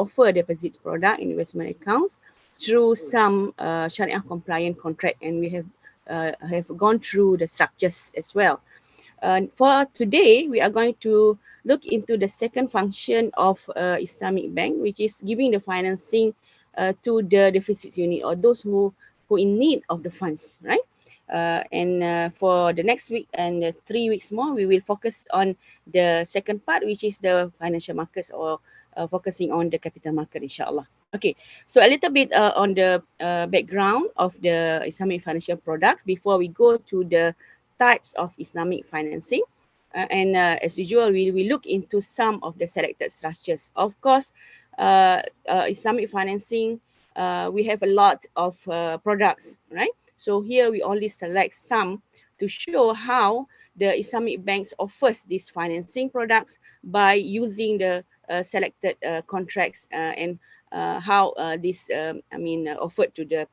offer deposit product and investment accounts through some Sharia compliant contract, and we have gone through the structures as well. For today, we are going to look into the second function of Islamic bank, which is giving the financing to the deficit unit or those who in need of the funds, right? And for the next week and 3 weeks more, we will focus on the second part, which is the financial markets, or focusing on the capital market, inshallah. Okay, so a little bit on the background of the Islamic financial products before we go to the types of Islamic financing. And as usual, we will look into some of the selected structures. Of course, Islamic financing, we have a lot of products, right? So here we only select some to show how the Islamic banks offers these financing products by using the selected contracts and how this offered to the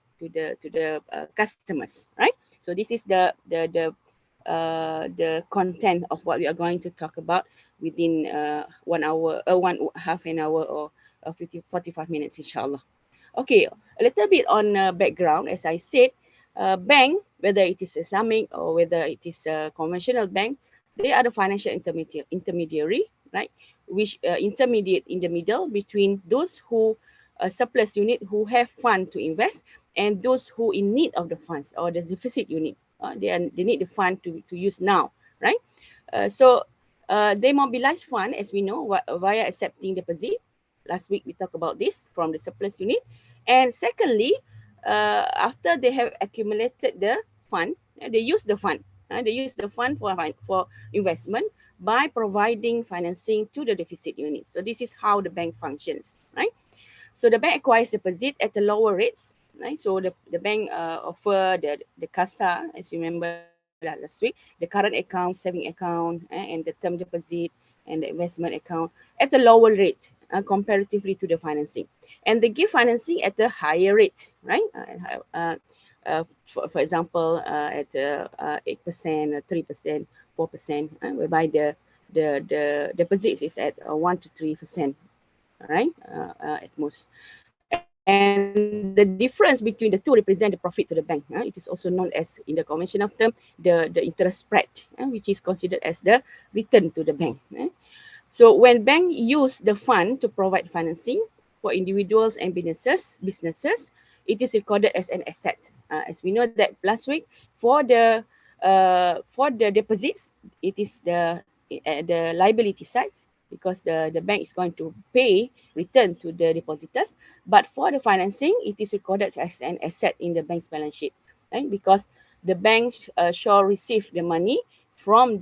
customers, right? So this is the content of what we are going to talk about within 1 hour, half an hour, or 45 minutes, inshallah. Okay, a little bit on background. As I said, bank, whether it is Islamic or whether it is a conventional bank, they are the financial intermediary, right? Which intermediate in the middle between those who surplus unit who have fund to invest and those who in need of the funds, or the deficit unit. They need the fund to use now, right? So they mobilize fund, as we know, via accepting deposit. Last week we talked about this from the surplus unit. And secondly, after they have accumulated the fund, they use the fund. They use the fund for investment by providing financing to the deficit unit. So this is how the bank functions, right? So the bank acquires deposit at the lower rates, right? So the bank offer the CASA, as you remember last week, the current account, saving account, and the term deposit and the investment account at a lower rate comparatively to the financing. And they give financing at a higher rate, right? For example, at 8%, 3%, 4%, whereby the deposits is at 1 to 3%, right? At most. And the difference between the two represent the profit to the bank. It is also known as, in the conventional term, the interest spread, which is considered as the return to the bank. So when bank use the fund to provide financing for individuals and businesses, it is recorded as an asset. As we know that last week, for the deposits, it is the liability side, because the bank is going to pay return to the depositors. But for the financing, it is recorded as an asset in the bank's balance sheet, right? Because the bank shall receive the money from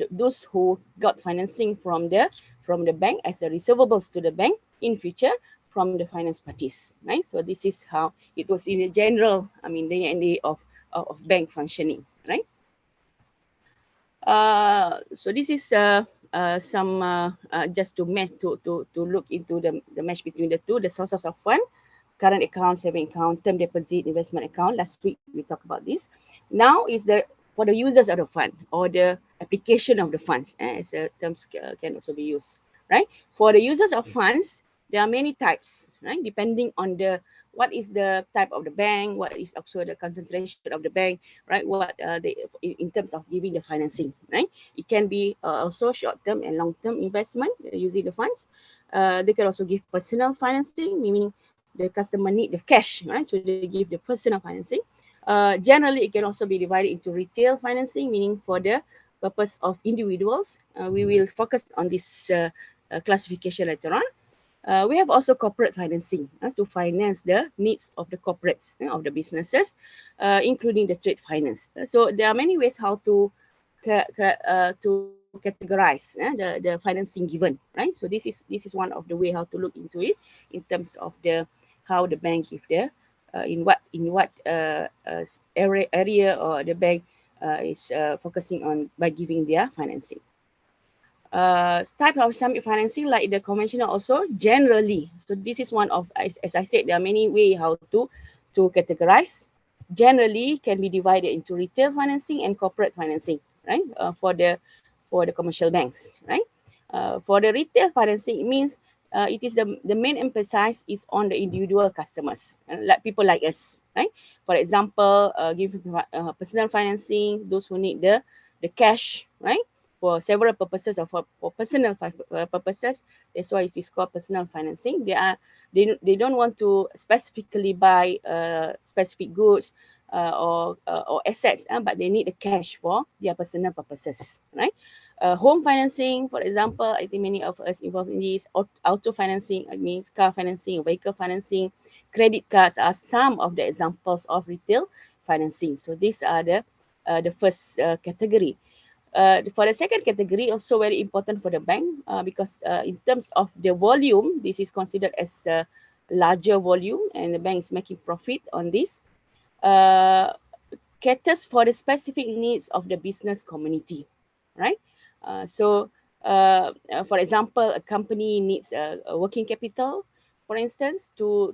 those who got financing from the bank as a receivables to the bank in future from the finance parties, right? So this is how it was in a general, day of bank functioning, right? So this is some just to look into the match between the two, the sources of fund, current account, saving account, term deposit, investment account. Last week we talked about this. Now is for the users of the fund, or the application of the funds, as a terms can also be used, right? For the users of funds, there are many types, right? Depending on what is the type of the bank, what is also the concentration of the bank, right? What in terms of giving the financing, right? It can be also short-term and long-term investment using the funds. They can also give personal financing, meaning the customer need the cash, right? So they give the personal financing. Generally, it can also be divided into retail financing, meaning for the purpose of individuals. We will focus on this classification later on. We have also corporate financing to finance the needs of the corporates, of the businesses, including the trade finance. So there are many ways how to categorize the financing given, right? So this is one of the way how to look into it in terms of how the bank give in what area or the bank is focusing on by giving their financing. Type of Islamic financing, like the conventional, also generally. So this is one of, as I said, there are many ways how to categorize. Generally can be divided into retail financing and corporate financing, right? For the commercial banks, right? For the retail financing, it means it is the main emphasis is on the individual customers, like people like us, right? For example, give personal financing, those who need the cash, right? For several purposes or for personal purposes. That's why it is called personal financing. They don't want to specifically buy specific goods or assets, but they need the cash for their personal purposes, right? Home financing, for example, I think many of us involved in this. Auto financing, I mean car financing, vehicle financing, credit cards are some of the examples of retail financing. So these are the first category. For the second category, also very important for the bank because in terms of the volume, this is considered as a larger volume and the bank is making profit on this. Caters for the specific needs of the business community, right? For example, a company needs a working capital, for instance, uh,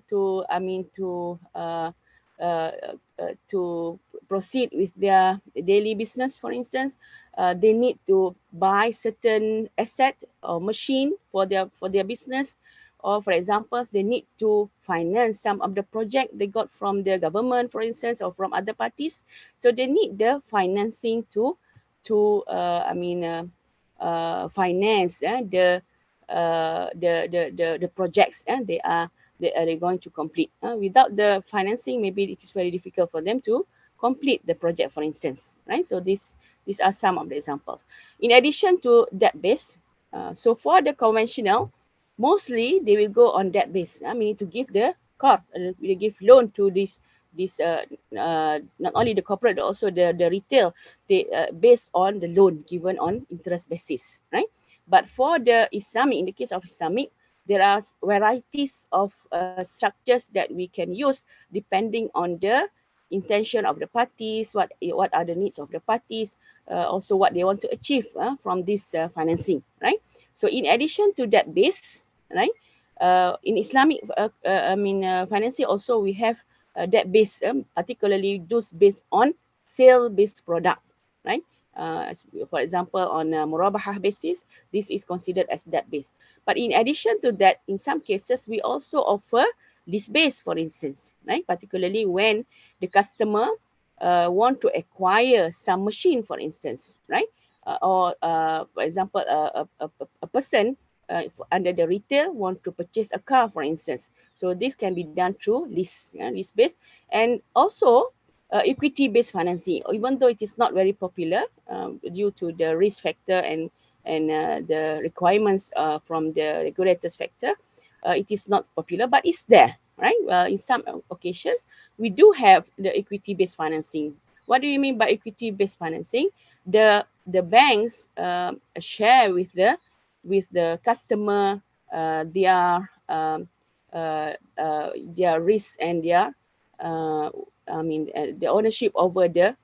to proceed with their daily business. For instance, they need to buy certain asset or machine for their business, or for example, they need to finance some of the project they got from the government, for instance, or from other parties. So they need the financing to finance the projects they're going to complete. Without the financing, maybe it is very difficult for them to complete the project, for instance, right? So these are some of the examples. In addition to debt base, so for the conventional, mostly they will go on debt base. I mean, to give the corp, they give loan to this not only the corporate but also the retail, they based on the loan given on interest basis, right? But for the Islamic, in the case of Islamic, there are varieties of structures that we can use depending on the intention of the parties, what are the needs of the parties, also what they want to achieve from this financing, right? So in addition to that base, right, in Islamic financing also we have debt based, particularly those based on sale based product, right? For example, on a murabahah basis, this is considered as debt based. But in addition to that, in some cases, we also offer lease based, for instance, right? Particularly when the customer want to acquire some machine, for instance, right? For example, a person under the retail want to purchase a car, for instance. So this can be done through lease based, and also equity-based financing. Even though it is not very popular due to the risk factor and the requirements from the regulators factor, it is not popular, but it's there, right? In some occasions, we do have the equity-based financing. What do you mean by equity-based financing? The banks share with the customer their risk and uh, the ownership over the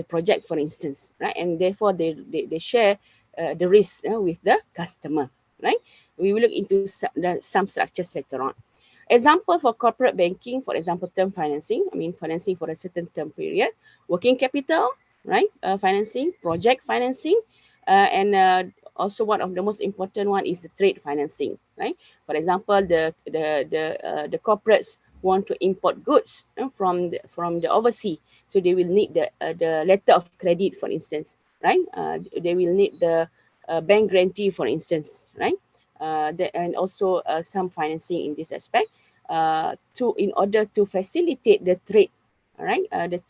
project, for instance, right? And therefore they share the risk with the customer, right? We will look into some structures later on. Example for corporate banking, for example, term financing, financing for a certain term period, working capital, right? Financing, project financing, and also one of the most important one is the trade financing, right? For example, the corporates want to import goods from the overseas, so they will need the letter of credit, for instance, right? They will need the bank guarantee, for instance, right? And also some financing in this aspect in order to facilitate the trade, all right? The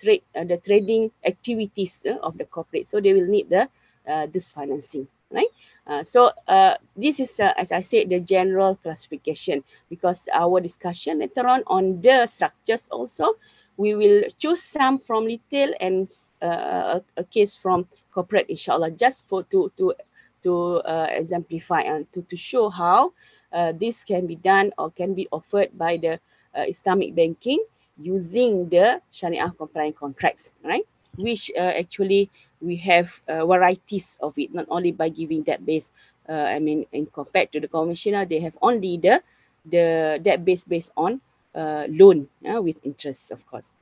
trading activities of the corporate. So they will need this financing, right? This is, as I said, the general classification, because our discussion later on the structures also, we will choose some from retail and a case from corporate, inshallah, just to exemplify and to show how this can be done or can be offered by the Islamic banking using the Sharia compliant contracts, right? Which actually we have varieties of it, not only by giving debt base. In compared to the conventional, they have only the debt base based on loan with interest, of course.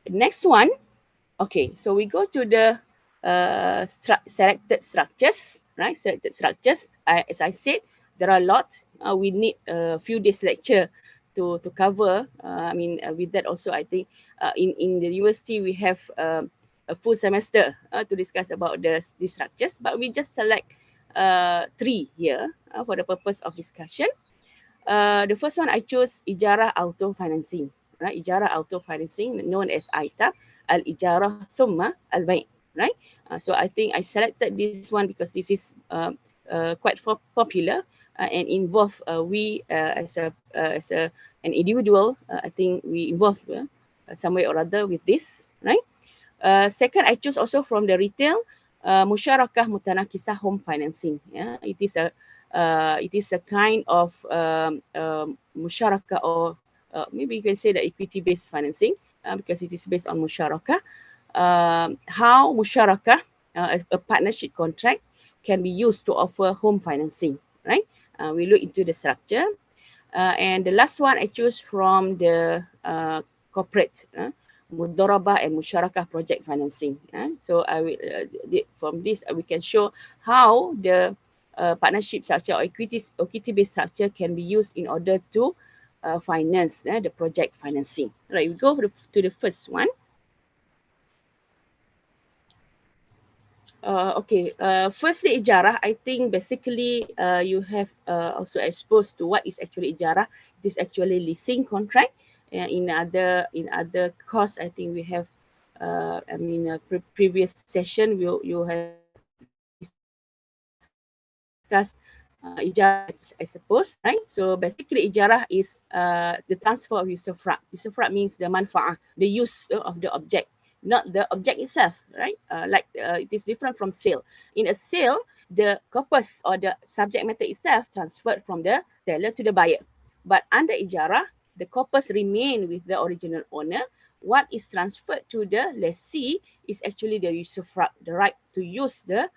Next one, okay, so we go to the selected structures, right? Selected structures. As I said, there are a lot. We need a few days lecture to cover. With that also, I think in the university we have a full semester to discuss about the structures, but we just select three here for the purpose of discussion. The first one I chose ijarah auto financing, right? Ijarah auto financing, known as ITA, al-ijarah thumma al-bay', right? So I think I selected this one because this is quite popular and involve we as an individual. I think we involve some way or other with this, right? Second, I choose also from the retail musyarakah mutanakisah home financing. Yeah, it is a kind of musyarakah, or maybe you can say the equity-based financing because it is based on musyarakah. How musyarakah, a partnership contract, can be used to offer home financing, right? We look into the structure. And the last one I choose from the corporate mudharabah and musyarakah project financing. So I will from this we can show how the partnership structure or equity-based structure can be used in order to finance the project financing. Right, we go to the first one. Firstly, ijarah. I think basically you have also exposed to what is actually ijarah. It is actually leasing contract. In other course, I think we have, previous session you have discussed ijarah, I suppose, right? So basically, ijarah is the transfer of usufruct. Usufruct means the manfaah, the use of the object, not the object itself, right? It is different from sale. In a sale, the corpus or the subject matter itself transferred from the seller to the buyer. But under ijarah, the corpus remain with the original owner. What is transferred to the lessee is actually the usufruct, the right to use the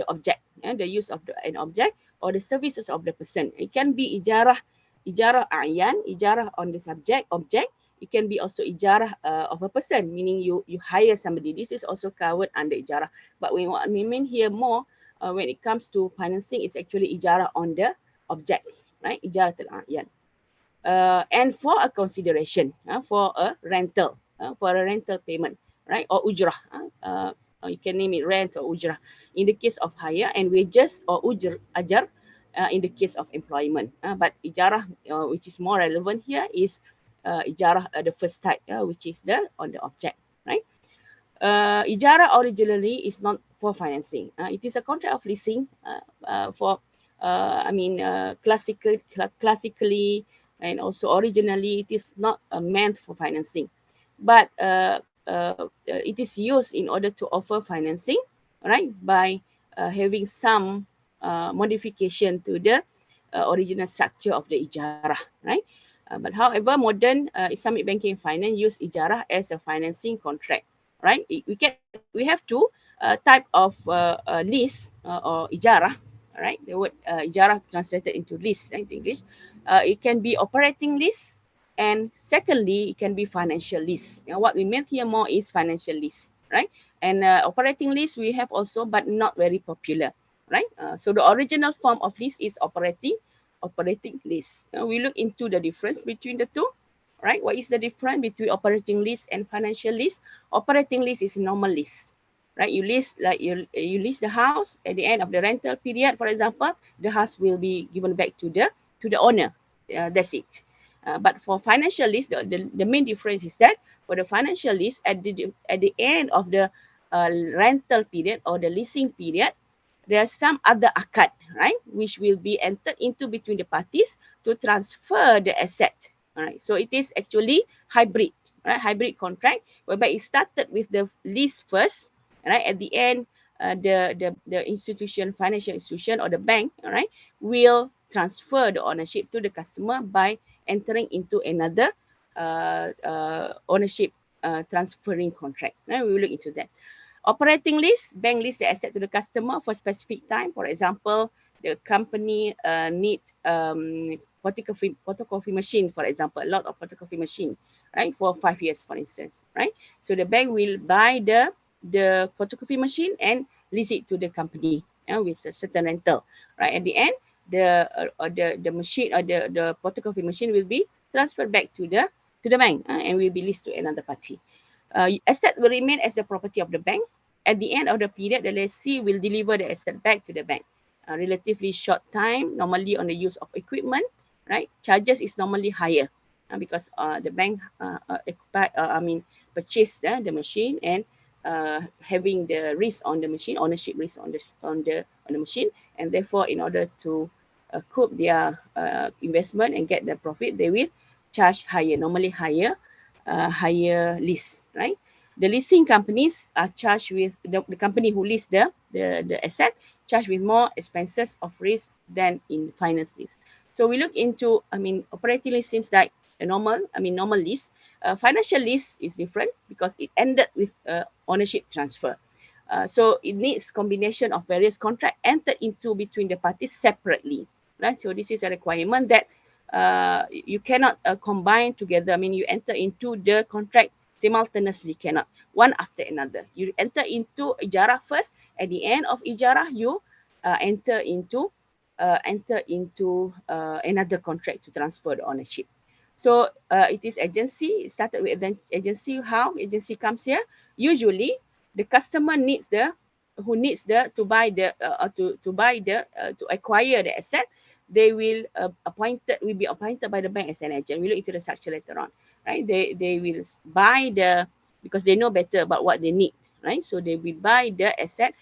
object, the use of an object or the services of the person. It can be ijarah ayan, ijarah on the subject object. It can be also ijarah of a person, meaning you hire somebody. This is also covered under ijarah. But what we mean here more when it comes to financing is actually ijarah on the object, right? Ijarah al-ayan. And for a consideration, for a rental, payment, right? Or ujrah. You can name it rent or ujrah. In the case of hire, and wages or ajar in the case of employment. But ijarah, which is more relevant here, is ijarah, the first type, which is the on the object, right? Ijarah originally is not for financing. It is a contract of leasing for, classically, and also originally, it is not meant for financing. But it is used in order to offer financing, right? By having some modification to the original structure of the ijarah, right? But however, modern Islamic banking and finance use ijarah as a financing contract, right? We have two type of lease or ijarah, right? The word ijarah translated into lease into English. It can be operating lease, and secondly, it can be financial lease. What we meant here more is financial lease, right? And operating lease we have also, but not very popular, right? So the original form of lease is operating lease. We look into the difference between the two, right? What is the difference between operating lease and financial lease? Operating lease is normal lease, right? You lease, like you lease the house. At the end of the rental period, for example, the house will be given back to the owner. That's it. But for financial lease, the main difference is that for the financial lease, at the end of the rental period or the leasing period, there are some other akad, right, which will be entered into between the parties to transfer the asset. All right, so it is actually hybrid, right? Hybrid contract whereby it started with the lease first, right? At the end, the institution, financial institution or the bank, all right, will transfer the ownership to the customer by entering into another ownership transferring contract. Right? We will look into that. Operating lease, bank lease the asset to the customer for specific time. For example, the company need photocopy machine, for example, a lot of photocopy machine, right, for 5 years, for instance, right? So the bank will buy the photocopy machine and lease it to the company. with a certain rental, right? At the end, the machine or the photocopy machine will be transferred back to the bank and will be leased to another party. Asset will remain as the property of the bank. At the end of the period, the lessee will deliver the asset back to the bank. Relatively short time, normally on the use of equipment, right? Charges is normally higher because the bank purchased the machine and having the risk on the machine, ownership risk on the machine, and therefore, in order to cope their investment and get the profit, they will charge higher, normally higher lease, right? The leasing companies are charged with the company who lease the asset charged with more expenses of risk than in finance lease. So we look into, operating lease seems like a normal lease. Financial lease is different because it ended with ownership transfer. So it needs combination of various contracts entered into between the parties separately, right? So this is a requirement that you cannot combine together. You enter into the contract simultaneously, cannot one after another. You enter into ijarah first. At the end of ijarah, you enter into another contract to transfer the ownership. So it is agency. It started with agency. How agency comes here? Usually, the customer needs to buy the to acquire the asset. They will be appointed by the bank as an agent. We look into the structure later on, right? They will buy because they know better about what they need, right? So they will buy the asset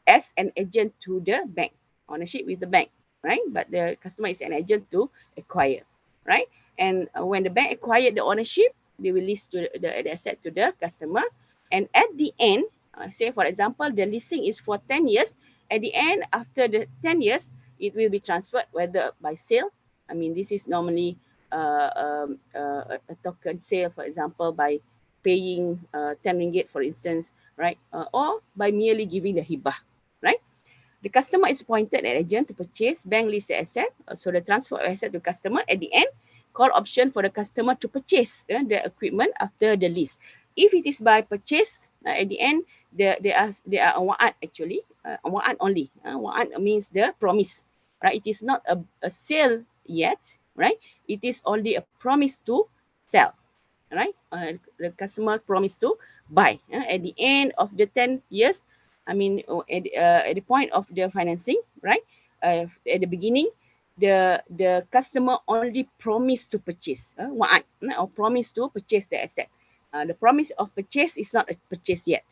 as an agent to the bank, ownership with the bank, right? But the customer is an agent to acquire, right? And when the bank acquired the ownership, they will lease the asset to the customer. And at the end, say for example, the leasing is for 10 years. At the end, after the 10 years, it will be transferred whether by sale. This is normally a token sale, for example, by paying 10 ringgit, for instance, right? Or by merely giving the hibah, right? The customer is appointed an agent to purchase, bank list the asset. So the transfer of asset to customer. At the end, call option for the customer to purchase the equipment after the lease. If it is by purchase, at the end, there are a wa'ad actually, a wa'ad only. Wa'ad means the promise, right? It is not a sale yet, right? It is only a promise to sell, right? The customer promised to buy. At the end of the 10 years, at the point of the financing, right? At the beginning, the customer only promised to purchase, wa'ad, or promise to purchase the asset. The promise of purchase is not a purchase yet.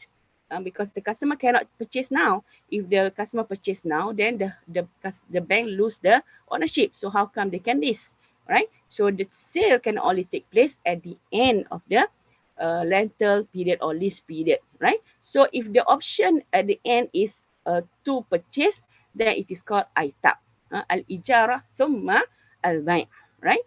Because the customer cannot purchase now. If the customer purchase now, then the bank lose the ownership. So how come they can lease, right? So the sale can only take place at the end of the rental period or lease period, right? So if the option at the end is to purchase, then it is called aitab, al-ijarah summa al-bay', right?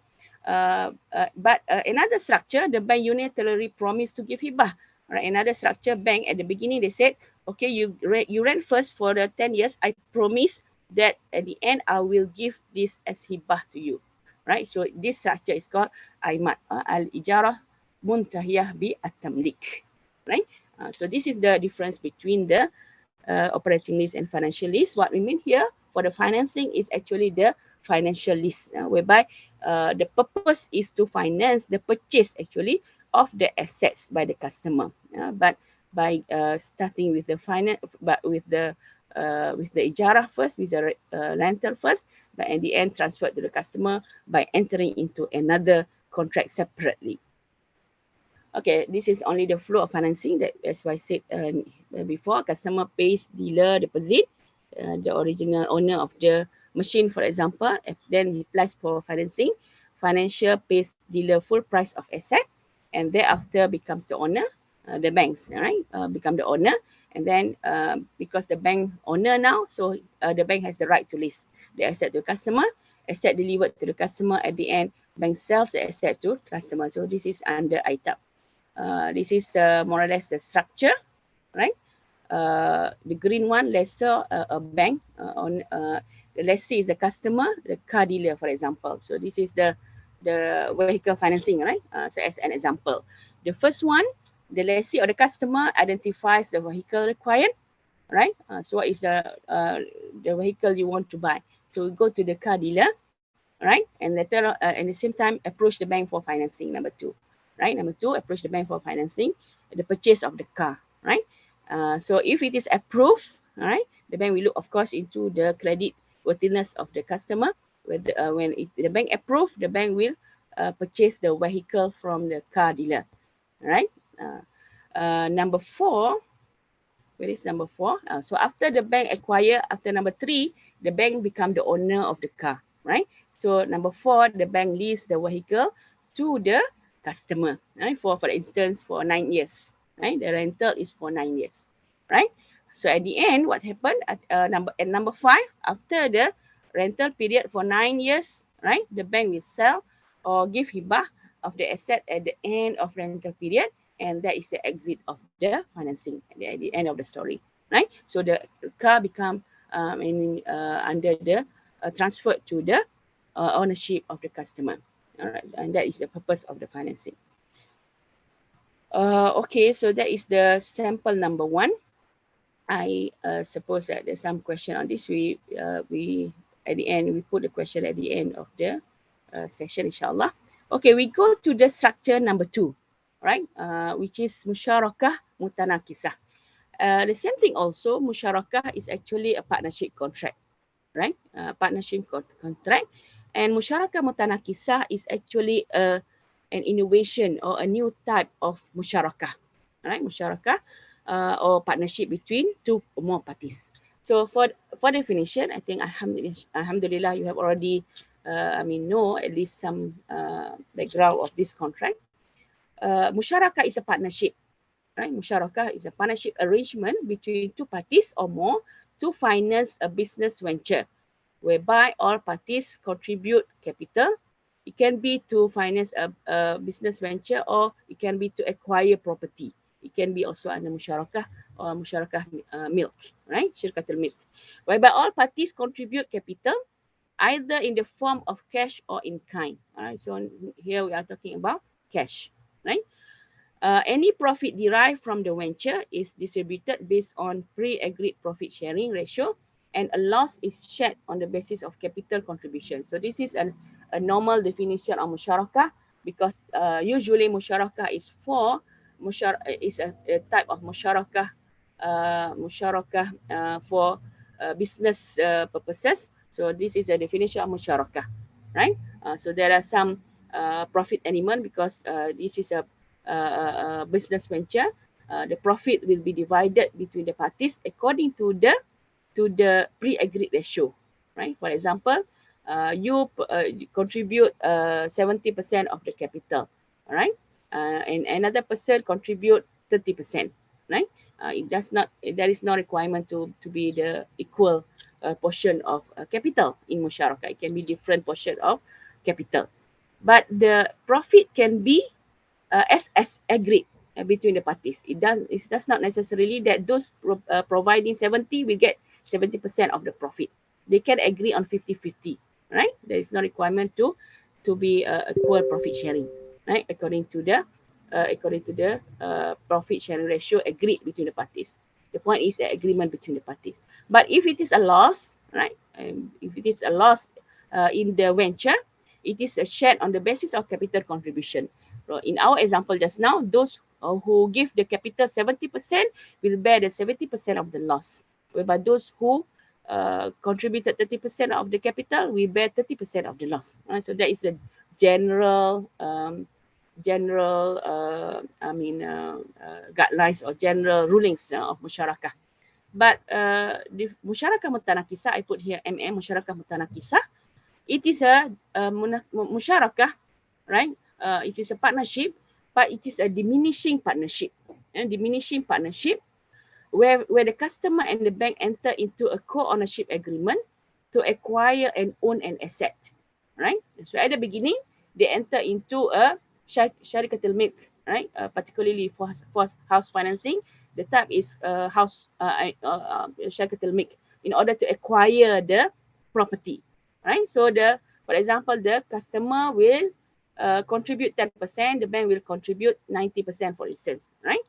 But another structure, the bank unilaterally promised to give hibah. Right, another structure, bank at the beginning they said, okay, you rent first for the 10 years. I promise that at the end I will give this as hibah to you, right? So this structure is called aimat, al-ijarah muntahiyah bi at-tamlik, right? So this is the difference between the operating lease and financial lease. What we mean here for the financing is actually the financial lease, whereby the purpose is to finance the purchase actually of the assets by the customer. But by starting with the finance, but with the ijarah first, with the rental first, but at the end transferred to the customer by entering into another contract separately. Okay, this is only the flow of financing that, as I said before, customer pays dealer deposit, the original owner of the machine, for example, then he applies for financing. Financial pays dealer full price of asset, and thereafter becomes the owner, the banks, right? Become the owner, and then because the bank owner now, so the bank has the right to lease the asset to the customer. Asset delivered to the customer at the end, bank sells the asset to customer. So this is under ITAP. This is more or less the structure, right? The green one, lessor, a bank. The lessee is the customer, the car dealer, for example. So this is the vehicle financing, right? So as an example, the first one, the lessee or the customer identifies the vehicle required. right? So what is the vehicle you want to buy? So go to the car dealer, right? And later, at the same time, approach the bank for financing. Number two, right? Number two, approach the bank for financing the purchase of the car, right? So if it is approved, all right, the bank will look, of course, into the credit worthiness of the customer. The bank approve, the bank will purchase the vehicle from the car dealer, right? Number four, where is number four? So after the bank acquire, after number three, the bank become the owner of the car, right? So number four, the bank lease the vehicle to the customer, right? For instance, for 9 years, right? The rental is for 9 years, right? So at the end, what happened at number five, after the rental period for 9 years, right? The bank will sell or give hibah of the asset at the end of rental period, and that is the exit of the financing at the end of the story, right? So the car become under the transferred to the ownership of the customer. All right, and that is the purpose of the financing. Okay, so that is the sample number one. I suppose that there's some question on this. We at the end we put the question at the end of the session, inshallah. Okay, we go to the structure number two, right? Which is musyarakah mutanakisah. The same thing also, musyarakah is actually a partnership contract, right? Partnership contract. And musyarakah mutanakisah is actually an innovation or a new type of musyarakah, right? Musyarakah or partnership between two or more parties. So for definition, I think alhamdulillah you have already know at least some background of this contract. Musyarakah is a partnership, right? Musyarakah is a partnership arrangement between two parties or more to finance a business venture, whereby all parties contribute capital. It can be to finance a business venture, or it can be to acquire property. It can be also under musyarakah or musyarakah milk, right? Syirkatul milk, whereby all parties contribute capital either in the form of cash or in kind. All right, so here we are talking about cash, right? Any profit derived from the venture is distributed based on pre-agreed profit sharing ratio, and a loss is shared on the basis of capital contribution. So this is a normal definition of musyarakah, because usually musyarakah is a type of musyarakah for business purposes. So this is a definition of musyarakah, right? So there are some profit element, because this is a business venture. The profit will be divided between the parties according to the pre-agreed ratio, right? For example, you contribute 70% of the capital, all right? And another person contribute 30%, right? There is no requirement to be the equal portion of capital in musyarakah. It can be different portion of capital, but the profit can be as agreed between the parties. It does not necessarily that those providing 70 will get 70% of the profit. They can agree on 50-50, right? There is no requirement to be equal profit sharing, right? According to the profit sharing ratio agreed between the parties. The point is the agreement between the parties. But if it is a loss, right? If it is a loss in the venture, it is shared on the basis of capital contribution. So in our example just now, those who give the capital 70% will bear the 70% of the loss, whereby those who contributed 30% of the capital will bear 30% of the loss. So that is the general guidelines or general rulings of musyarakah. But the musyarakah mutanakisah, I put here musyarakah mutanakisah. It is a musyarakah, right? It is a partnership, but it is a diminishing partnership. And diminishing partnership where the customer and the bank enter into a co-ownership agreement to acquire and own an asset, right? So at the beginning, they enter into a syarikatul milk, right? Particularly for house financing, the type is syarikatul milk, in order to acquire the property, right? So for example, the customer will contribute 10%, the bank will contribute 90%, for instance, right?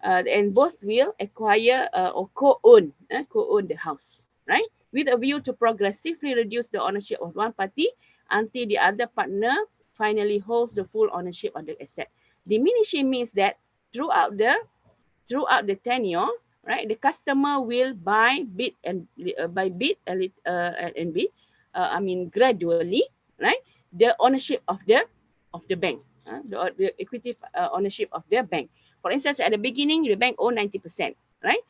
and both will acquire or co-own the house, right? With a view to progressively reduce the ownership of one party until the other partner finally holds the full ownership of the asset. Diminishing means that throughout the tenure, right, the customer will buy bit and bit, I mean gradually, right, the ownership of the bank, the equity ownership of the bank. For instance, at the beginning, the bank own 90%, right?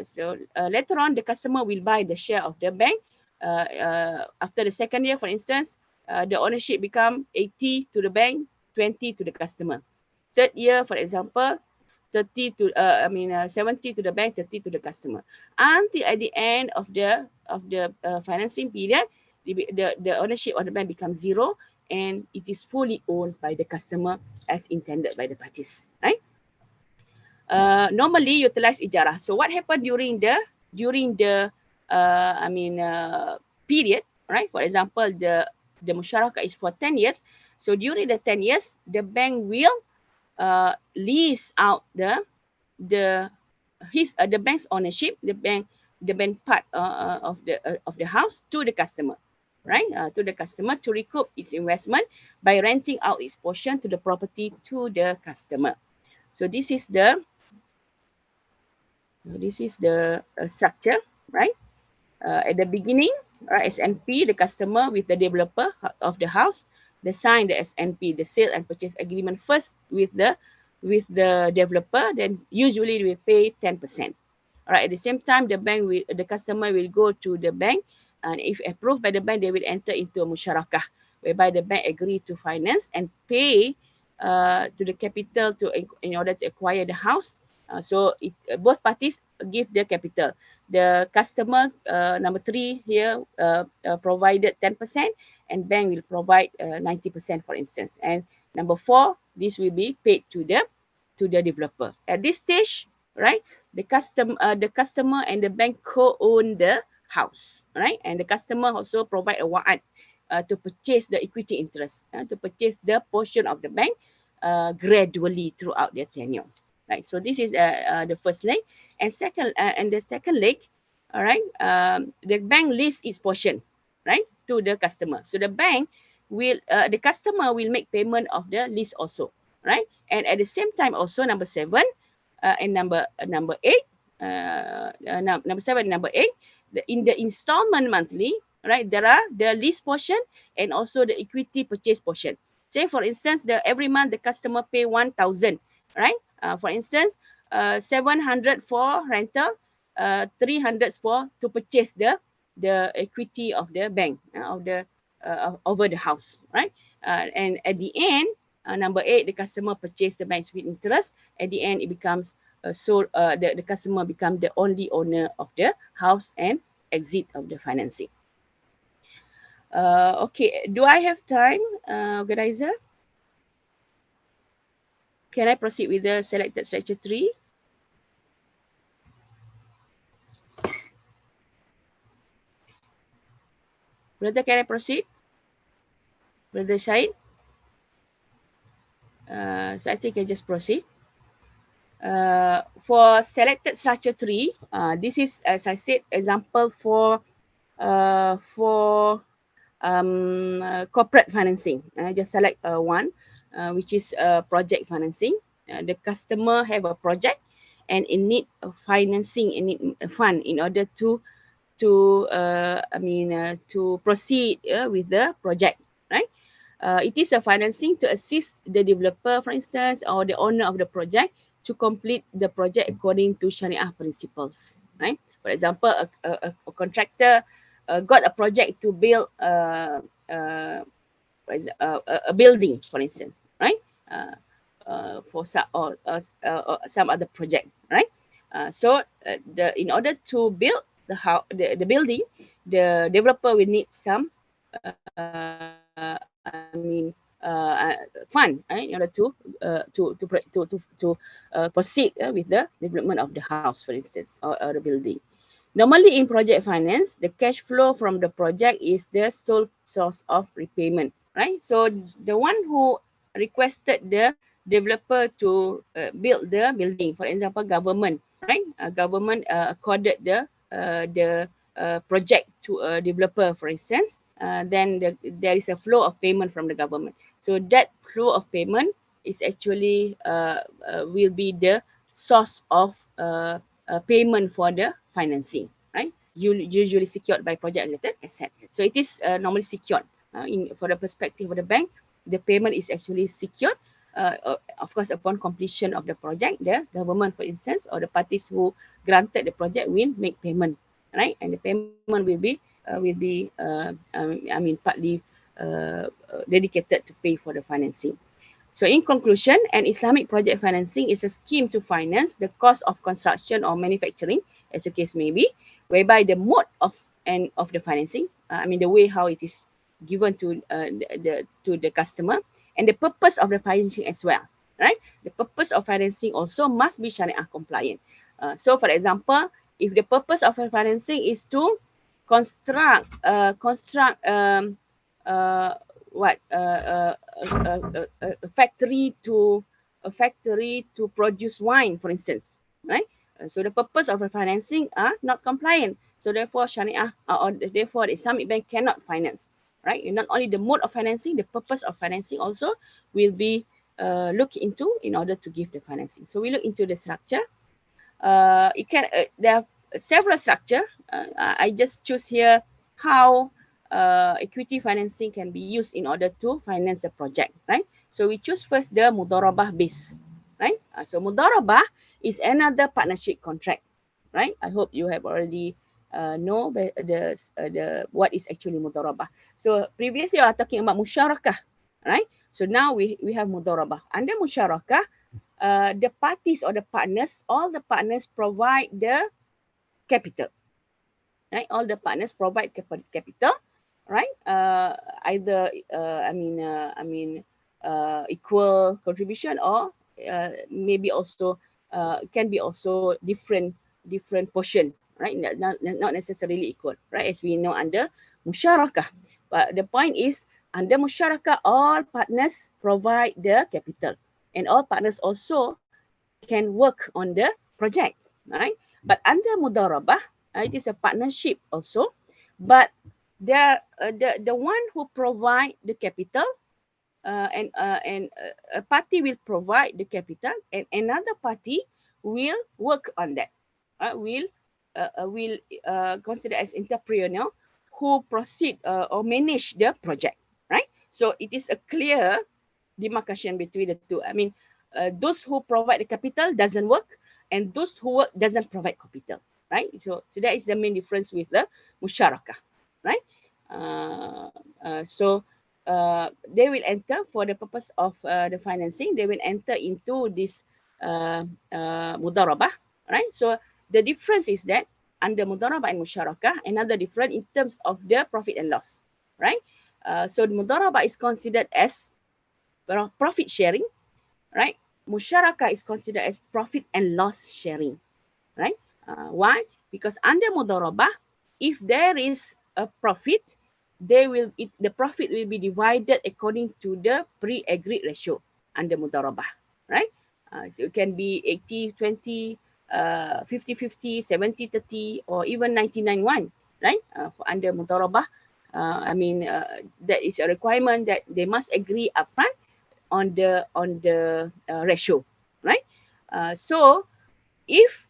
So later on, the customer will buy the share of the bank. After the second year, for instance, the ownership become 80 to the bank, 20 to the customer. Third year, for example, 70 to the bank, 30 to the customer. Until at the end of the financing period, the ownership of the bank becomes zero, and it is fully owned by the customer as intended by the parties, right? Normally utilize ijarah. So what happened during the period, right? For example, the musyarakah is for 10 years. So during the 10 years, the bank will lease out the bank's ownership, the bank part of the house to the customer, right? To the customer to recoup its investment by renting out its portion to the property to the customer. So this is the structure, right? At the beginning, right, SNP, the customer with the developer of the house, they sign the SNP, the sale and purchase agreement first with the developer. Then usually they will pay 10%. All right. At the same time, the customer will go to the bank, and if approved by the bank, they will enter into a musyarakah, whereby the bank agree to finance and pay to the capital in order to acquire the house. Both parties give the capital. The customer, number 3 here, provided 10%, and bank will provide 90%, for instance. And number 4, this will be paid to the developer. At this stage, right, the customer and the bank co-own the house, right? And the customer also provide a wa'ad to purchase the equity interest, to purchase the portion of the bank gradually throughout their tenure. Right, so this is the first leg, and the second leg, all right. The bank leases its portion, right, to the customer. So the customer will make payment of the lease also, right. And at the same time also, number 7 and number 8, number 7 and number 8, in the installment monthly, right, there are the lease portion and also the equity purchase portion. Say for instance, every month the customer pay 1,000, right? For instance, 700 for rental, 300 to purchase the equity of the bank over the house, right? And at the end, number 8, the customer purchase the bank's with interest. At the end, it becomes the customer become the only owner of the house and exit of the financing. Okay, do I have time, organizer? Can I proceed with the selected structure 3? Brother, can I proceed? Brother Syed? So I think I just proceed. For selected structure 3, this is, as I said, example for corporate financing. I just select one, which is project financing. The customer have a project and in need of financing, in need a fund in order to proceed with the project, right? It is a financing to assist the developer, for instance, or the owner of the project to complete the project according to Sharia principles, right? For example, a contractor got a project to build a building, for instance, right? For some other project, right? In order to build the building, the developer will need some fund, right, in order to proceed with the development of the house, for instance, or the building. Normally in project finance, the cash flow from the project is the sole source of repayment, right? So the one who requested the developer to build the building. For example, government, right? Government accorded the project to a developer, for instance. Then there is a flow of payment from the government. So that flow of payment is actually will be the source of payment for the financing, right? Usually secured by project-related asset. So it is normally secured. For the perspective of the bank, the payment is actually secured. Of course, upon completion of the project, the government, for instance, or the parties who granted the project will make payment, right? And the payment will be partly dedicated to pay for the financing. So in conclusion, an Islamic project financing is a scheme to finance the cost of construction or manufacturing, as the case may be, whereby the mode of the financing, the way how it is given to the customer, and the purpose of the financing as well, right? The purpose of financing also must be Sharia compliant. So, for example, if the purpose of the financing is to construct uh, what a factory to produce wine, for instance, right? So the purpose of the financing are not compliant. So therefore, Sharia or therefore the Islamic bank cannot finance, right? And not only the mode of financing, the purpose of financing also will be looked into in order to give the financing. So we look into the structure. There are several structure. I just choose here how equity financing can be used in order to finance the project, right? So we choose first the mudharabah base, right? So mudharabah is another partnership contract, right? I hope you have already know the what is actually mudharabah. So previously I was talking about musyarakah, right? So now we have mudharabah. Under musyarakah, the parties or the partners, all the partners provide the capital, right? All the partners provide capital, right? Either equal contribution, or maybe also can be also different portion, right? Not necessarily equal, right? As we know under musyarakah. But the point is, under musyarakah, all partners provide the capital, and all partners also they can work on the project, right? But under mudharabah, it is a partnership also, but the one who provide the capital, and a party will provide the capital, and another party will work on that. Will consider as entrepreneur who proceed or manage the project, right? So it is a clear demarcation between the two. Those who provide the capital doesn't work, and those who work doesn't provide capital, right? So that is the main difference with the musyarakah, right? Uh, so they will enter for the purpose of the financing. They will enter into this mudharabah, right? So the difference is that under mudharabah and musyarakah, another difference in terms of the profit and loss, right? So the mudharabah is considered as profit sharing, right? Musyarakah is considered as profit and loss sharing, right? Why? Because under mudharabah, if there is a profit, the profit will be divided according to the pre-agreed ratio under mudharabah, right? So it can be 80-20, 50-50, 70-30, or even 99-1, right? For under mudharabah, that is a requirement that they must agree upfront on the ratio, right? So if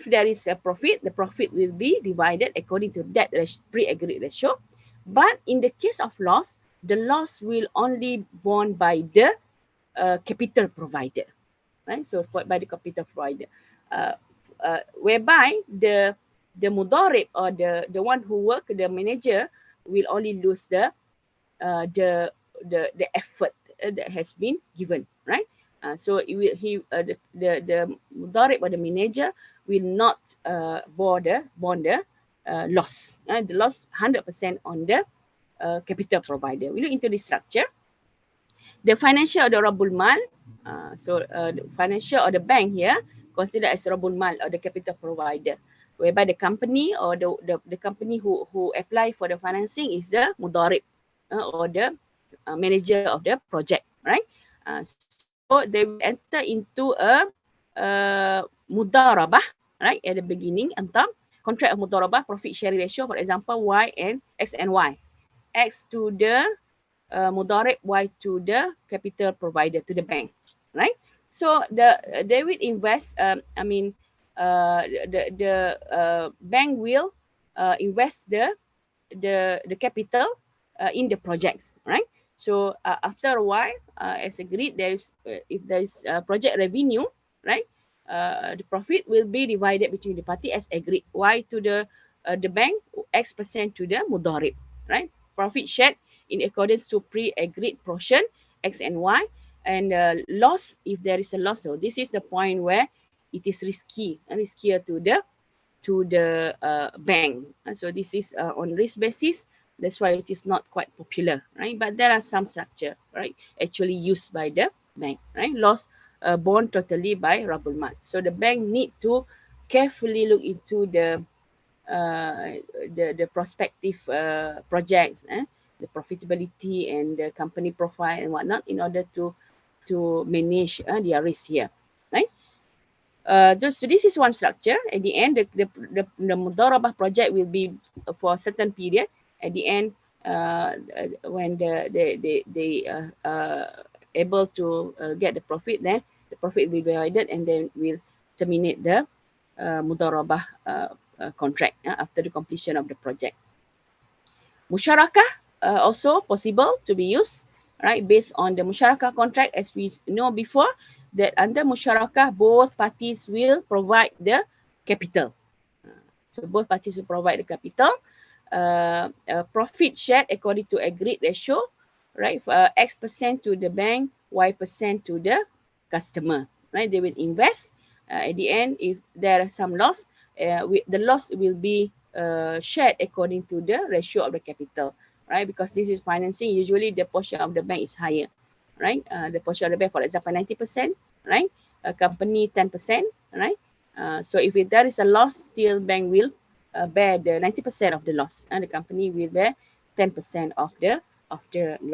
there is a profit, the profit will be divided according to that pre-agreed ratio. But in the case of loss, the loss will only borne by the capital provider, right? So by the capital provider, whereby the mudarib, or the one who work, the manager, will only lose uh, the the effort that has been given, right? So it will, the mudarib or the manager will not bond the loss. The loss 100% on the capital provider. We look into the structure. The financial or the Rabbul Mal, the financial or the bank here considered as Rabbul Mal or the capital provider, whereby the company or the company who apply for the financing is the mudarib or the manager of the project, right? they will enter into a mudarabah, right, at the beginning, antam contract of mudarabah, profit sharing ratio, for example, Y and X and Y. X to the mudarib, Y to the capital provider, to the bank, right? So they will invest. The bank will invest the capital in the projects, right? So after a while, as agreed, if there is project revenue, right? The profit will be divided between the party as agreed. Y to the bank, X% to the mudarib, right? Profit shared in accordance to pre-agreed portion X and Y, and loss if there is a loss. So this is the point where it is riskier to the bank. So this is on risk basis. That's why it is not quite popular, right? But there are some structure, right, actually used by the bank, right? Loss borne totally by Rabul Mat. So the bank need to carefully look into the prospective projects, the profitability and the company profile and whatnot in order to manage their risk here, right? So this is one structure. At the end, the Mudarabah project will be for a certain period. At the end, when they able to get the profit, then the profit will be divided and then will terminate the Mudarabah contract after the completion of the project. Musyarakah also possible to be used, right? Based on the musyarakah contract, as we know before, that under musyarakah, both parties will provide the capital. So both parties will provide the capital. Profit shared according to agreed ratio, right? X% to the bank, Y% to the customer, right? They will invest. At the end, if there is some loss, the loss will be shared according to the ratio of the capital, right? Because this is financing, usually the portion of the bank is higher, right? The portion of the bank, for example, 90%, right? A company 10%, right? So if there is a loss, still bank will bear the 90% of the loss, and the company will bear 10% of the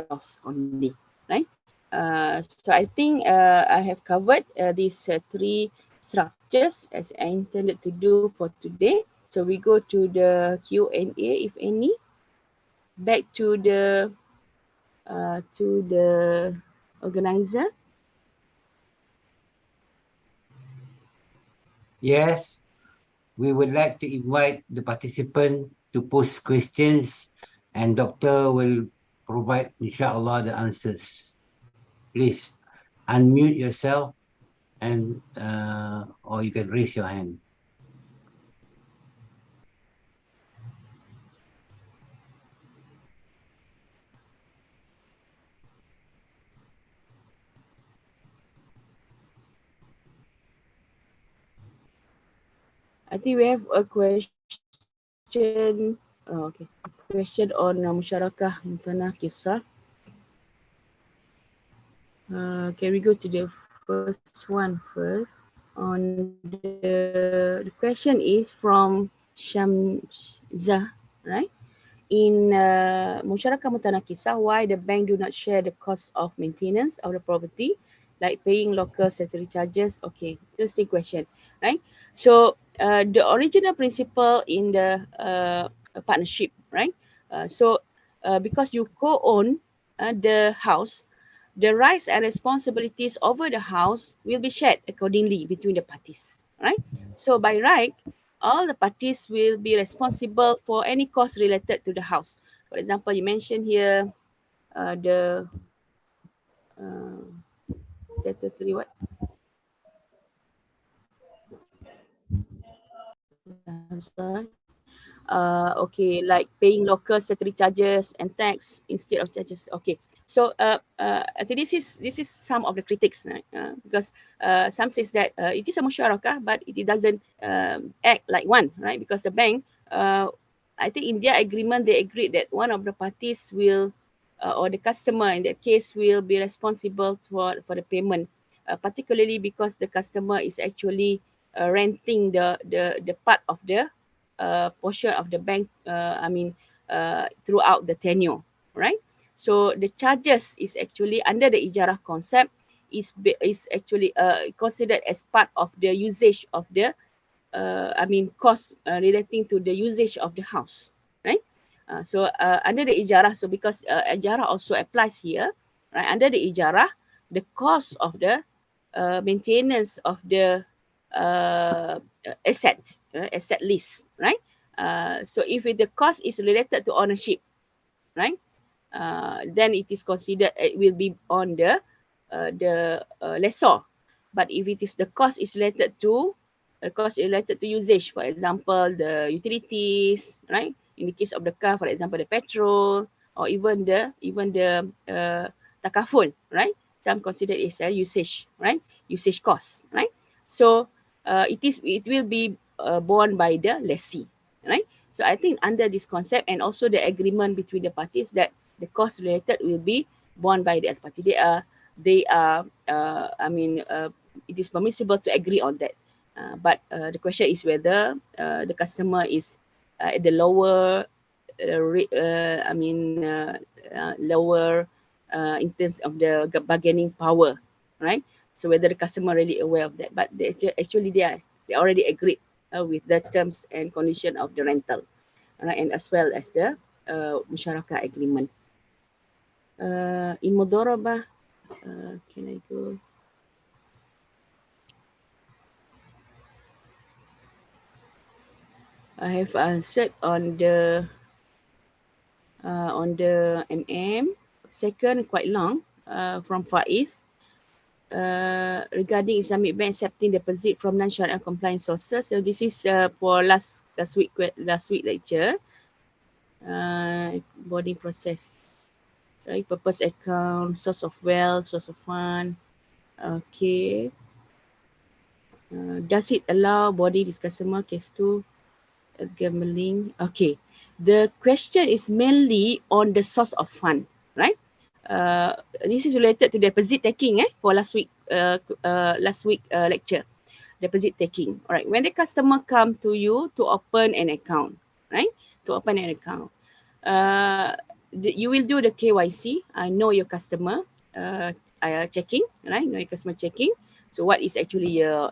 loss only, right? So I think I have covered these three structures as I intended to do for today. So we go to the Q&A, if any. Back to the organizer. Yes, we would like to invite the participant to post questions and doctor will provide, inshallah, the answers. Please unmute yourself and or you can raise your hand. I think we have a question. Oh, okay. Question on musyarakah mutanah kisah. Can we go to the first one first? On the question is from Shamzah, right? In musyarakah mutanah kisah, why the bank do not share the cost of maintenance of the property, like paying local statutory charges? Okay, interesting question, right? So the original principle in the partnership, right? Because you co-own the house, the rights and responsibilities over the house will be shared accordingly between the parties, right? So by right, all the parties will be responsible for any cost related to the house. For example, you mentioned here the uh, statutory what? Okay, like paying local statutory charges and tax instead of charges. Okay, so I think this is some of the critics, right? Because some says that it is a musyarakah, but it doesn't act like one, right? Because the bank, I think in their agreement they agreed that one of the parties will, or the customer in that case, will be responsible for the payment, particularly because the customer is actually renting the part of the portion of the bank, throughout the tenure, right? So the charges is actually under the ijarah concept. is actually considered as part of the usage of the cost relating to the usage of the house, right? Under the ijarah, so because ijarah also applies here, right? Under the ijarah, the cost of the maintenance of the asset, asset lease, right? So if the cost is related to ownership, right? Then it is considered, it will be on the lessor. But if it is the cost is related to usage, for example, the utilities, right? In the case of the car, for example, the petrol, or even the takaful, right? Some consider it as a usage, right? Usage cost, right? So it will be borne by the lessee, right? So I think under this concept and also the agreement between the parties that the cost related will be borne by the other party. It is permissible to agree on that. But the question is whether the customer is at the lower lower in terms of the bargaining power, right? So whether the customer really aware of that, but actually they already agreed with the terms and condition of the rental, right? And as well as the musyarakah agreement. In Mudorabah, can I go? I have answered on the MM. Second, quite long, from Faiz. Regarding Islamic bank accepting deposit from non-Sharia compliant sources. So this is for last week lecture. Boarding process. Right, purpose account, source of wealth, source of fund. Okay. Does it allow body this customer case 2 gambling? Okay. The question is mainly on the source of fund, right? This is related to deposit taking for last week lecture. Deposit taking. All right. When the customer come to you to open an account, right? To open an account, you will do the KYC. I know your customer. Checking, right? Know your customer checking. So what is actually you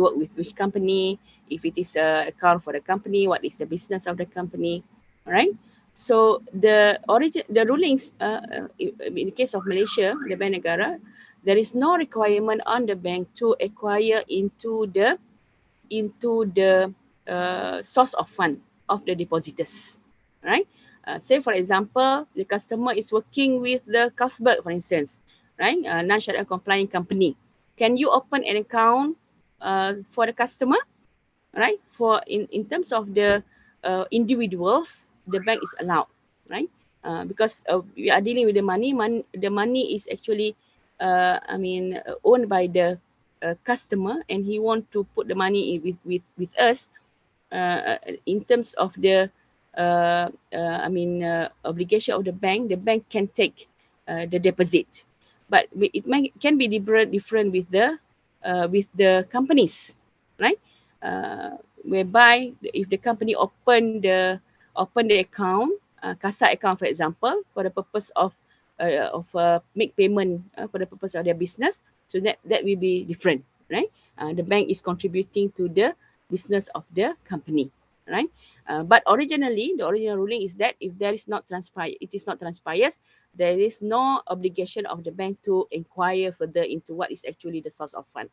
work with which company? If it is a account for the company, what is the business of the company? All right. So the rulings in the case of Malaysia, the Bank Negara, there is no requirement on the bank to acquire into the source of fund of the depositors, right? Say for example, the customer is working with the Carlsberg, for instance, right? Non-Sharia compliant company. Can you open an account for the customer, right? For in terms of the individuals, the bank is allowed, right? Because we are dealing with the money. The money is actually, owned by the customer, and he want to put the money with us. In terms of the obligation of the bank can take the deposit, but can be different with the companies, right? Whereby if the company open the account, CASA account for example, for the purpose of make payment for the purpose of their business, so that will be different, right? The bank is contributing to the business of the company, right? But originally, the original ruling is that if there is not it is not transpires, there is no obligation of the bank to inquire further into what is actually the source of fund,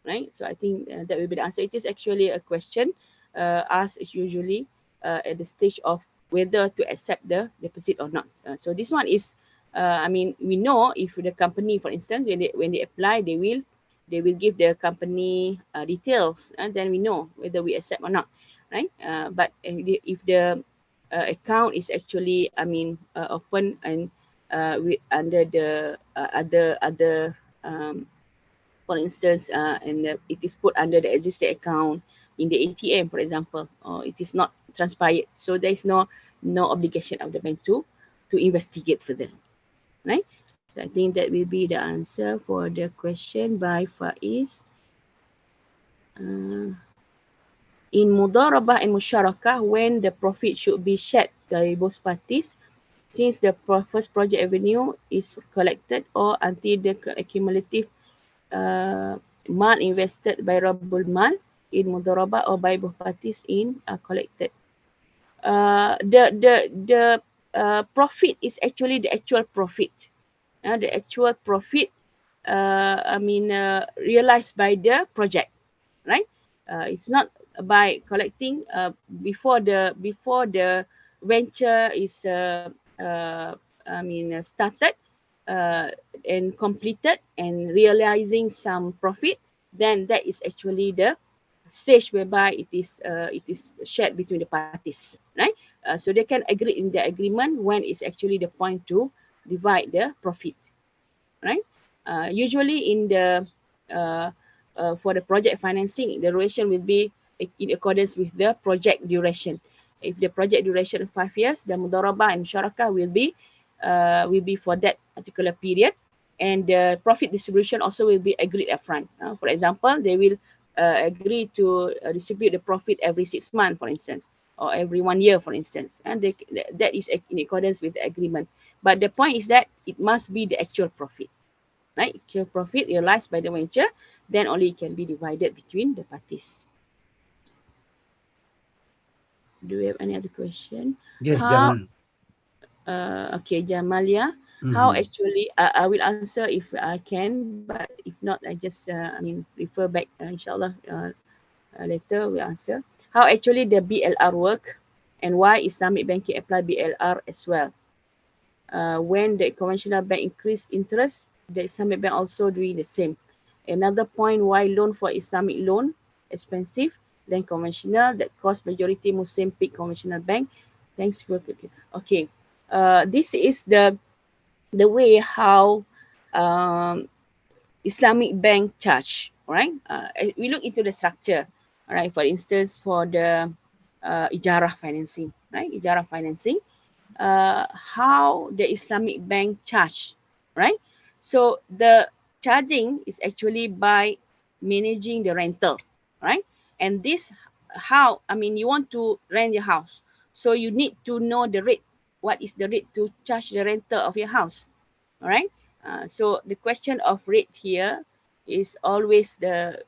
right? So I think that will be the answer. It is actually a question asked usually at the stage of whether to accept the deposit or not. So this one is, we know if the company, for instance, when they apply, they will give the company details, and then we know whether we accept or not, right? But if the account is actually, open and under the other for instance, and it is put under the existing account in the ATM, for example, or it is not transpired, so there is no obligation of the bank to investigate further, right? So I think that will be the answer for the question by Faiz. In mudarabah and musyarakah, when the profit should be shared by both parties, since the first project revenue is collected or until the accumulative uh, mal invested by Rabbul Mal in Mudharabah or by both parties in collected. The profit is actually the actual profit. The actual profit, realized by the project, right? It's not by collecting before the venture is started uh, and completed and realizing some profit. Then that is actually the stage whereby it is shared between the parties, right? So they can agree in the agreement when it's actually the point to divide the profit, right? Usually in the uh, for the project financing, the duration will be in accordance with the project duration. If the project duration is 5 years, the mudharabah and musyarakah will be for that particular period, and the profit distribution also will be agreed upfront. For example, they will agree to distribute the profit every 6 months, for instance, or every 1 year, for instance, and that is in accordance with the agreement. But the point is that it must be the actual profit, right? Actual profit realized by the venture, then only it can be divided between the parties. Do we have any other question? Yes, How, Jamal. okay, Jamalia, how Mm-hmm. actually, I will answer if I can, but if not, I just, refer back, inshallah, later we'll answer. How actually the BLR work and why Islamic banking apply BLR as well. When the conventional bank increase interest, the Islamic bank also doing the same. Another point why loan for Islamic loan expensive than conventional that cost majority Muslim pick conventional bank. Thanks for okay. This is the way how um, Islamic bank charge, right? We look into the structure, all right? For instance, for the ijarah financing, right? Ijarah financing, how the Islamic bank charge, right? So the charging is actually by managing the rental, right? And this how, you want to rent your house, so you need to know the rate. What is the rate to charge the rental of your house? All right. So the question of rate here is always the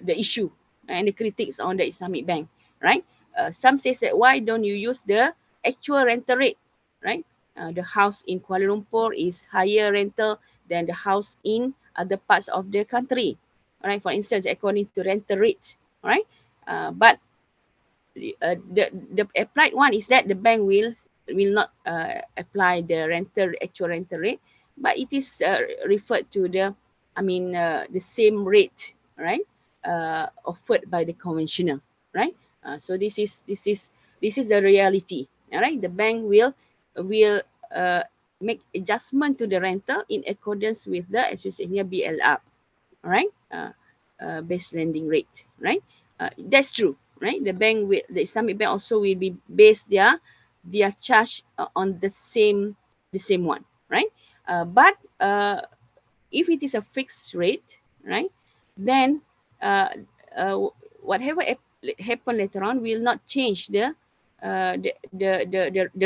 issue and the critics on the Islamic bank, right? Some says that why don't you use the actual rental rate, right? The house in Kuala Lumpur is higher rental than the house in other parts of the country, all right? For instance, according to rental rate, all right? But the applied one is that the bank will not apply the actual rental rate, but it is referred to the same rate, right? Offered by the conventional, right? So this is the reality, all right? The bank will uh, make adjustment to the rental in accordance with the, as you said here, BLR, all right? Base lending rate, right? That's true, right? The Islamic bank also will be based their charge on the same one, right? But if it is a fixed rate, right, then uh, uh, whatever happen later on will not change the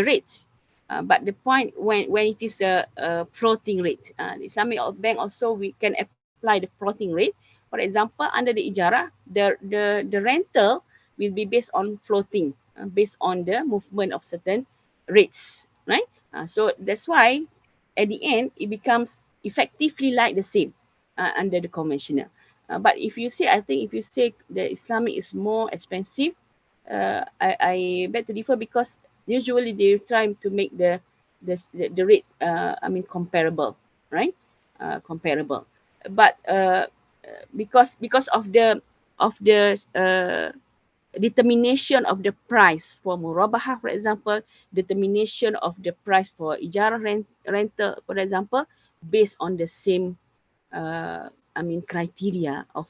rates. But the point when it is a floating rate, the Islamic bank also we can apply the floating rate. For example, under the ijarah, the rental will be based on floating, based on the movement of certain rates, right? So that's why at the end it becomes effectively like the same under the conventional. But if you say, I think if you say the Islamic is more expensive, I beg to differ, because usually they try to make the rate comparable, right? Comparable, but because of the determination of the price for murabahah, for example, determination of the price for ijarah rental, for example, based on the same criteria of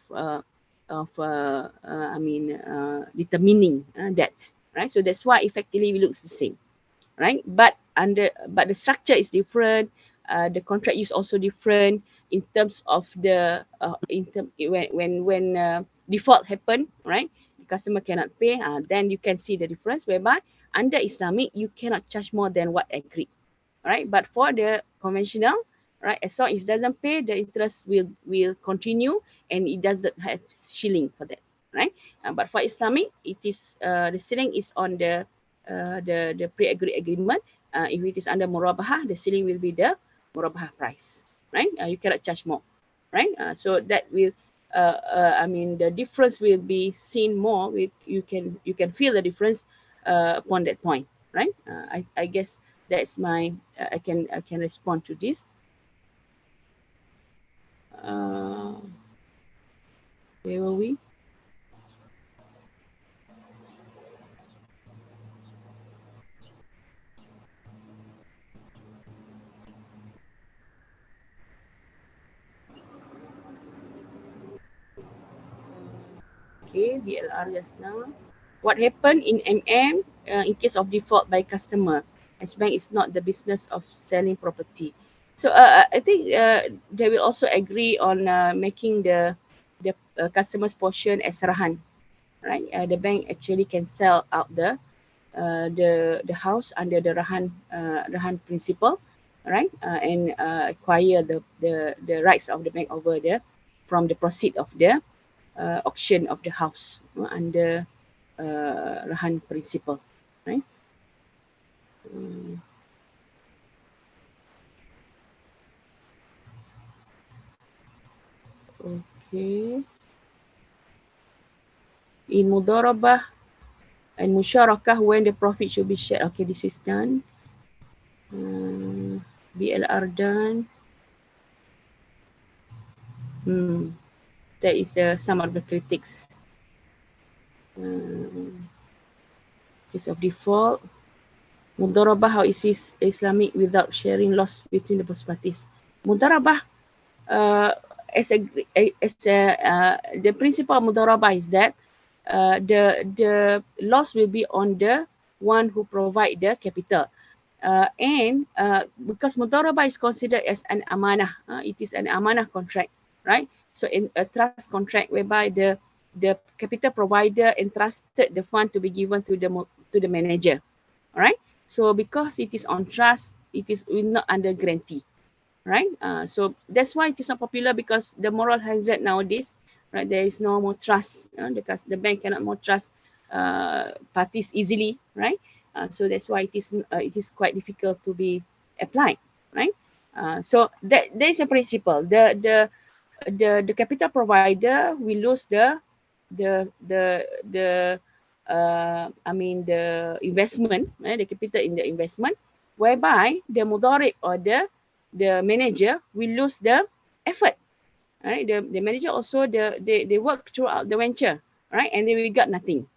determining that, right? So that's why effectively it looks the same, right? But the structure is different. The contract is also different in terms of the when default happen, right? The customer cannot pay. Then you can see the difference whereby under Islamic, you cannot charge more than what agreed. Right? But for the conventional, right, as long as it doesn't pay, the interest will continue, and it doesn't have ceiling for that, right? But for Islamic, it is the ceiling is on the pre-agreed agreement. If it is under murabahah, the ceiling will be the murabahah price, right? You cannot charge more, right? So that will I mean, the difference will be seen more. With you can feel the difference upon that point, right? I guess that's my I can respond to this. Uh, where were we? Okay, BLR just now. What happened in MM in case of default by customer, as bank is not the business of selling property. So I think they will also agree on making the customer's portion as rahan, right? The bank actually can sell out the house under the rahan principle, right? And acquire the rights of the bank over there from the proceed of the auction of the house under rahan principle, right? Mm, okay. In mudarabah and musyarakah, when the profit should be shared. Okay, this is done. BLR done. Hmm. That is some of the critics. Case of default. Mudarabah, how is this Islamic without sharing loss between the both parties? Mudarabah, uh, the principle of mudarabah is that the loss will be on the one who provide the capital. And because mudarabah is considered as an amanah, it is an amanah contract, right? So in a trust contract whereby the capital provider entrusted the fund to be given to the manager, all right? So because it is on trust, it is will not under guarantee, right? So that's why it is not popular, because the moral hazard nowadays, right? There is no more trust, because the bank cannot more trust parties easily, right? So that's why it is quite difficult to be applied, right? So that is a principle. The capital provider will lose the I mean the investment, the capital in the investment, whereby the mudarib or the manager will lose the effort, right? The manager also they work throughout the venture, right? And they will get nothing,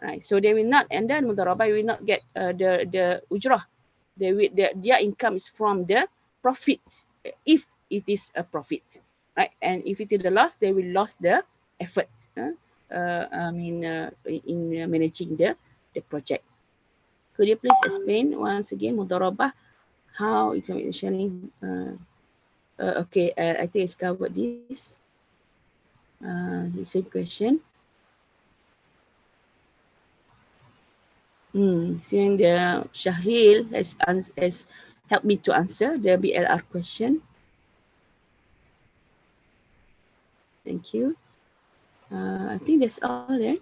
right? So they will not, and then mudarabah will not get the ujrah. Their income is from the profit, if it is a profit, right? And if it is a loss, they will lose the effort. I mean, in managing the project. Could you please explain once again mudarabah? How is sharing? Okay, I think it's covered this. The same question. Seeing the Shahril has helped me to answer the BLR question. Thank you. I think that's all there.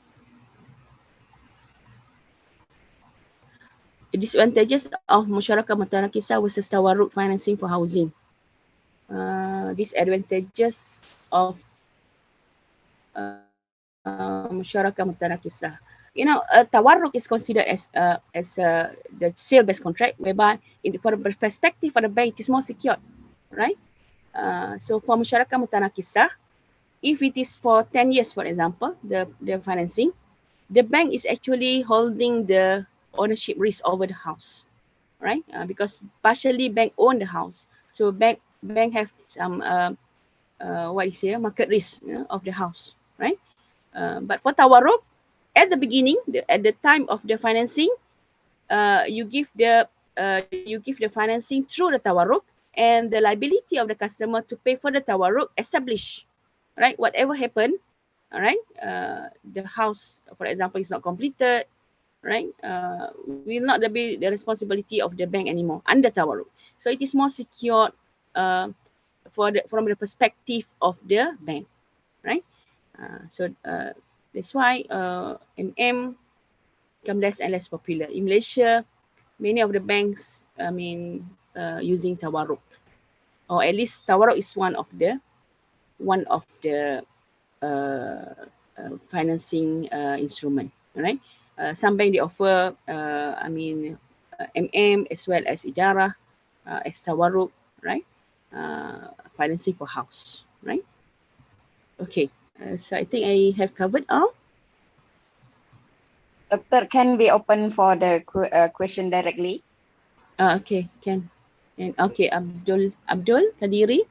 The disadvantages of musyarakah mutanakisah versus tawarruk financing for housing. Disadvantages of musyarakah mutanakisah. Tawarruk is considered as the sale-based contract, whereby for the perspective of the bank, it is more secured, right? So for musyarakah mutanakisah, if it is for 10 years, for example, the financing, the bank is actually holding the ownership risk over the house, right? Because partially bank own the house, so bank have some market risk of the house, right? But for tawarruk, at the beginning, at the time of the financing, you give the financing through the tawarruk, and the liability of the customer to pay for the tawarruk established, right? Whatever happened, all right, the house, for example, is not completed, right, will not be the responsibility of the bank anymore under tawarruk. So it is more secured uh, from the perspective of the bank, right? So that's why MM become less and less popular in Malaysia. Many of the banks, using tawarruk, or at least tawarruk is one of the financing instrument, right? Some bank they offer, MM as well as ijarah, as tawarruk, right? Financing for house, right? Okay, so I think I have covered all. Doctor, can we open for the question directly? Okay, can. And okay, Abdul Kadiri.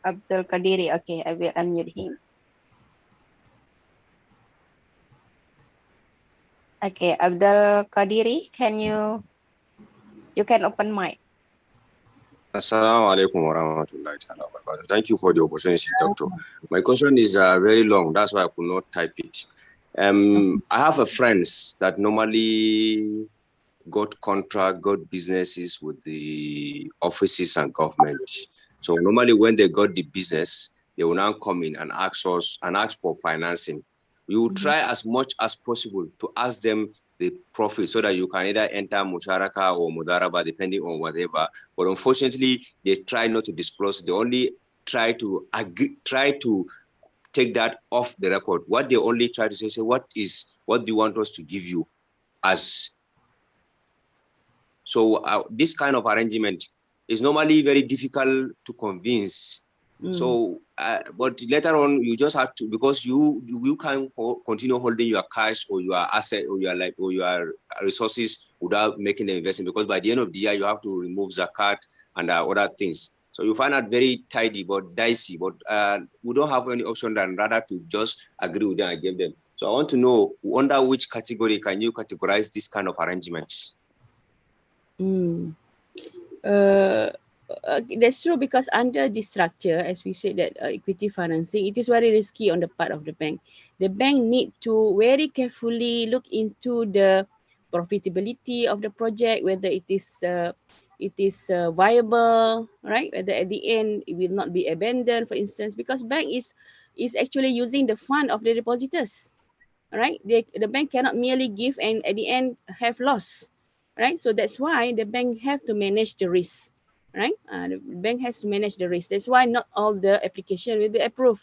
Abdul Kadiri. Okay, I will unmute him. Okay, Abdul Kadiri, you can open mic. Assalamu alaikum warahmatullahi ta'ala wabarakatuh. Thank you for the opportunity, Doctor. My question is very long. That's why I could not type it. I have a friends that normally got businesses with the offices and government. So normally when they got the business, they will now come in and ask us and ask for financing. We will try as much as possible to ask them the profit so that you can either enter musharaka or mudaraba depending on whatever. But unfortunately, they try not to disclose. They only try to take that off the record. What they only try to say, what do you want us to give you as? So this kind of arrangement is normally very difficult to convince. So, but later on, you just have to, because you can continue holding your cash or your asset or your resources without making the investment, because by the end of the year, you have to remove zakat and other things. So you find that very tidy but dicey, but we don't have any option than rather to just agree with them and give them. So I want to know, under which category can you categorize this kind of arrangements? That's true, because under this structure, as we said, that equity financing, it is very risky on the part of the bank. The bank need to very carefully look into the profitability of the project, whether it is viable, right? Whether at the end it will not be abandoned, for instance, because bank is actually using the fund of the depositors, right? The bank cannot merely give and at the end have loss, right? So that's why the bank have to manage the risk, right? The bank has to manage the risk. That's why not all the application will be approved,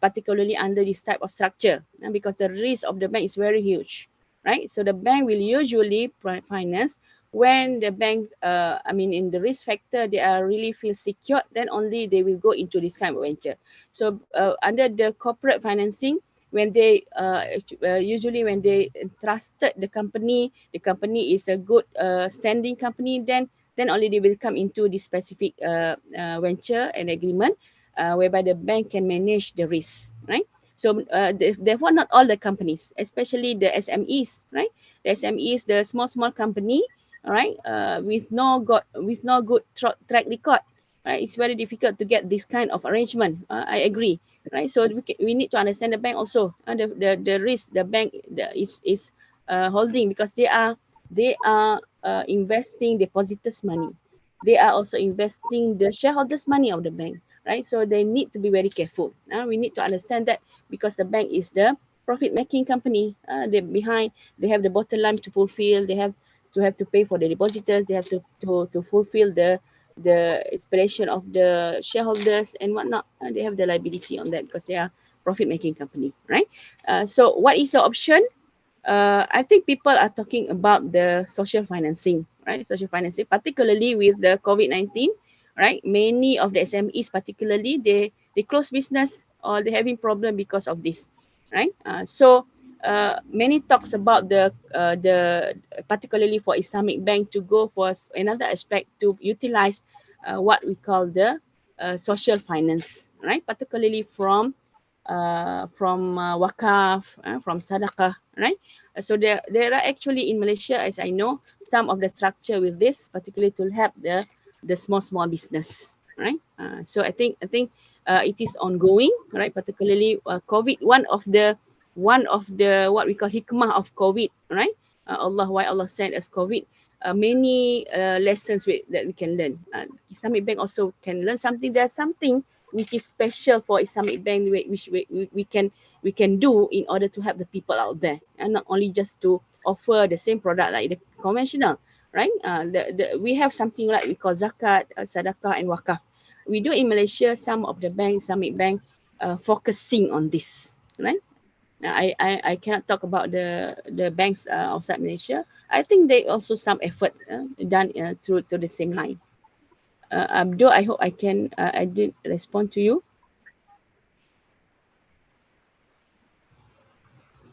particularly under this type of structure, because the risk of the bank is very huge, right? So the bank will usually finance when the bank, in the risk factor, they are really feel secure, then only they will go into this kind of venture. So under the corporate financing, when they usually when they trusted the company is a good standing company, then only they will come into this specific venture and agreement, whereby the bank can manage the risk, right? So therefore, not all the companies, especially the SMEs, right? The SMEs, the small company, all right, with no good track record, right? It's very difficult to get this kind of arrangement. I agree, right? So we need to understand the bank also, the risk the bank is holding, because they are investing depositors' money. They are also investing the shareholders' money of the bank, right? So they need to be very careful. We need to understand that, because the bank is the profit-making company. They have the bottom line to fulfill. They have to pay for the depositors. They have to fulfill the aspiration of the shareholders and whatnot. They have the liability on that, because they are profit-making company, right? So what is the option? I think people are talking about the social financing, right? Social financing, particularly with the COVID-19, right? Many of the SMEs, particularly, they close business or they're having problem because of this, right? So many talks about the particularly for Islamic bank to go for another aspect to utilize what we call the social finance, right? Particularly from wakaf, from sadaqah, right? So there are actually in Malaysia, as I know, some of the structure with this, particularly to help the small business, right? So I think it is ongoing, right? Particularly COVID, one of the what we call hikmah of COVID, right? Allah, why Allah sent us COVID, many lessons that we can learn. Islamic Bank also can learn something. There's something which is special for Islamic Bank, which we can do in order to help the people out there, and not only just to offer the same product like the conventional, right? We have something like we call zakat, sadaqah, and wakaf. We do in Malaysia. Some of the banks, Islamic Bank, focusing on this, right? I cannot talk about the banks outside Malaysia. I think they also some effort done through the same line. Abdul, I hope I did respond to you.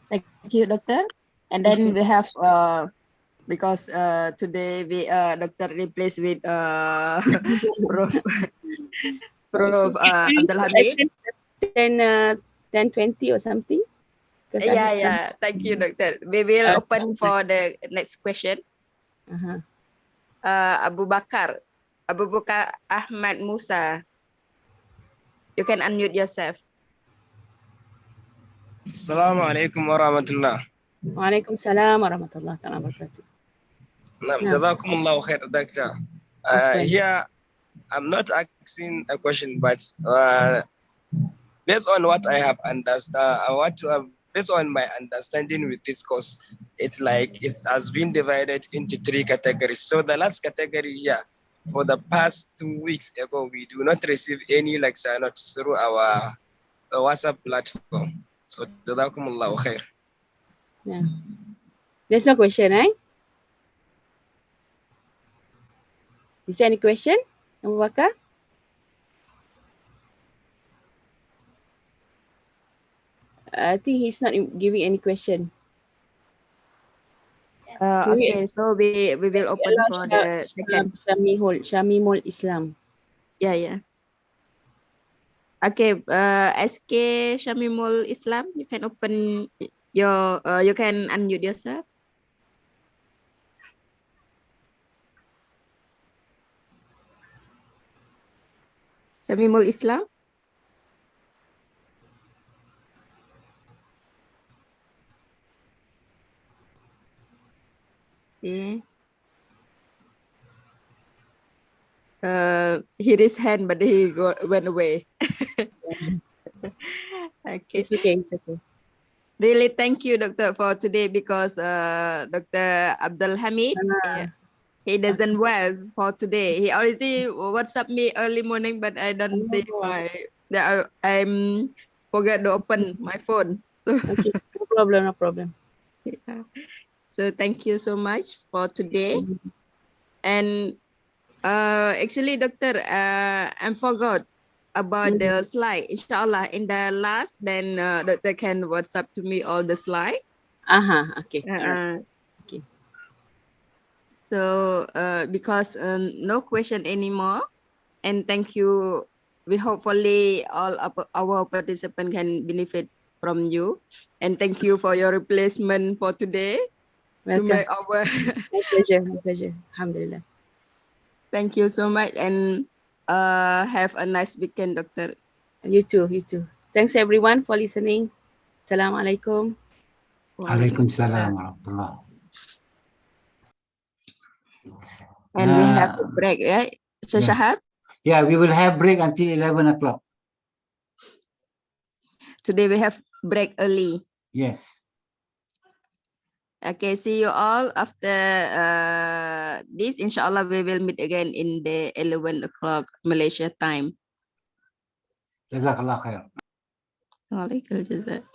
Thank you, doctor. And then we have because today we doctor replaced with Prof. Prof. Abdulhamid. 10:20 or something. Yeah. Thank you, doctor. We will open for the next question. Uh-huh. Abu Bakar Ahmad Musa. You can unmute yourself. Assalamu alaikum wa rahmatullah. Waalaikumsalam warahmatullahi wabarakatuh. Jazakumullahu khair, doctor. Here, I'm not asking a question, but based on what I have understand, based on my understanding with this course, it has been divided into 3 categories. So the last category here, for the past 2 weeks ago, we do not receive any lecture notes through our WhatsApp platform. So jazakumullahu khair. Yeah. There's no question, right? Is there any question, Abu Bakar? I think he's not giving any question. Okay, so we will open for the second. Shamimul Islam. Yeah. Okay, SK Shamimul Islam, you can open your, you can unmute yourself. Shamimul Islam. Yeah. Hit his hand, but he went away. Okay. It's okay. Really, thank you, doctor, for today, because Dr. Abdulhamid, he doesn't well for today. He already WhatsApp me early morning, but I don't see I'm forget to open my phone. So, Okay, no problem. Yeah. So thank you so much for today. And actually, doctor, I forgot about the slide. Inshallah, in the last, then doctor can WhatsApp to me all the slide. Okay. Alright. Okay. So because no question anymore, and thank you. We hopefully all our participants can benefit from you, and thank you for your replacement for today. Welcome. To make our My pleasure. Alhamdulillah. Thank you so much, and have a nice weekend, doctor. You too. Thanks everyone for listening. Assalamualaikum. Waalaikumsalam warahmatullah. And we have a break, right? So yeah. Shahab? Yeah, we will have break until 11 o'clock. Today we have break early. Yes. Okay, see you all after this. Inshallah, we will meet again in the 11 o'clock Malaysia time. Jazakallah khair. Waalaikumsalam.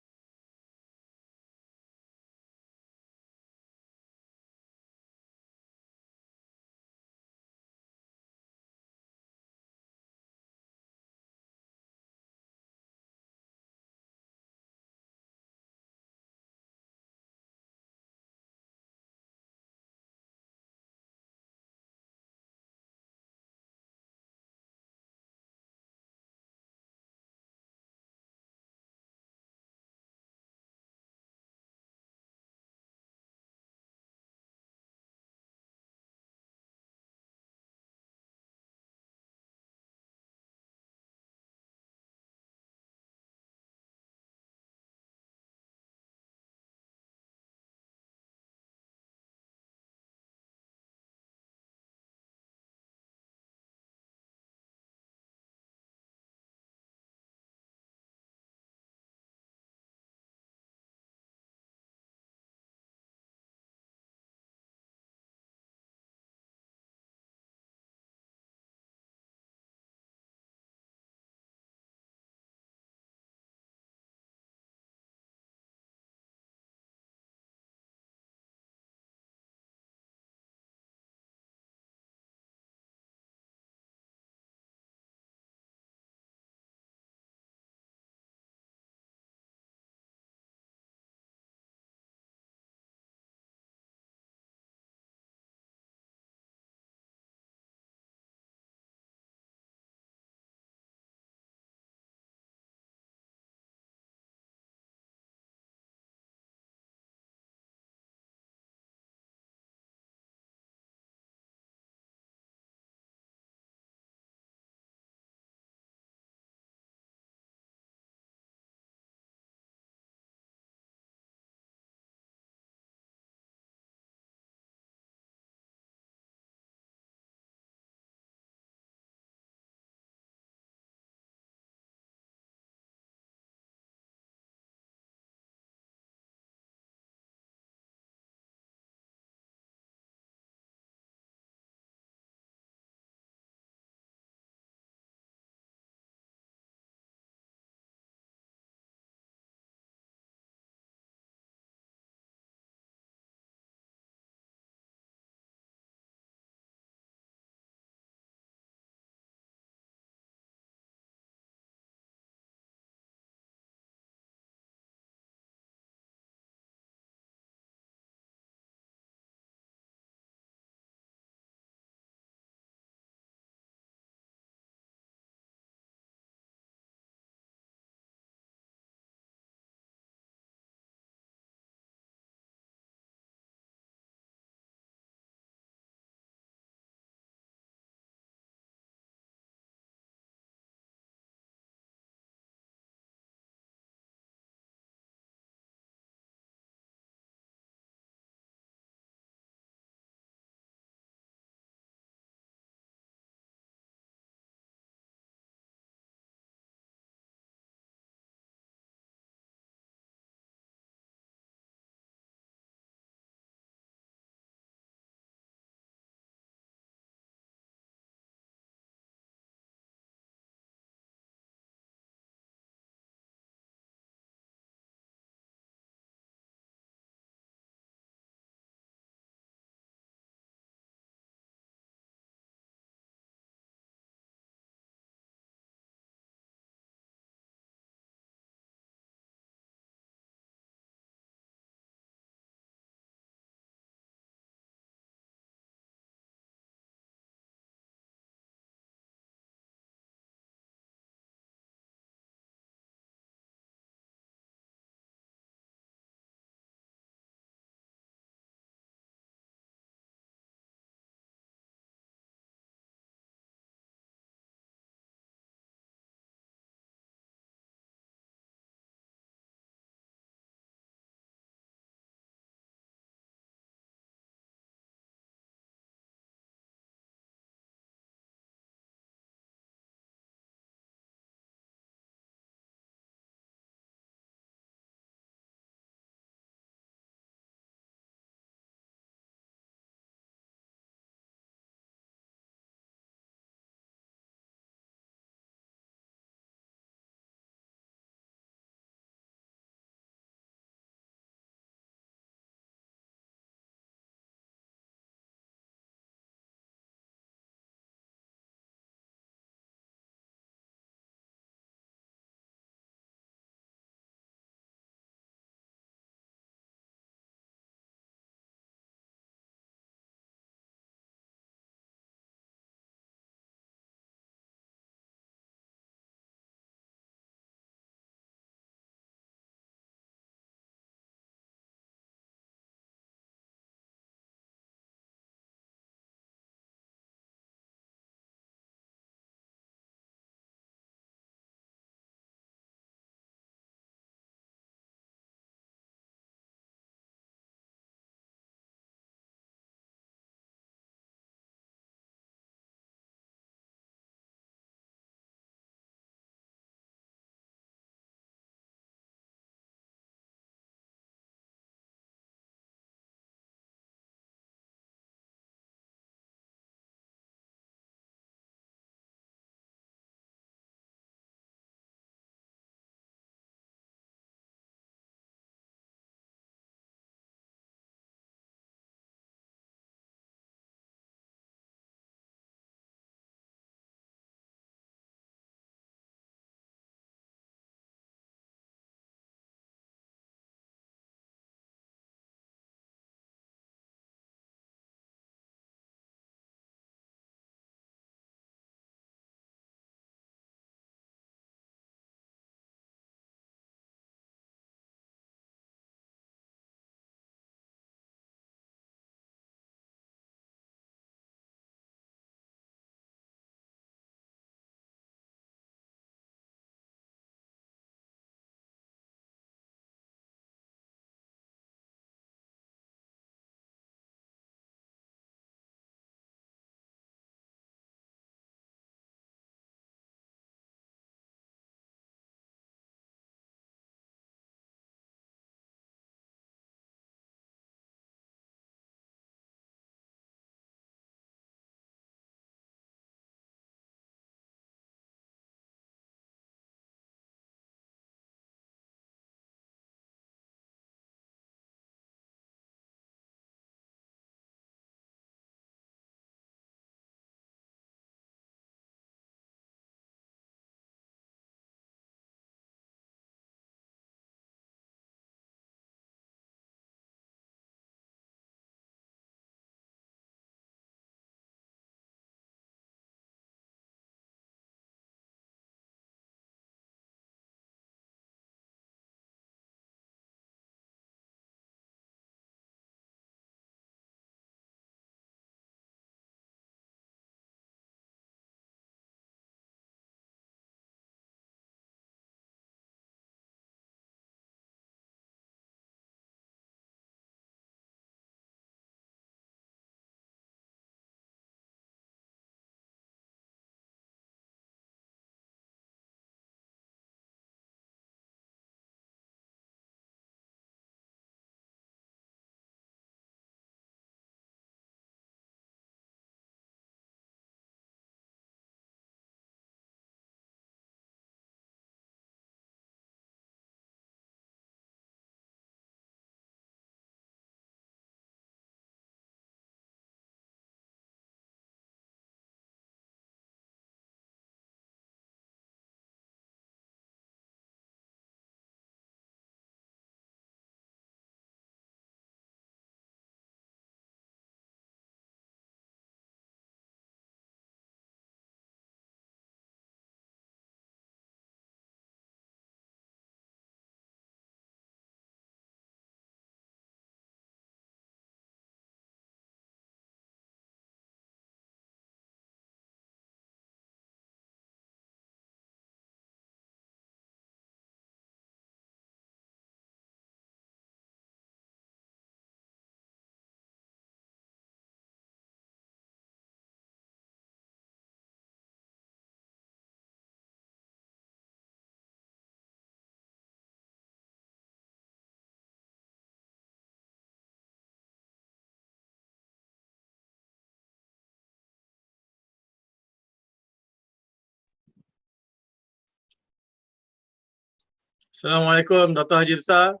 Assalamualaikum, Dr. Haji Besar.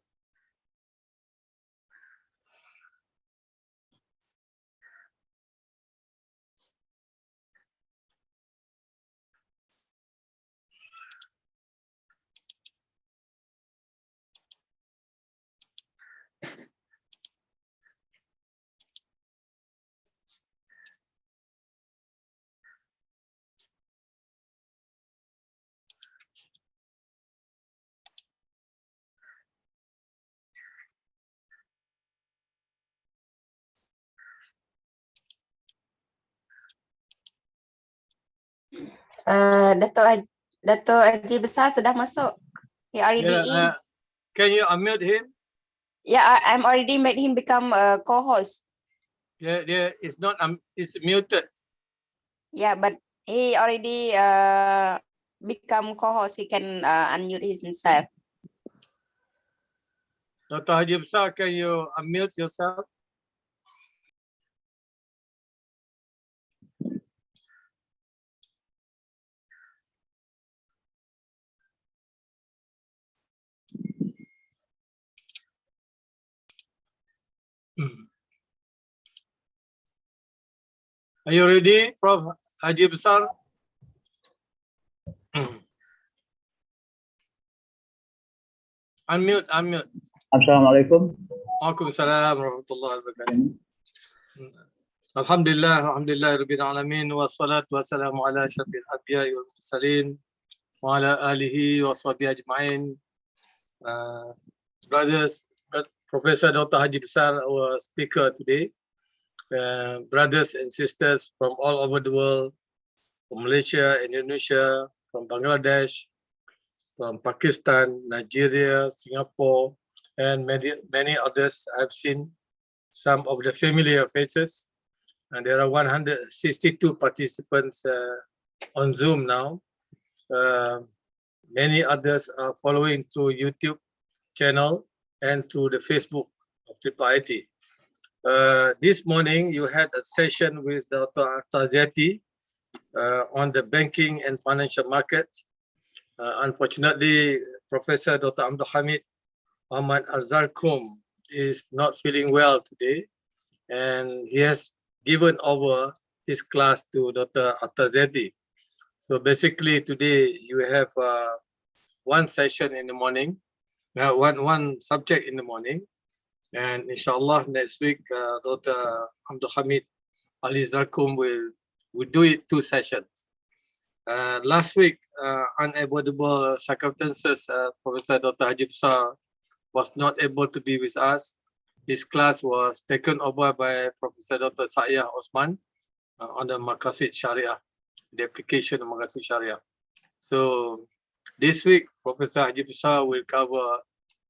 Dato' Haji Besar sudah masuk. He already in. Can you unmute him? Yeah, I'm already made him become a co-host. Yeah, it's not. It's muted. Yeah, but he already become co-host. He can unmute himself. Dr. Haji Besar, can you unmute yourself? Are you ready, Prof. Haji Besar? Unmute. Assalamualaikum. Waalaikumsalam warahmatullahi wabarakatuh. Alhamdulillah rabbil alamin wassalatu wassalamu ala asyrafil anbiya'i wal mursalin wa ala alihi wa sahbihi ajma'in. Brothers, Professor Dr. Haji Besar, our speaker today. Brothers and sisters from all over the world, from Malaysia, Indonesia, from Bangladesh, from Pakistan, Nigeria, Singapore, and many others. I've seen some of the familiar faces, and there are 162 participants on Zoom now. Many others are following through YouTube channel and through the Facebook of IIIT. This morning you had a session with Dr. Akhtarzaite on the banking and financial market. Unfortunately, Professor Dr. Abdulhamid Mohamed Zaroum is not feeling well today, and he has given over his class to Dr. Akhtarzaite. So basically today you have one session in the morning, one subject in the morning, and inshallah next week Dr. Abdulhamid Ali Zaroum will do it 2 sessions. Last week, unavoidable circumstances, Professor Dr. Haji Besar was not able to be with us. His class was taken over by Professor Dr. Shaya'a Othman on the Maqasid Sharia, the application of Maqasid Sharia. So this week, Professor Haji Besar will cover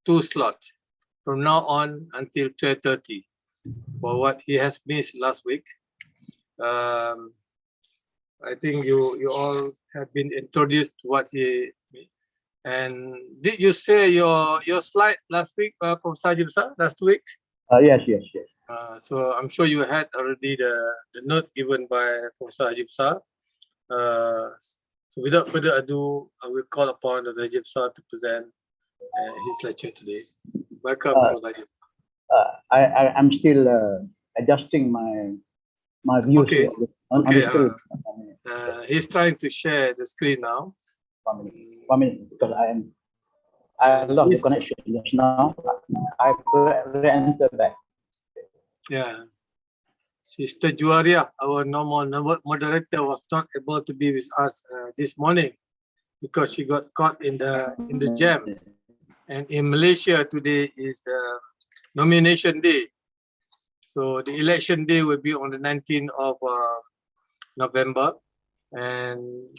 2 slots from now on until 12:30 for what he has missed last week. I think you all have been introduced to what he. And did you say your slide last week, Professor Haji Besar, last week? Yes. So I'm sure you had already the note given by Professor Haji Besar. So without further ado, I will call upon Dr. Haji Besar to present his lecture today. Welcome, Professor Haji. I'm still adjusting my views on the screen. He's trying to share the screen now. 1 minute, because I lost the connection just now. I re-enter back. Yeah. Sister Juwaria, our normal moderator, was not able to be with us this morning because she got caught in the jam. And in Malaysia today is the nomination day. So the election day will be on the 19th of November. And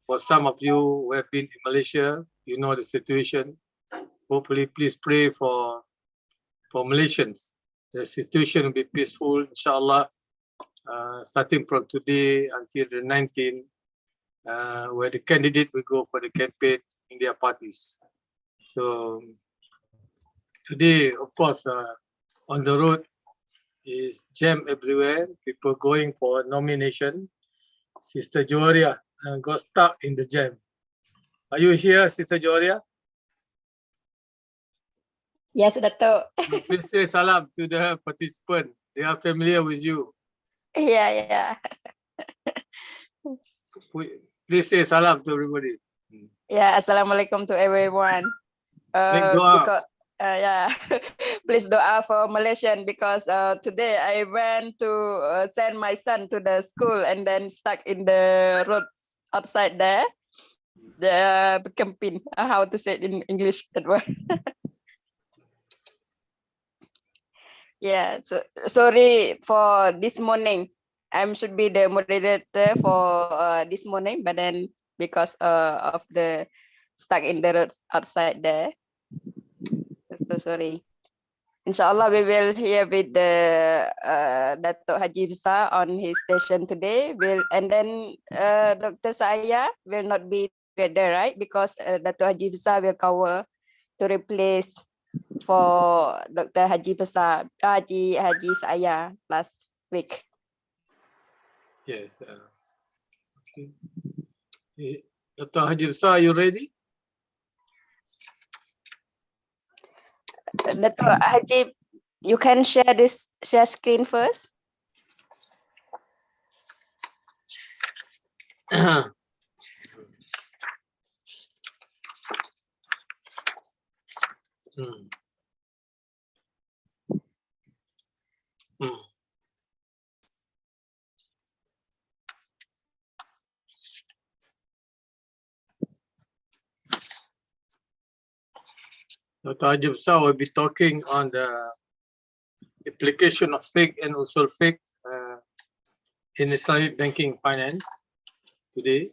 for some of you who have been in Malaysia, you know the situation. Hopefully, please pray for Malaysians. The situation will be peaceful, inshallah, starting from today until the 19th, where the candidate will go for the campaign in their parties. So today, of course, on the road is jam everywhere. People going for nomination. Sister Juwaria got stuck in the jam. Are you here, Sister Juwaria? Yes, Dato'. Please say salam to the participant. They are familiar with you. Yeah. Please say salam to everybody. Yeah, assalamualaikum to everyone. Make dua. Because yeah, please doa for Malaysian because today I went to send my son to the school and then stuck in the road outside there. The camping, how to say it in English that word. Yeah, so sorry for this morning. I should be the moderator for this morning, but then because of the stuck in the road outside there. So sorry. Inshallah, we will hear with the Dato' Haji Besar on his session today. And then Dr. Saya will not be together, right? Because Dato' Haji Besar will cover to replace for Dr. Haji Besar, Haji Saya last week. Yes. Okay. Dr. Haji Besar, are you ready? Dr. Haji, you can share screen first. Dr. Haji Besar will be talking on the application of Fiqh and Usul Fiqh in Islamic banking finance today.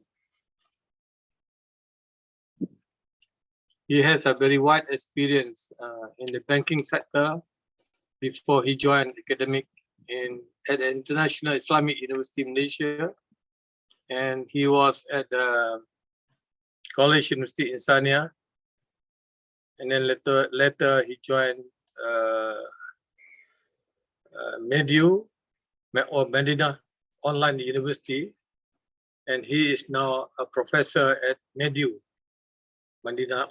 He has a very wide experience in the banking sector before he joined academic at the International Islamic University in Malaysia, and he was at the College University in Sania, and then later he joined Medina Online University, and he is now a professor at Medina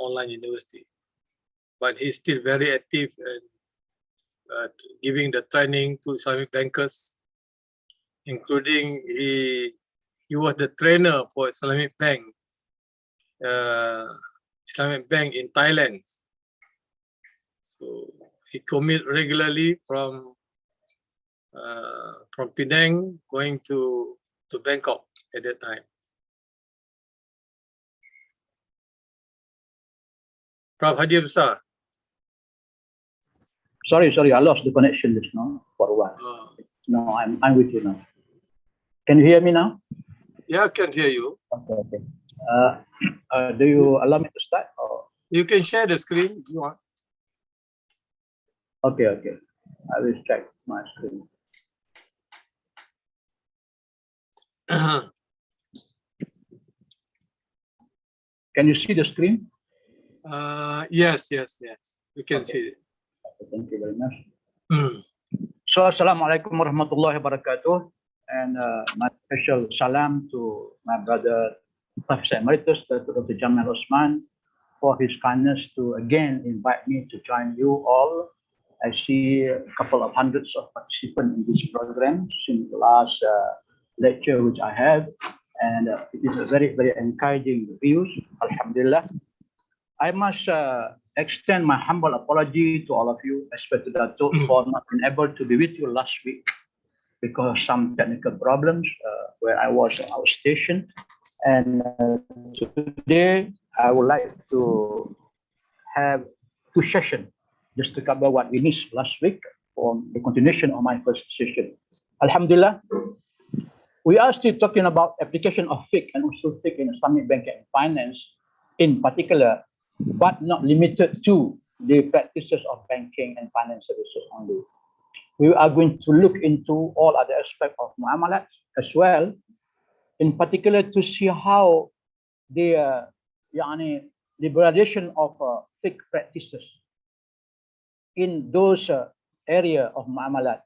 Online University. But he's still very active and giving the training to Islamic bankers, including he was the trainer for Islamic Bank in Thailand. So he commute regularly from Penang going to Bangkok at that time. Prof. Haji Besar. Sorry, I lost the connection just now for a while. No, I'm with you now. Can you hear me now? Yeah, I can hear you. Okay. Do you allow me to start? Or? You can share the screen if you want. Okay. I will check my screen. Can you see the screen? Yes. We can see it. Thank you very much. So, Assalamualaikum warahmatullahi wabarakatuh. And my special salam to my brother, Professor Emeritus, Dr. Jamal Osman, for his kindness to again invite me to join you all. I see a couple of hundreds of participants in this program since the last lecture which I had. And it is a very, very encouraging views. Alhamdulillah. I must extend my humble apology to all of you, especially Dato', for not being able to be with you last week because of some technical problems where I was outstationed. And today I would like to have two sessions just to cover what we missed last week for the continuation of my first session. Alhamdulillah. We are still talking about application of Fiqh and Usul Fiqh in Islamic banking and finance in particular, but not limited to the practices of banking and finance services only. We are going to look into all other aspects of Muamalat as well, in particular to see how the liberalization of Fiqh practices in those area of Muamalat,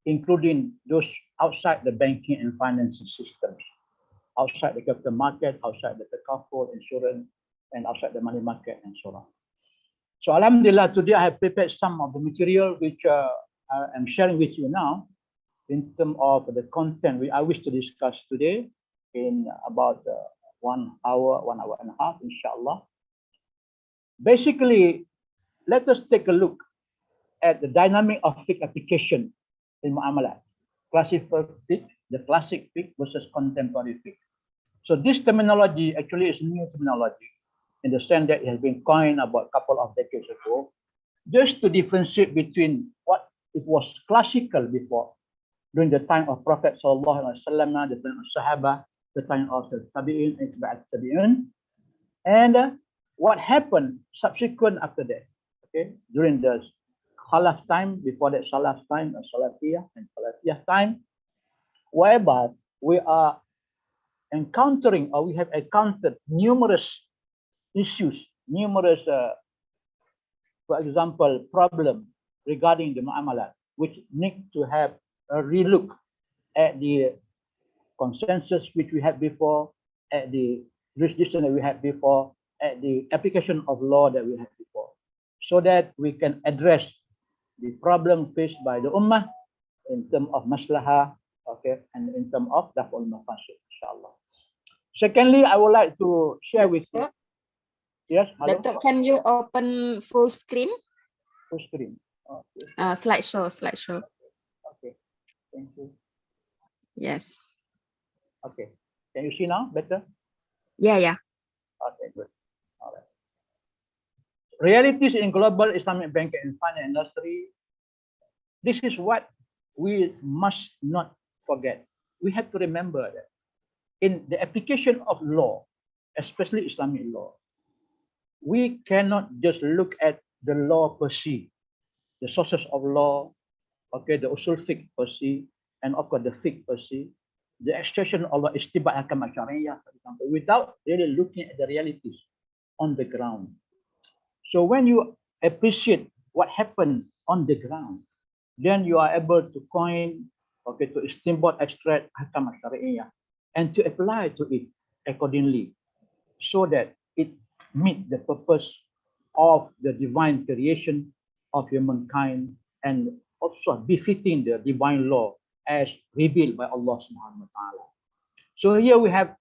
including those outside the banking and financing systems, outside the capital market, outside the takaful, insurance, and outside the money market, and so on. So Alhamdulillah, today I have prepared some of the material which I'm sharing with you now in terms of the content I wish to discuss today in about 1 hour, 1 hour and a half, inshallah. Basically, let us take a look at the dynamic of fiqh application in Muamalat. Classical fiqh, the classic fiqh versus contemporary fiqh. So this terminology actually is new terminology in the sense that it has been coined about a couple of decades ago, just to differentiate between what it was classical before, during the time of Prophet Sallallahu Alaihi Wasallam, the time of Sahaba, the time of the Tabi'in and Tabi'in, and what happened subsequent after that, okay, during the Khalaf time, before that Salaf time, Salafiyyah and Salafiyah time, whereby we are encountering, or we have encountered numerous issues, numerous, for example, problem regarding the Muamalat, which need to have a relook at the consensus which we had before, at the jurisdiction that we had before, at the application of law that we had before, so that we can address the problem faced by the Ummah in terms of maslahah, okay, and in terms of daf'ul mafasid, inshallah. Secondly, I would like to share with you. Yes, hello? Doctor, can you open full screen? Full screen. Okay. Slideshow. Okay, thank you. Yes. Okay, can you see now better? Yeah. Okay, good. All right. Realities in global Islamic banking and finance industry. This is what we must not forget. We have to remember that in the application of law, especially Islamic law, we cannot just look at the law per se, the sources of law, okay, the usul fiqh per se, and of course the fiqh per se, the extraction of istibat hakam al-Syariah, for example, without really looking at the realities on the ground. So when you appreciate what happened on the ground, then you are able to coin, okay, to istinbat, extract hakam al-Syariah, and to apply to it accordingly, so that it meet the purpose of the divine creation of humankind and also befitting the divine law as revealed by Allah Subhanahu wa Ta'ala. So here we have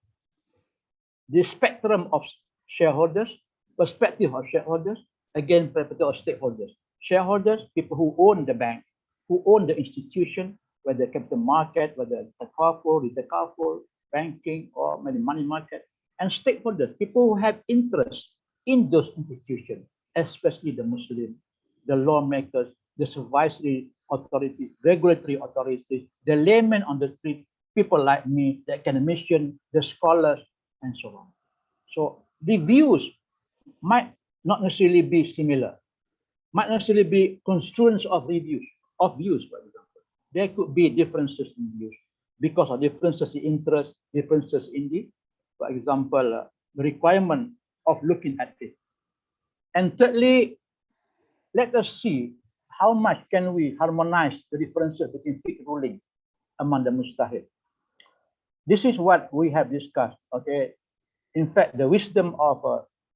the spectrum of shareholders, perspective of shareholders, again, perspective of stakeholders. Shareholders, people who own the bank, who own the institution, whether capital market, whether retail, banking, or money market, and stakeholders, people who have interest in those institutions, especially the Muslims, the lawmakers, the supervisory authorities, regulatory authorities, the laymen on the street, people like me, the academicians, the scholars, and so on. So the views might not necessarily be similar, might not necessarily be construents of views, for example. There could be differences in views because of differences in interest, differences in the, for example, the requirement of looking at it. And thirdly, let us see how much can we harmonize the differences between fiqh ruling among the mujtahid. This is what we have discussed, okay? In fact, the wisdom of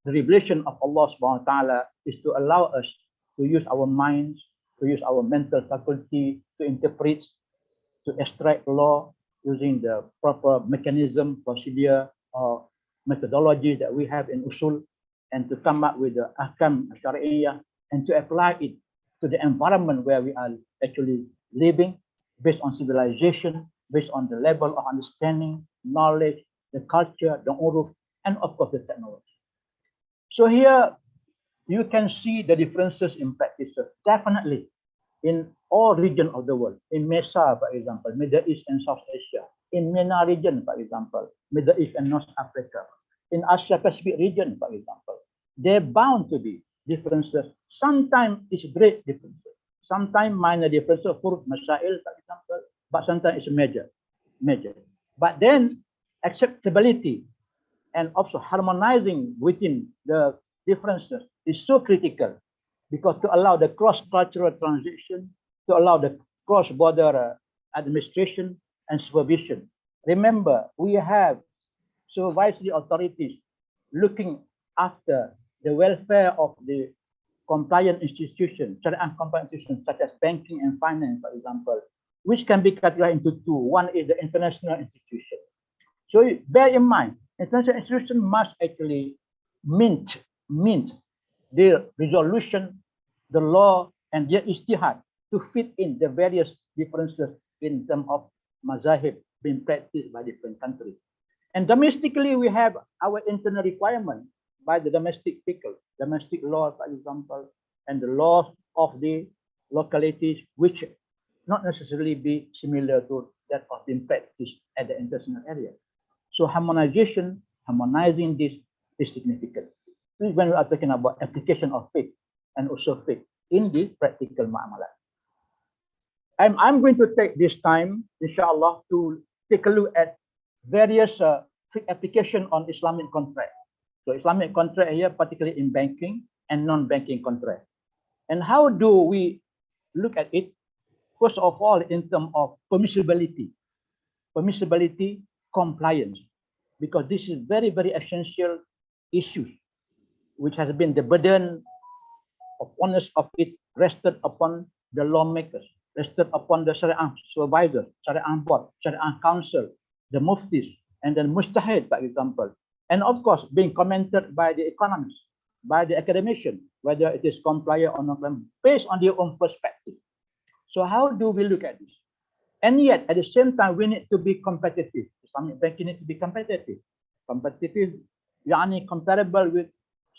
the revelation of Allah Subhanahu wa Ta'ala is to allow us to use our minds, to use our mental faculty, to interpret, to extract law using the proper mechanism, procedure, or methodology that we have in usul, and to come up with the ahkam al-Syariah and to apply it to the environment where we are actually living, based on civilization, based on the level of understanding, knowledge, the culture, the uruf, and of course the technology. So here you can see the differences in practices, definitely in all regions of the world. In Besar, for example, Middle East and South Asia. In MENA region, for example, Middle East and North Africa. In Asia Pacific region, for example. They're bound to be differences. Sometimes it's great differences. Sometimes minor differences, for masail, for example, but sometimes it's major. But then acceptability and also harmonizing within the differences is so critical, because to allow the cross-cultural transition, to allow the cross-border administration and supervision. Remember, we have supervisory authorities looking after the welfare of the compliant institutions, Sharia compliant institutions such as banking and finance, for example, which can be categorized into two. One is the international institution. So bear in mind, international institution must actually mint their resolution, the law, and their ijtihad to fit in the various differences in terms of mazahib being practiced by different countries. And domestically, we have our internal requirement by the domestic people, domestic law, for example, and the laws of the localities, which not necessarily be similar to that of being practiced at the international area. So harmonizing this is significant. This is when we are talking about application of fiqh and usul fiqh in the practical muamalat. I'm going to take this time, inshallah, to take a look at various fiqh application on Islamic contract. So Islamic contract here, particularly in banking and non-banking contract. And how do we look at it? First of all, in terms of permissibility, compliance, because this is very, very essential issues, which has been the burden of onus of it rested upon the lawmakers, rested upon the Sharia supervisors, Sharia board, Sharia council, the muftis, and then mujtahid, for example. And of course, being commented by the economists, by the academician, whether it is compliant or not, based on their own perspective. So how do we look at this? And yet, at the same time, we need to be competitive. Islamic banking needs to be competitive. Competitive, yani comparable with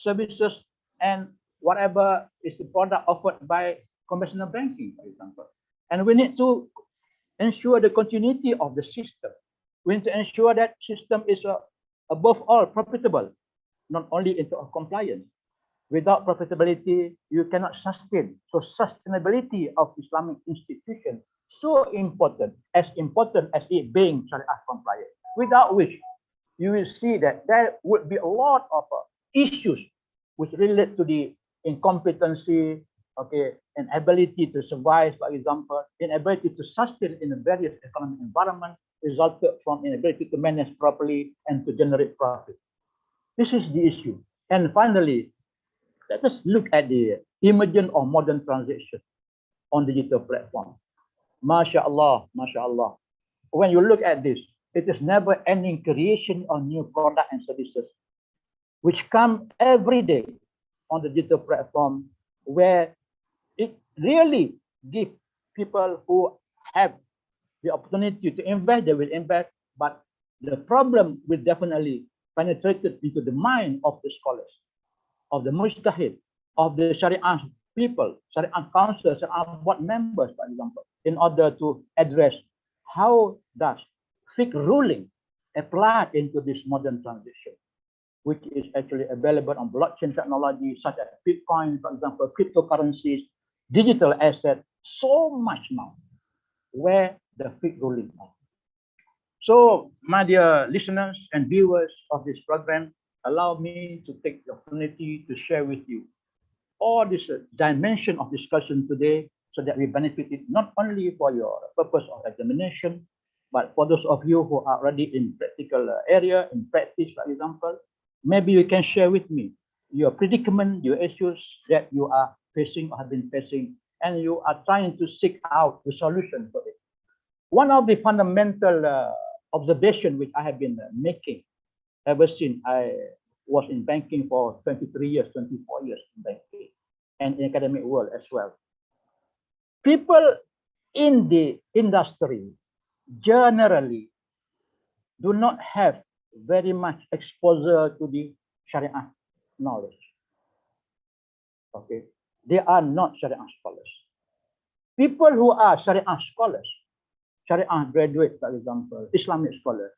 services and whatever is the product offered by conventional banking, for example. And we need to ensure the continuity of the system. We need to ensure that system is above all profitable, not only into compliance. Without profitability, you cannot sustain. So sustainability of Islamic institution so important as it being Sharia compliant. Without which, you will see that there would be a lot of issues which relate to the incompetency, okay, inability to survive, for example, inability to sustain in a various economic environment, resulted from inability to manage properly and to generate profit. This is the issue. And finally, let us look at the emergent or modern transaction on digital platform. MashaAllah, MashaAllah. When you look at this, it is never ending creation of new products and services, which come every day on the digital platform, where it really gives people who have the opportunity to invest, they will invest, but the problem will definitely penetrate into the mind of the scholars, of the mujtahid, of the Sharia people, Sharia council, Sharia board members, for example, in order to address how does fiqh ruling apply into this modern transition, which is actually available on blockchain technology, such as Bitcoin, for example, cryptocurrencies, digital assets, so much now, where the fiqh ruling are. So, my dear listeners and viewers of this program, allow me to take the opportunity to share with you all this dimension of discussion today, so that we benefited not only for your purpose of examination, but for those of you who are already in practical area, in practice, for example, maybe you can share with me your predicament, your issues that you are facing or have been facing, and you are trying to seek out the solution for it. One of the fundamental observations which I have been making ever since I was in banking for 23 years, 24 years in banking, and in academic world as well. People in the industry generally do not have very much exposure to the Sharia knowledge. Okay, they are not Sharia scholars. People who are Sharia scholars, Sharia graduates, for example, Islamic scholars,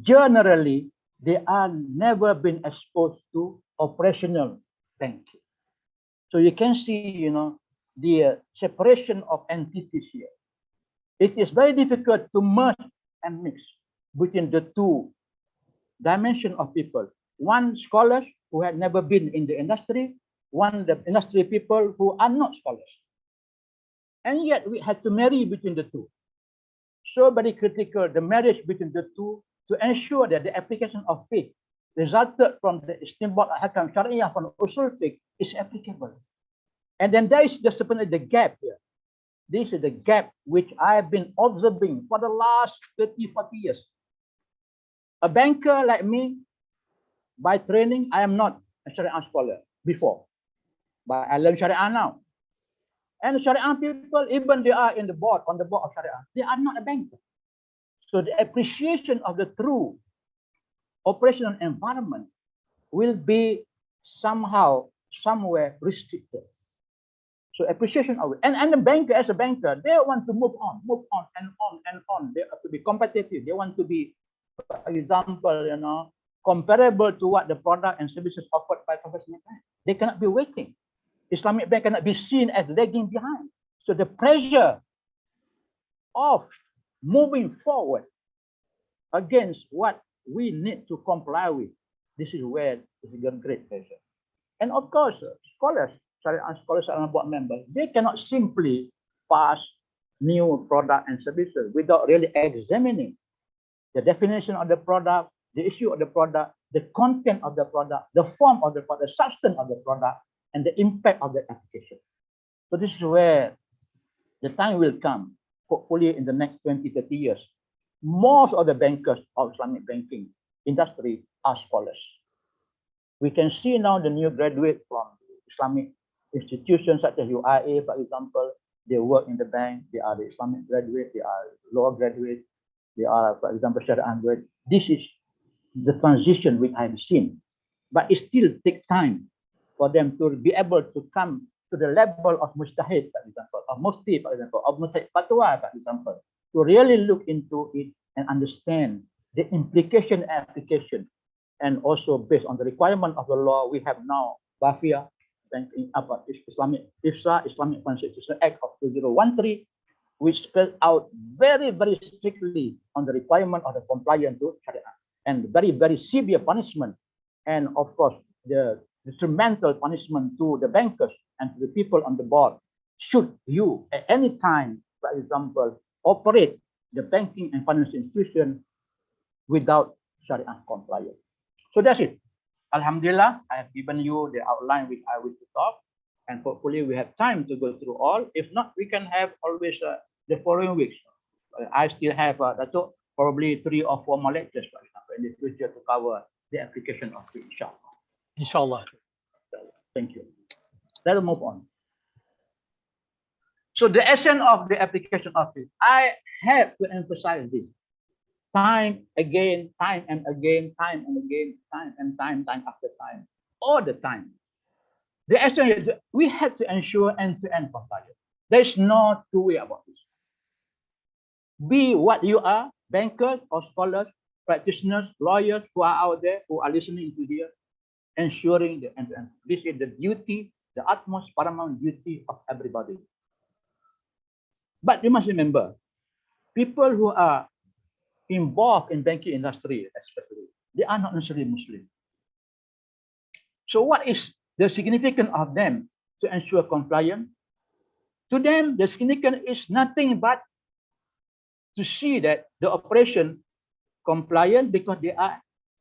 generally they are never been exposed to operational banking. So you can see, the separation of entities here. It is very difficult to merge and mix between the two dimensions of people. One, scholars who had never been in the industry, one, the industry people who are not scholars. And yet we had to marry between the two. So very critical, the marriage between the two, to ensure that the application of faith resulted from the istinbat hakam syariah from usul fiqh is applicable. And then there is just the gap here. This is the gap which I have been observing for the last 30, 40 years. A banker like me, by training, I am not a Sharia scholar before, but I learn Sharia now. And Sharia people, even they are in the board, on the board of Sharia, they are not a banker. So the appreciation of the true operational environment will be somehow, somewhere restricted. So appreciation of it. And the banker, as a banker, they want to move on and on and on. They have to be competitive. They want to be, for example, you know, comparable to what the product and services offered by professional banks. They cannot be waiting. Islamic bank cannot be seen as lagging behind. So the pressure of moving forward against what we need to comply with, this is where is a great pressure. And of course, scholars, Sharia scholars and board members, they cannot simply pass new product and services without really examining the definition of the product, the issue of the product, the content of the product, the form of the product, the substance of the product, and the impact of the application. So this is where the time will come, hopefully in the next 20, 30 years. Most of the bankers of Islamic banking industry are scholars. We can see now the new graduates from Islamic institutions such as IIIT, for example, they work in the bank, they are the Islamic graduate, they are law graduate, they are, for example, Sharia graduate. This is the transition which I've seen, but it still takes time for them to be able to come to the level of mujtahid, for example, of mufti, for example, of mujtahid fatwa, for example, to really look into it and understand the implication and application. And also based on the requirement of the law, we have now Bafia, Banking Islamic IFSA, Islamic Constitutional Act of 2013, which spells out very, very strictly on the requirement of the compliance to Sharia, and very, very severe punishment. And of course, the instrumental punishment to the bankers and to the people on the board, should you at any time, for example, operate the banking and financial institution without Sharia compliance. So that's it. Alhamdulillah, I have given you the outline which I will talk, and hopefully we have time to go through all. If not, we can have always the following weeks. I still have probably 3 or 4 more lectures, for example, in the future to cover the application of it, inshallah. Inshallah. Thank you. Let's move on. So the essence of the application of it, I have to emphasize this. Time again, time and again, time and again, time and time after time, all the time. The essence is we have to ensure end-to-end compliance. There's no two way about this. Be what you are, bankers or scholars, practitioners, lawyers who are out there, who are listening to here, ensuring the end-to-end. This is the duty, the utmost paramount duty of everybody. But you must remember, people who are involved in banking industry, especially, they are not necessarily Muslim. So what is the significance of them to ensure compliance? To them, the significance is nothing but to see that the operation compliant because they are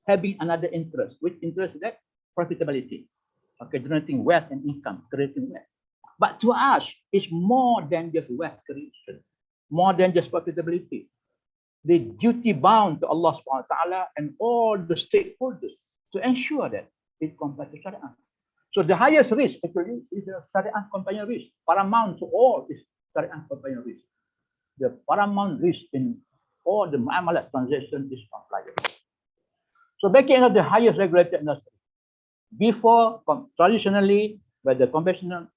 having another interest. Which interest is that? Profitability. Okay, generating wealth and income, creating wealth. But to us, it's more than just wealth creation, more than just profitability. The duty bound to Allah subhanahu wa ta'ala and all the stakeholders to ensure that it complies to Sharia. So the highest risk actually is the Sharia compliance risk. Paramount to all is Sharia compliance risk. The paramount risk in all the Muamalat transaction is compliance. So banking is the highest regulated industry. Before, traditionally, by the conventional,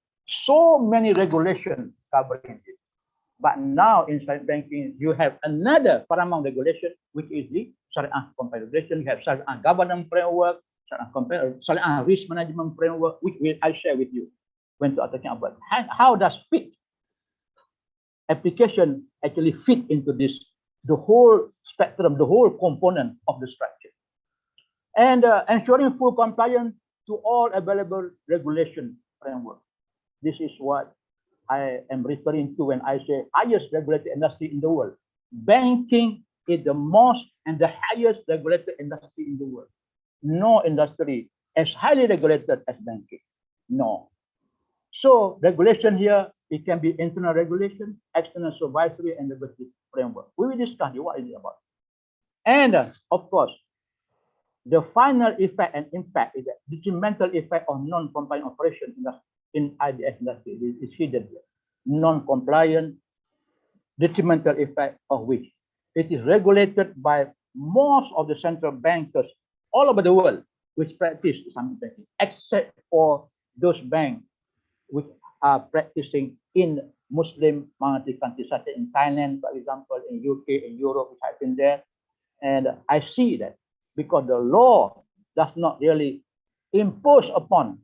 so many regulations covering it. But now in Islamic banking, you have another paramount regulation, which is the Sharia compliance regulation. You have Sharia governance framework, Sharia risk management framework, which I'll share with you when talking about how does Fiqh application actually fit into this, the whole spectrum, the whole component of the structure. And ensuring full compliance to all available regulation framework. This is what I am referring to when I say highest regulated industry in the world. Banking is the most and the highest regulated industry in the world. No industry as highly regulated as banking. No. So regulation here, it can be internal regulation, external supervisory, and regulatory framework. We will discuss what is it about. And of course, the final effect and impact is the detrimental effect of non-compliant operation in IBS industry is hidden here. Non-compliant, detrimental effect of which it is regulated by most of the central bankers all over the world which practice Islamic banking, except for those banks which are practicing in Muslim minority countries, such as in Thailand, for example, in UK, in Europe, which have been there. And I see that because the law does not really impose upon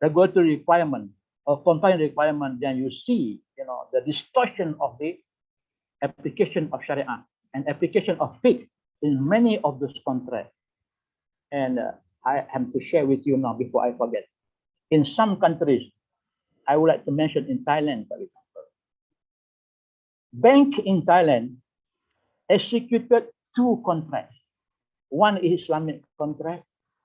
regulatory requirement or compliance requirement, then you see, the distortion of the application of Sharia and application of fiqh in many of those contracts. And I have to share with you now before I forget. In some countries, I would like to mention in Thailand, for example, bank in Thailand executed 2 contracts. One is Islamic contract,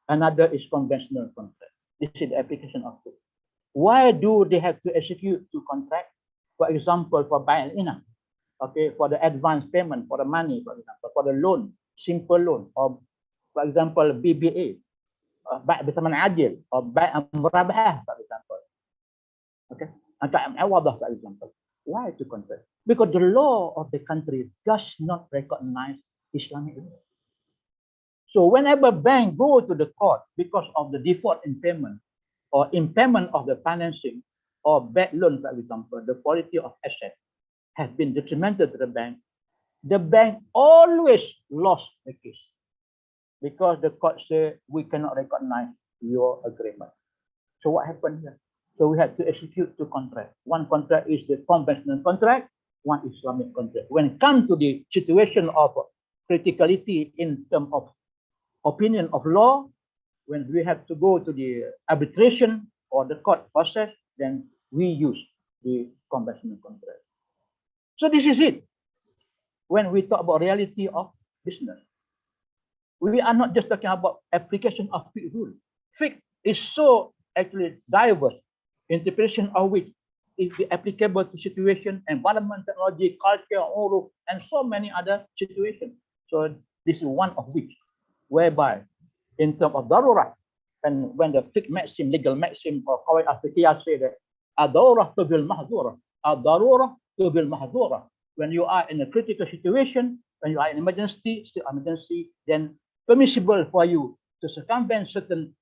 another is conventional contract. This is the application of it. Why do they have to execute 2 contracts? For example, for buy and inah, okay, for the advance payment, for the money, for example, for the loan, simple loan, or for example, BBA, buy bersamaan adil, or buy murabahah, for example. Okay, for example. Why 2 contracts? Because the law of the country does not recognize Islamic law. So whenever bank go to the court because of the default in payment or impairment of the financing or bad loan, for example, the quality of asset has been detrimental to the bank always lost the case because the court said we cannot recognize your agreement. So what happened here? So we had to execute 2 contracts. One contract is the conventional contract, one Islamic contract. When it comes to the situation of criticality in terms of opinion of law, when we have to go to the arbitration or the court process, then we use the conventional contract. So this is it. When we talk about reality of business, we are not just talking about application of fiqh rule. Fiqh is so actually diverse, interpretation of which is applicable to situation, environment, technology, culture, uruf, and so many other situations. So this is one of which, whereby in terms of darurah, and when the fiqh maxim, legal maxim or qawaid al-fiqhiyyah say that ad-darurah tubil mahdurah, ad-darurah tubil mahdurah. When you are in a critical situation, when you are in emergency, then permissible for you to circumvent certain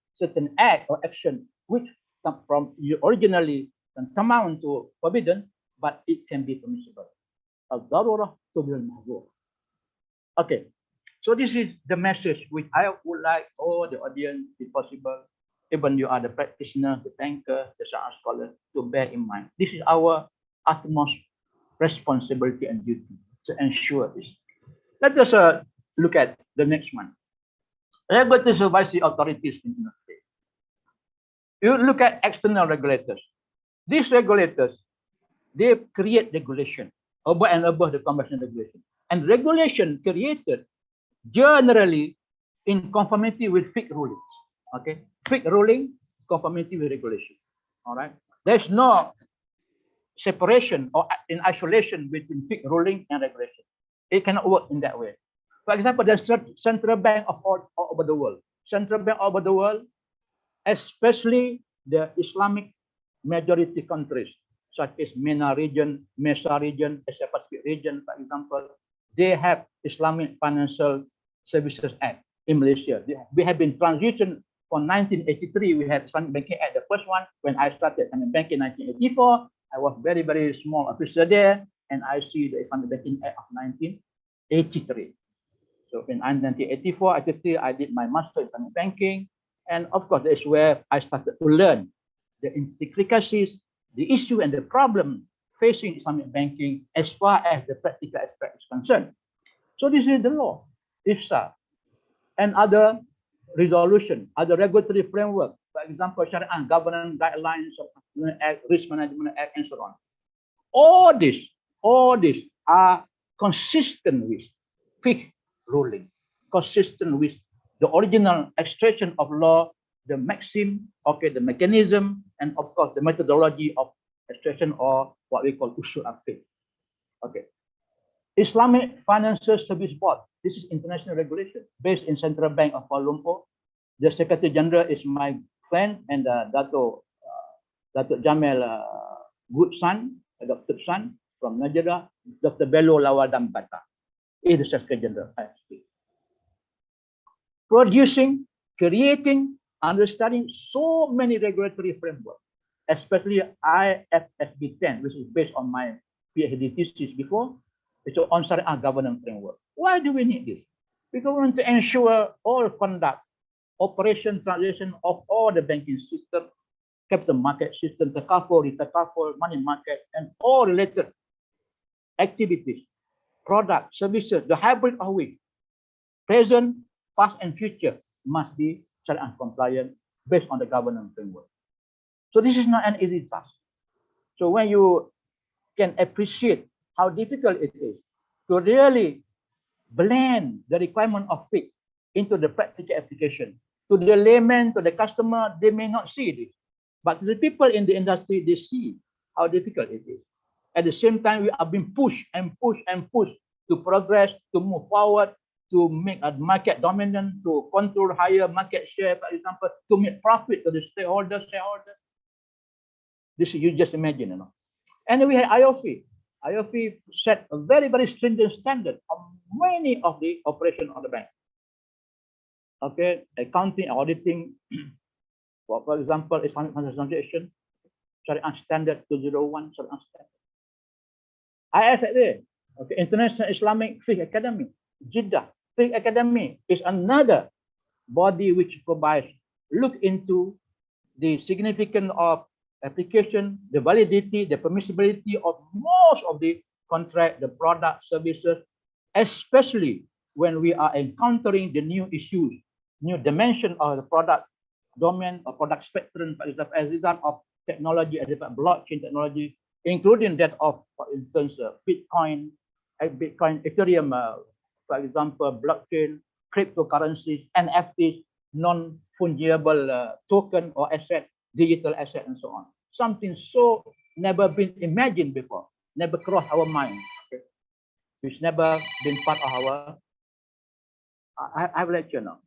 act or action which come from you originally can come out to forbidden, but it can be permissible. Ad-darurah tubil mahdurah. Okay. So this is the message which I would like all the audience, if possible, even you are the practitioner, the banker, the Sharia scholar, to bear in mind. This is our utmost responsibility and duty to ensure this. Let us look at the next one. Regulatory supervisory authorities in the state. You look at external regulators. These regulators, they create regulation above and above the conventional regulation. And regulation created generally in conformity with fiqh rulings. Okay, fiqh ruling, conformity with regulation. All right, there's no separation or in isolation between fiqh ruling and regulation. It cannot work in that way. For example, the central bank of all over the world, especially the Islamic majority countries such as MENA region, Besar region, Asia Pacific region, for example, they have Islamic Financial Services Act in Malaysia. We have been transitioned from 1983. We had Islamic Banking Act, the first one. When I started Islamic Banking in 1984, I was very, very small officer there, and I see the Islamic Banking Act of 1983. So in 1984, I did my master in Islamic banking, and of course, that's where I started to learn the intricacies, the issue, and the problem facing Islamic banking as far as the practical aspect is concerned. So this is the law, IFSA, and other resolution, other regulatory framework, for example, Sharia, Governance Guidelines of Act, Risk Management Act, and so on. All these are consistent with fiqh ruling, consistent with the original extraction of law the maxim, okay, the mechanism, and of course the methodology of extraction, or what we call Usul al-Fiqh. Okay. Islamic Financial Service Board. This is international regulation based in Central Bank of Kuala Lumpur. The Secretary General is my friend and Dato Jamil good son, adopted son from Najera, Dr. Bello Lawadam Bata is the Secretary General. Producing, creating, understanding so many regulatory frameworks, especially IFSB 10, which is based on my PhD thesis before. It's an on-Syariah governance framework. Why do we need this? Because we want to ensure all conduct, operation, transaction of all the banking system, capital market system, takaful, money market, and all related activities, products, services, the hybrid of which present, past, and future must be Syariah compliant based on the governance framework. So this is not an easy task. So when you can appreciate how difficult it is to really blend the requirement of fiqh into the practical application. To the layman, to the customer, they may not see this. But to the people in the industry, they see how difficult it is. At the same time, we are being pushed and pushed and pushed to progress, to move forward, to make a market dominant, to control higher market share, for example, to make profit to the shareholders. This you just imagine, you know. And we have IOFI. IOFI set a very, very stringent standard on many of the operation of the bank. Okay, accounting, auditing, for example, Islamic financial transaction, Syariah standard 201, Syariah standard. IFA, okay, International Islamic Fiqh Academy, Jeddah Fiqh Academy is another body which provides look into the significance of application, the validity, the permissibility of most of the contract, the product, services, especially when we are encountering the new issues, new dimension of the product domain or product spectrum, for example, as a result of technology, as a blockchain technology, including that of, for instance, Bitcoin, Ethereum, for example, blockchain, cryptocurrencies, NFTs, non-fungible token or asset, digital asset, and so on. Something so never been imagined before, never crossed our mind, okay? Which never been part of our. I have lecture now.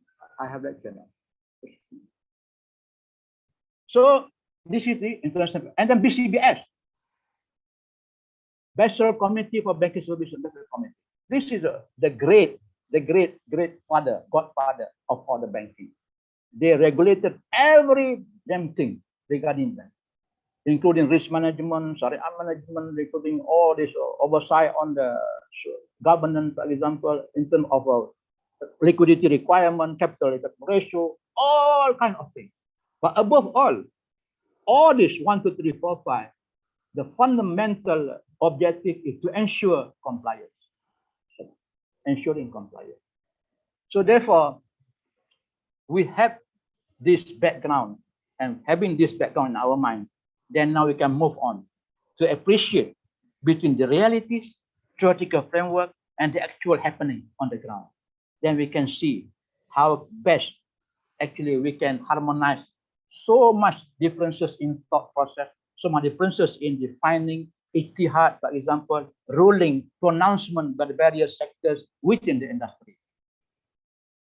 So this is the international, and then BCBS, Besar Committee for Banking Services. Committee. This is the great godfather of all the banking. They regulated every damn thing regarding that, including risk management, Syariah management, including all this oversight on the governance, for example, in terms of liquidity requirement, capital ratio, all kind of things. But above all this 1, 2, 3, 4, 5, the fundamental objective is to ensure compliance, ensuring compliance. So therefore, we have this background, and having this background in our mind, then now we can move on to appreciate between the realities, theoretical framework, and the actual happening on the ground. Then we can see how best actually we can harmonize so much differences in thought process, so much differences in defining ijtihad, for example, ruling, pronouncement by the various sectors within the industry.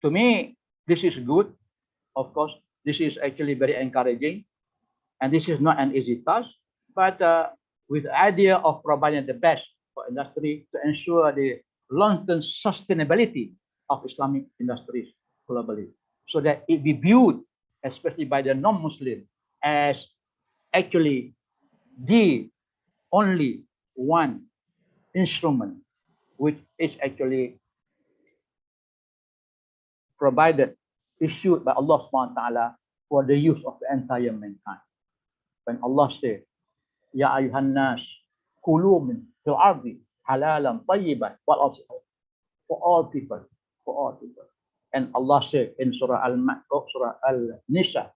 To me, this is good. Of course, this is actually very encouraging, and this is not an easy task, but with the idea of providing the best for industry to ensure the long-term sustainability of Islamic industries globally, so that it be viewed, especially by the non-Muslim, as actually the only one instrument which is actually provided, issued by Allah SWT for the use of the entire mankind. When Allah said, Ya ayuhan nas, kulu min fil ardi halalan tayyiban, for all people, And Allah said in Surah Al-Nisa,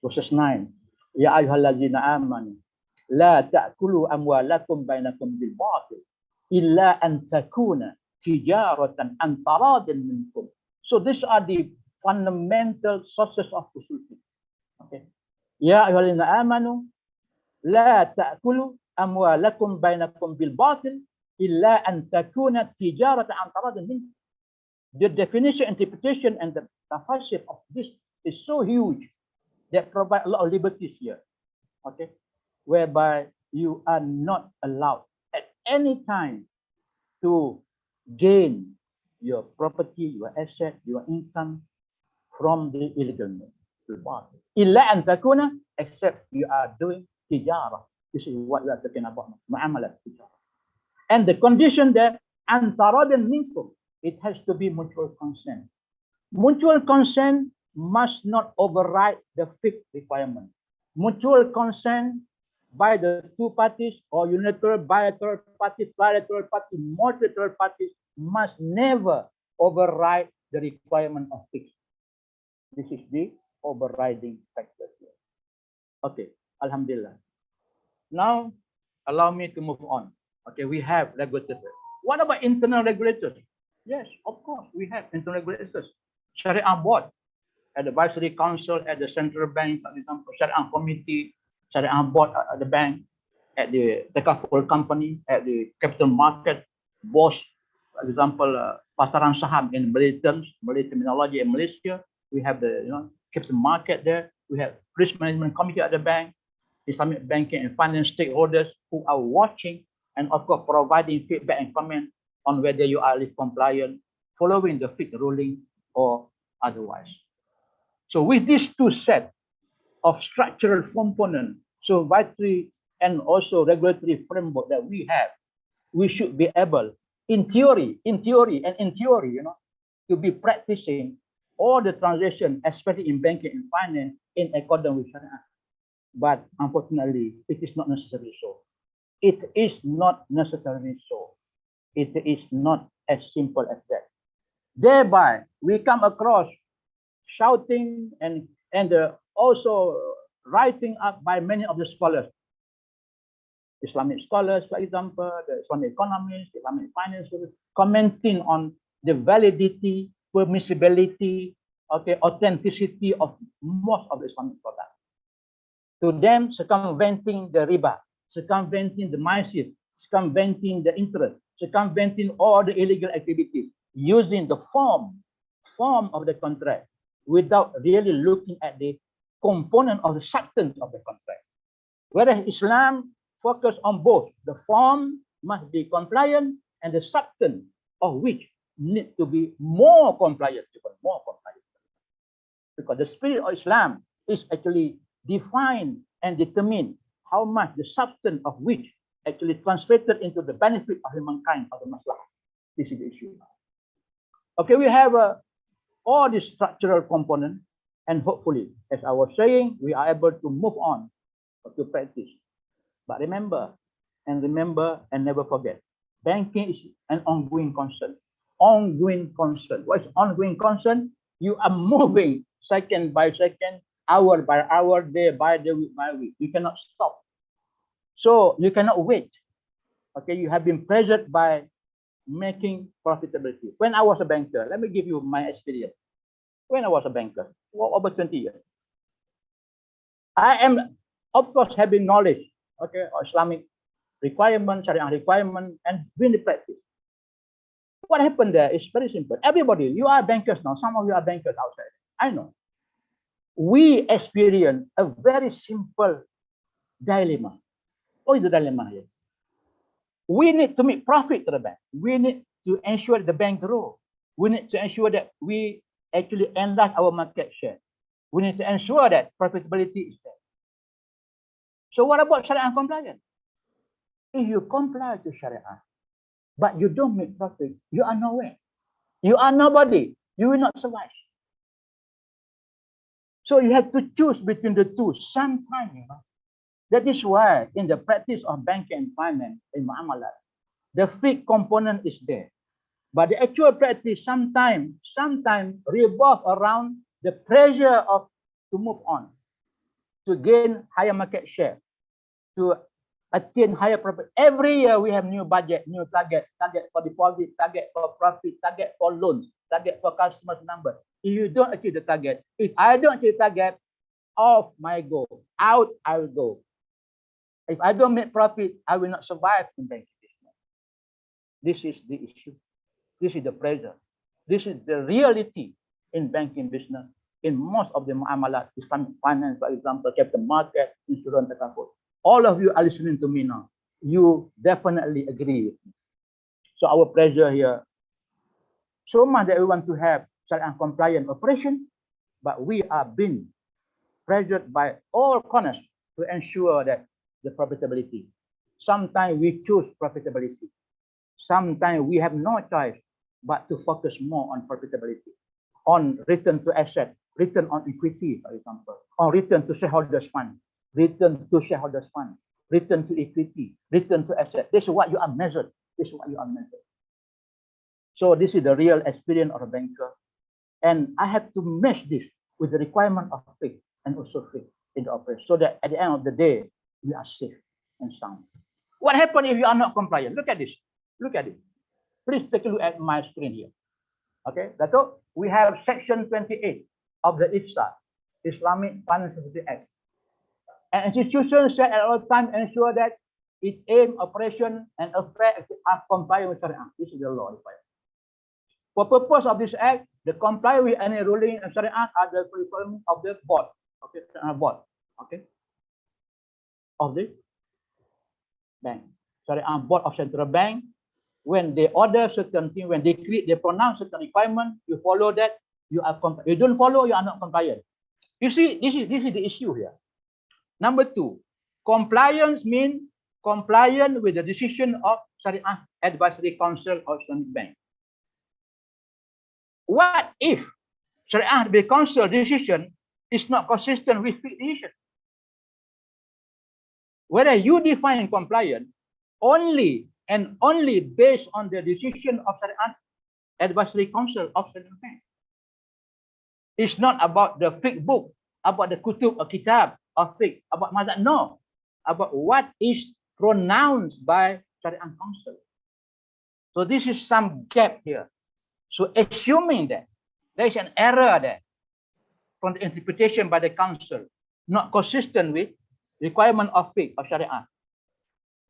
verses 9, Ya ayyuhallazina amanu, la ta'kulu amwalakum bainakum bil batil, illa an takuna tijaratan an taradin minkum. So these are the fundamental sources of usul. Ya ayyuhallazina amanu la ta'kulu amwalakum bainakum bil batil illa an takuna tijaratan an taradin minkum. The definition, interpretation, and the tafsir of this is so huge that provide a lot of liberties here, okay, whereby you are not allowed at any time to gain your property, your asset, your income from the illegal means. Illa an takuna, except you are doing tijarah. This is what we are talking about, muamalat tijarah. And the condition there, an taradin minkum, it has to be mutual consent. Mutual consent must not override the fiqh requirement. Mutual consent by the two parties or unilateral, bilateral parties, trilateral parties, multilateral parties must never override the requirement of fiqh. This is the overriding factor here. Okay, Alhamdulillah. Now, allow me to move on. Okay, we have regulators. What about internal regulators? Yes, of course, we have internal regulators. Sharia board, advisory council at the central bank, for example, Sharia committee, Sharia board at the bank, at the takaful company, at the capital market, boss, for example, pasaran saham in Malay terminology in Malaysia. We have the capital market there. We have risk management committee at the bank, Islamic banking and finance stakeholders who are watching and of course providing feedback and comment on whether you are compliant, following the fiqh ruling or otherwise. So with these two sets of structural components, supervisory and also regulatory framework that we have, we should be able, in theory, to be practicing all the transaction, especially in banking and finance, in accordance with Sharia. But unfortunately, it is not necessarily so. It is not necessarily so. It is not as simple as that. Thereby, we come across shouting and also writing up by many of the scholars, Islamic scholars, for example, the Islamic economists, Islamic finance, commenting on the validity, permissibility, okay, authenticity of most of the Islamic products. To them, circumventing the riba, circumventing the maisir, circumventing the interest, circumventing all the illegal activities, using the form of the contract without really looking at the component of the substance of the contract. Whereas Islam focus on both. The form must be compliant and the substance of which need to be more compliant, because the spirit of Islam is actually defined and determined how much the substance of which actually translated into the benefit of humankind of the maslahah. This is the issue. Okay, we have all these structural components, and hopefully, as I was saying, we are able to move on to practice. But remember and never forget, banking is an ongoing concern. Ongoing concern. What is ongoing concern? You are moving second by second, hour by hour, day by day, week by week. You cannot stop. So you cannot wait. Okay, you have been pressured by making profitability. When I was a banker, let me give you my experience. When I was a banker, over 20 years, I am, of course, having knowledge, okay, of Islamic requirement, Sharia requirement, and doing the practice. What happened there is very simple. Everybody, you are bankers now. Some of you are bankers outside. I know. We experience a very simple dilemma. What is the dilemma here? We need to make profit to the bank. We need to ensure the bank grows. We need to ensure that we actually enlarge our market share. We need to ensure that profitability is there. So what about Sharia compliance? If you comply to Sharia, but you don't make profit, you are nowhere. You are nobody. You will not survive. So you have to choose between the two sometimes, you know. That is why in the practice of banking and finance in Muamalat, the fiqh component is there. But the actual practice sometimes revolve around the pressure of to move on, to gain higher market share, to attain higher profit. Every year we have new budget, new target for deposit, target for profit, target for loans, target for customers number. If you don't achieve the target, if I don't achieve the target, off my go, out I will go. If I don't make profit, I will not survive in banking business. This is the issue. This is the pressure. This is the reality in banking business. In most of the muamalat, Islamic finance, for example, capital market, insurance, takaful. All of you are listening to me now. You definitely agree with me. So our pressure here, so much that we want to have Sharia compliant operation, but we are being pressured by all corners to ensure that the profitability. Sometimes we choose profitability. Sometimes we have no choice but to focus more on profitability, on return to asset, return on equity, for example, on return to shareholders fund, return to shareholders fund, return to equity, return to asset. This is what you are measured. This is what you are measured. So this is the real experience of a banker. And I have to mesh this with the requirement of Fiqh and Usul Fiqh in the operation, so that at the end of the day, we are safe and sound. What happens if you are not compliant? Look at this. Look at it. Please take a look at my screen here. Okay, Dato', we have section 28 of the IFSA, Islamic Financial Security Act. An institution shall at all times ensure that its aim, operation, and effect are compliant with Sharia. This is the law required. For purpose of this act, the comply with any ruling and Sharia are the requirement of the board. Okay, board. Okay, of the bank. Sharia board of central bank. When they order certain things, when they create, they pronounce certain requirements, you follow that, you are compliant. You don't follow, you are not compliant. You see, this is the issue here. Number two, compliance means compliant with the decision of Sharia Advisory Council of Islamic Bank. What if Sharia Advisory Council decision is not consistent with Fiqh decision? Whether you define compliant only and only based on the decision of Sharia Advisory Council of Islamic Bank. It's not about the Fiqh book, about the kutub or kitab of Fiqh, about mazhab. No, about what is pronounced by Sharia Council. So this is some gap here. So assuming that there is an error there from the interpretation by the council, not consistent with requirement of Fiqh of Sharia,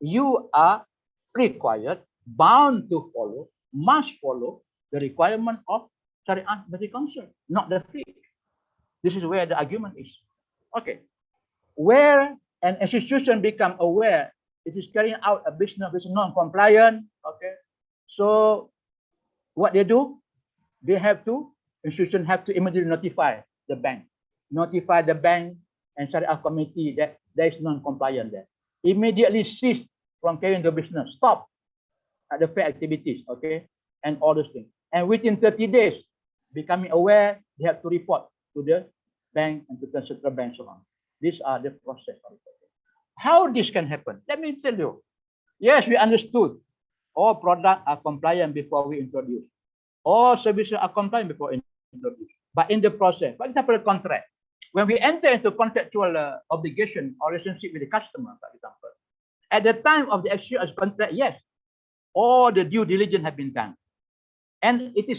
you are required, bound to follow, must follow the requirement of Sharia by the council, not the Fiqh. This is where the argument is. Okay. Where an institution become aware it is carrying out a business which is non-compliant, okay, so what they do, they have to, institution have to immediately notify the bank and Sharia committee that there is non-compliant there. Immediately cease from carrying the business, stop at the fair activities, okay, and all those things. And within 30 days, becoming aware, they have to report to the bank and to the central bank, so on. These are the process. How this can happen? Let me tell you. Yes, we understood all products are compliant before we introduce. All services are compliant before introduce. But in the process, for example, a contract, when we enter into contractual obligation or relationship with the customer, for example, at the time of the exchange contract, yes, all the due diligence have been done, and it is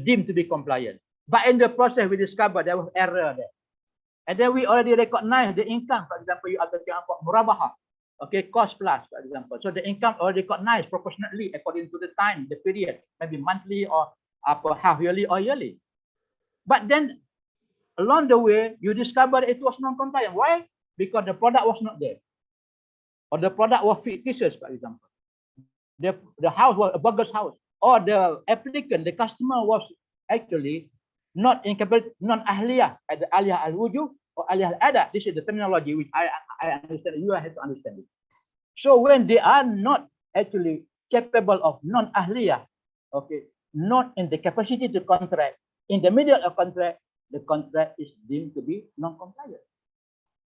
deemed to be compliant. But in the process, we discovered there was error there, and then we already recognize the income. For example, you are talking about murabaha, okay, cost plus, for example. So the income already recognized proportionately according to the time, the period, maybe monthly or half yearly or yearly. But then along the way, you discover it was non-compliant. Why? Because the product was not there, or the product was fictitious, for example. The house was a bogus house, or the applicant, the customer was actually not incapable, non-ahliyah, either aliyah al-wujub or aliyah al-ada. This is the terminology which I understand. You have to understand it. So when they are not actually capable of non-ahliyah, okay, not in the capacity to contract, in the middle of contract, the contract is deemed to be non-compliant.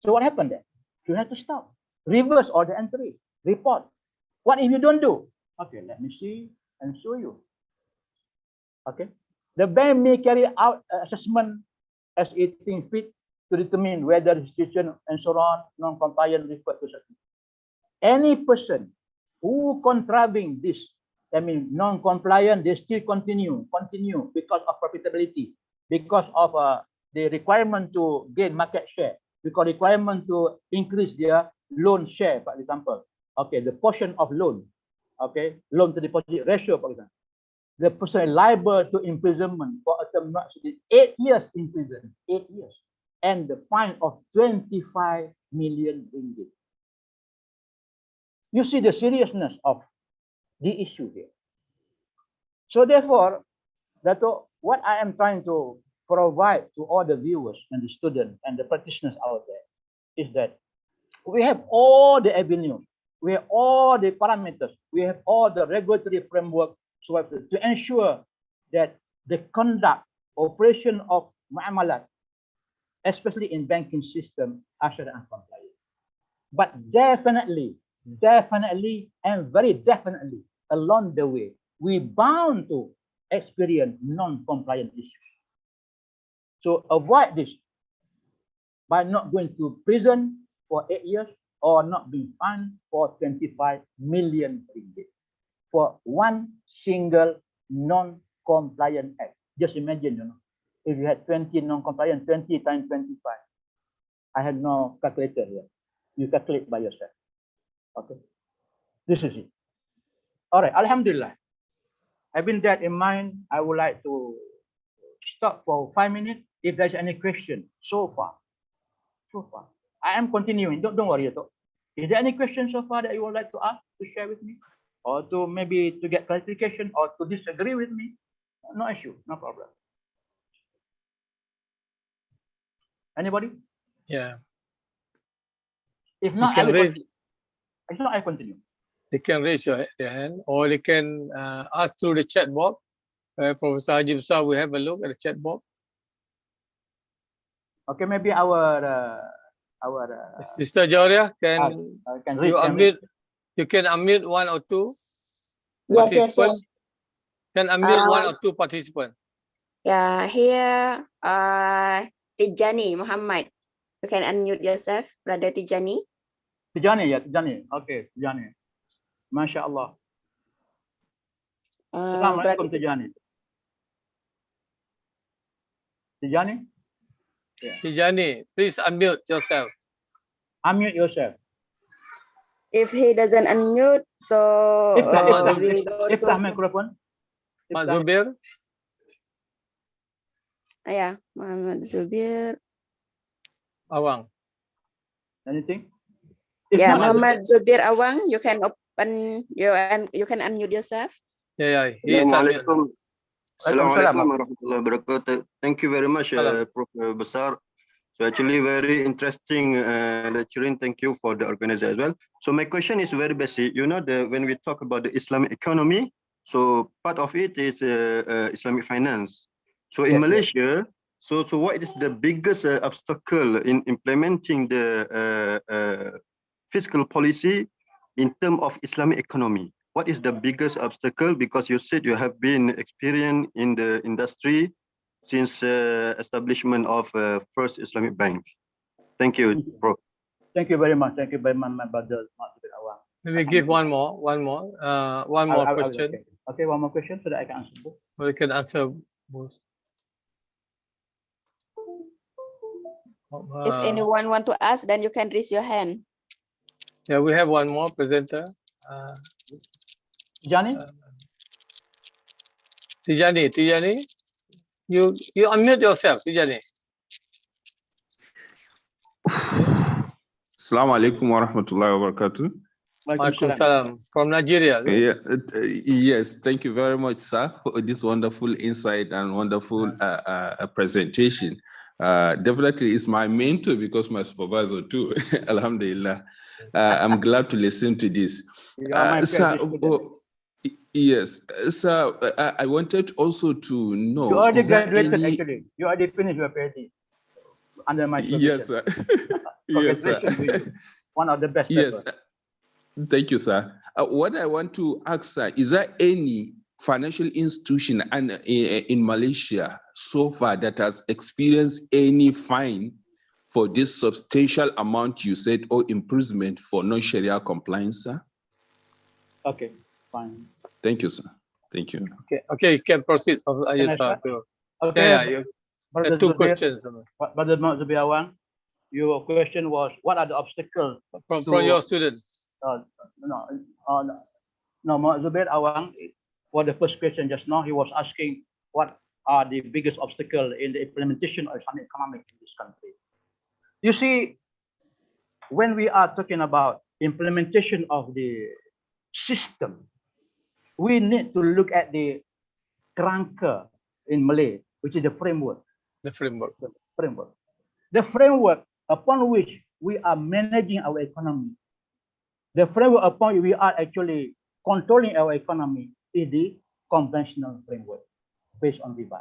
So what happened there? You have to stop, reverse all the entry, report. What if you don't do? Okay, let me see and show you. Okay, the bank may carry out assessment as it thinks fit to determine whether the situation and so on non-compliant referred to certain. Any person who contravene this, I mean non-compliant, they still continue because of profitability, because of the requirement to gain market share, because requirement to increase their loan share, for example. Okay, the portion of loan, okay, loan to deposit ratio, for example. The person is liable to imprisonment for a term not exceeding 8 years in prison, 8 years, and the fine of 25 million ringgit. You see the seriousness of the issue here. So therefore, that's what I am trying to provide to all the viewers and the students and the practitioners out there is that we have all the avenues, we have all the parameters, we have all the regulatory framework so to ensure that the conduct, operation of Muamalat, especially in banking system, are Sharia compliant. But definitely, and very definitely along the way, we bound to experience non-compliant issues. So avoid this by not going to prison for 8 years or not being fined for 25 million ringgit for one single non-compliant act. Just imagine, you know, if you had 20 non-compliant, 20 times 25. I had no calculator here. You calculate by yourself. Okay, this is it. All right, Alhamdulillah. Having that in mind, I would like to stop for 5 minutes. If there's any question so far, I am continuing. Don't worry at all. Is there any question so far that you would like to ask, to share with me, or to maybe to get clarification or to disagree with me? No issue, no problem. Anybody? Yeah. If not, I will continue. If not, I continue. They can raise their hand, or they can ask through the chat box. Professor Haji Besar will have a look at the chat box. Okay, maybe our Sister Joria, can you unmute? You can unmute one or two participants. Can unmute one or two participants. Yeah, here Tijani Mohamed. You can unmute yourself, Brother Tijani. Tijani, yeah, Tijani. Okay, Tijani. Masya Allah. Assalamualaikum Tijani. Tijani? Yeah. Tijani, please unmute yourself. Unmute yourself. If he doesn't unmute, so Iftah microphone. Mak Zubir. Yeah, Muhammad Zubir. Awang. Anything? Yeah, Muhammad Zubir Awang, you can open you can unmute yourself. Yeah, he is unmute. Assalamualaikum warahmatullahi wabarakatuh. Thank you very much, Prof. Besar. So actually very interesting lecturing. Thank you for the organizer as well. So my question is very basic. You know, when we talk about the Islamic economy, so part of it is Islamic finance. So in Malaysia, so what is the biggest obstacle in implementing the fiscal policy in terms of Islamic economy? What is the biggest obstacle? Because you said you have been experienced in the industry since establishment of first Islamic bank. Thank you, Prof. Thank you very much. Thank you very much, my brother. Let me give one more question. Okay, one more question so that I can answer both. We can answer both. If anyone want to ask, then you can raise your hand. Yeah, we have one more presenter. Tijani, you unmute yourself, Tijani. Assalamu alaikum wa rahmatullahi wa barakatuh. Salam. From Nigeria. Yeah, yes, thank you very much, sir, for this wonderful insight and wonderful presentation. Definitely it's my mentor because my supervisor too. Alhamdulillah. I'm glad to listen to this. Yes, sir, I wanted also to know. You already graduated, actually. You already finished your PhD under my supervision. Yes, sir. Yes, sir. One of the best. Yes. Thank you, sir. What I want to ask, sir, is there any financial institution in Malaysia so far that has experienced any fine for this substantial amount you said or imprisonment for non-Sharia compliance, sir? Okay, fine. Thank you, sir. Thank you. Okay, you can proceed. Okay. Yeah, Brother Two Zubair, questions Brother Zubair, your question was, what are the obstacles from to, your student. No, Zubair Awang, for the first question just now, he was asking what are the biggest obstacles in the implementation of Islamic economic in this country. You see, when we are talking about implementation of the system, we need to look at the kerangka in Malay, which is the framework. The framework. The framework upon which we are managing our economy, the framework upon which we are actually controlling our economy is the conventional framework based on riba.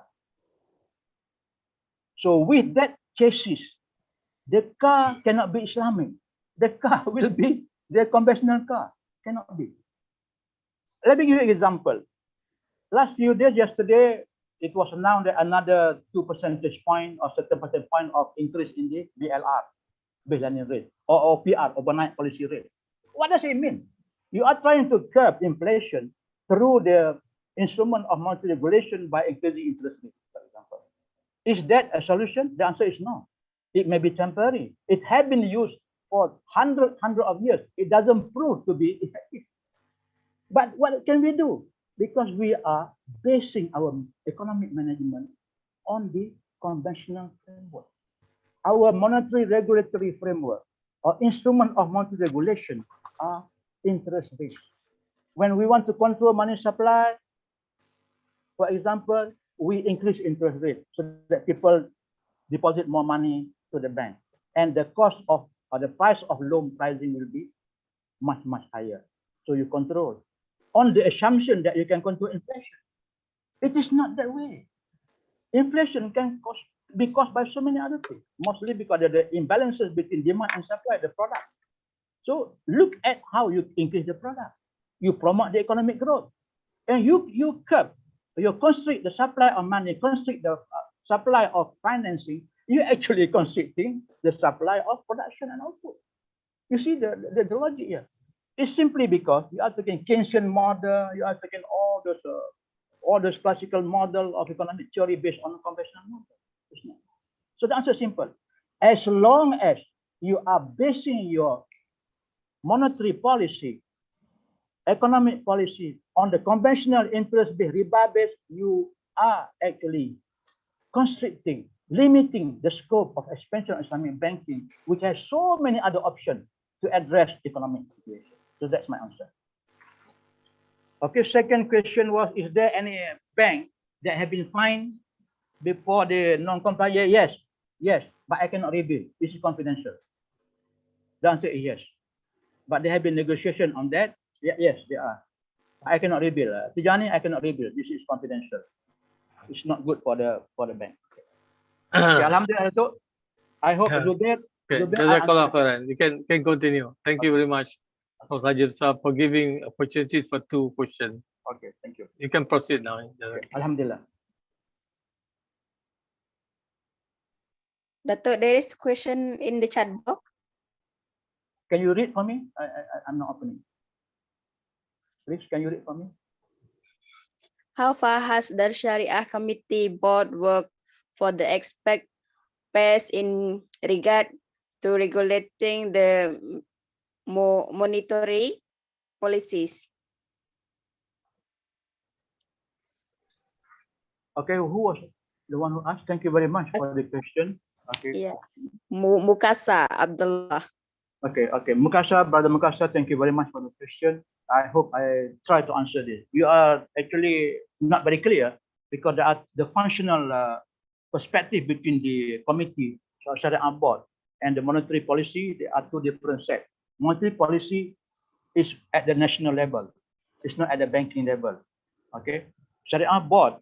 So with that chassis, the car cannot be Islamic. The car will be the conventional car. Cannot be. Let me give you an example. Last few days, yesterday, it was announced that another 2 percentage point or certain percentage point of increase in the BLR, baseline rate, or PR, overnight policy rate. What does it mean? You are trying to curb inflation through the instrument of monetary regulation by increasing interest rates, for example. Is that a solution? The answer is no. It may be temporary. It has been used for hundreds of years. It doesn't prove to be effective. But what can we do? Because we are basing our economic management on the conventional framework. Our monetary regulatory framework or instrument of monetary regulation are interest-based. When we want to control money supply, for example, we increase interest rate so that people deposit more money to the bank. And the cost of or the price of loan pricing will be much, much higher. So you control on the assumption that you can control inflation. It is not that way. Inflation can be caused by so many other things, mostly because of the imbalances between demand and supply, the product. So look at how you increase the product. You promote the economic growth, and you curb, you constrict the supply of money, constrict the supply of financing. You actually constricting the supply of production and output. You see the logic here. It's simply because you are taking Keynesian model, you are taking all those classical model of economic theory based on conventional model. It's not. So the answer is simple. As long as you are basing your monetary policy, economic policy on the conventional interest-based, riba-based, you are actually constricting, limiting the scope of expansion of Islamic banking, which has so many other options to address economic situation. So that's my answer. Okay, second question was, is there any bank that have been fined before the non-compliant? Yes, but I cannot reveal. This is confidential. The answer is yes. But there have been negotiation on that. Yes, there are. I cannot reveal. Tijani, I cannot reveal. This is confidential. It's not good for the bank. Okay, Alhamdulillah. I hope Zubair. Okay, Jazakallah khairan. You can continue. Thank you very much, for giving opportunity for 2 questions. Okay, thank you. You can proceed now. Okay. Alhamdulillah. Dato', there is a question in the chat box. Can you read for me? I'm not opening. Please, can you read for me? How far has the Sharia Committee Board worked for the expect pace in regard to regulating the monetary policies? Okay, who was the one who asked? Thank you very much for the question. Okay. Yeah, Mukasa Abdullah. Okay. Mukasa, Brother Mukasa, thank you very much for the question. I hope I try to answer this. You are actually not very clear because there are the functional perspective between the committee, Sharia board, and the monetary policy. There are 2 different sets. Monetary policy is at the national level. It's not at the banking level. Okay. Sharia board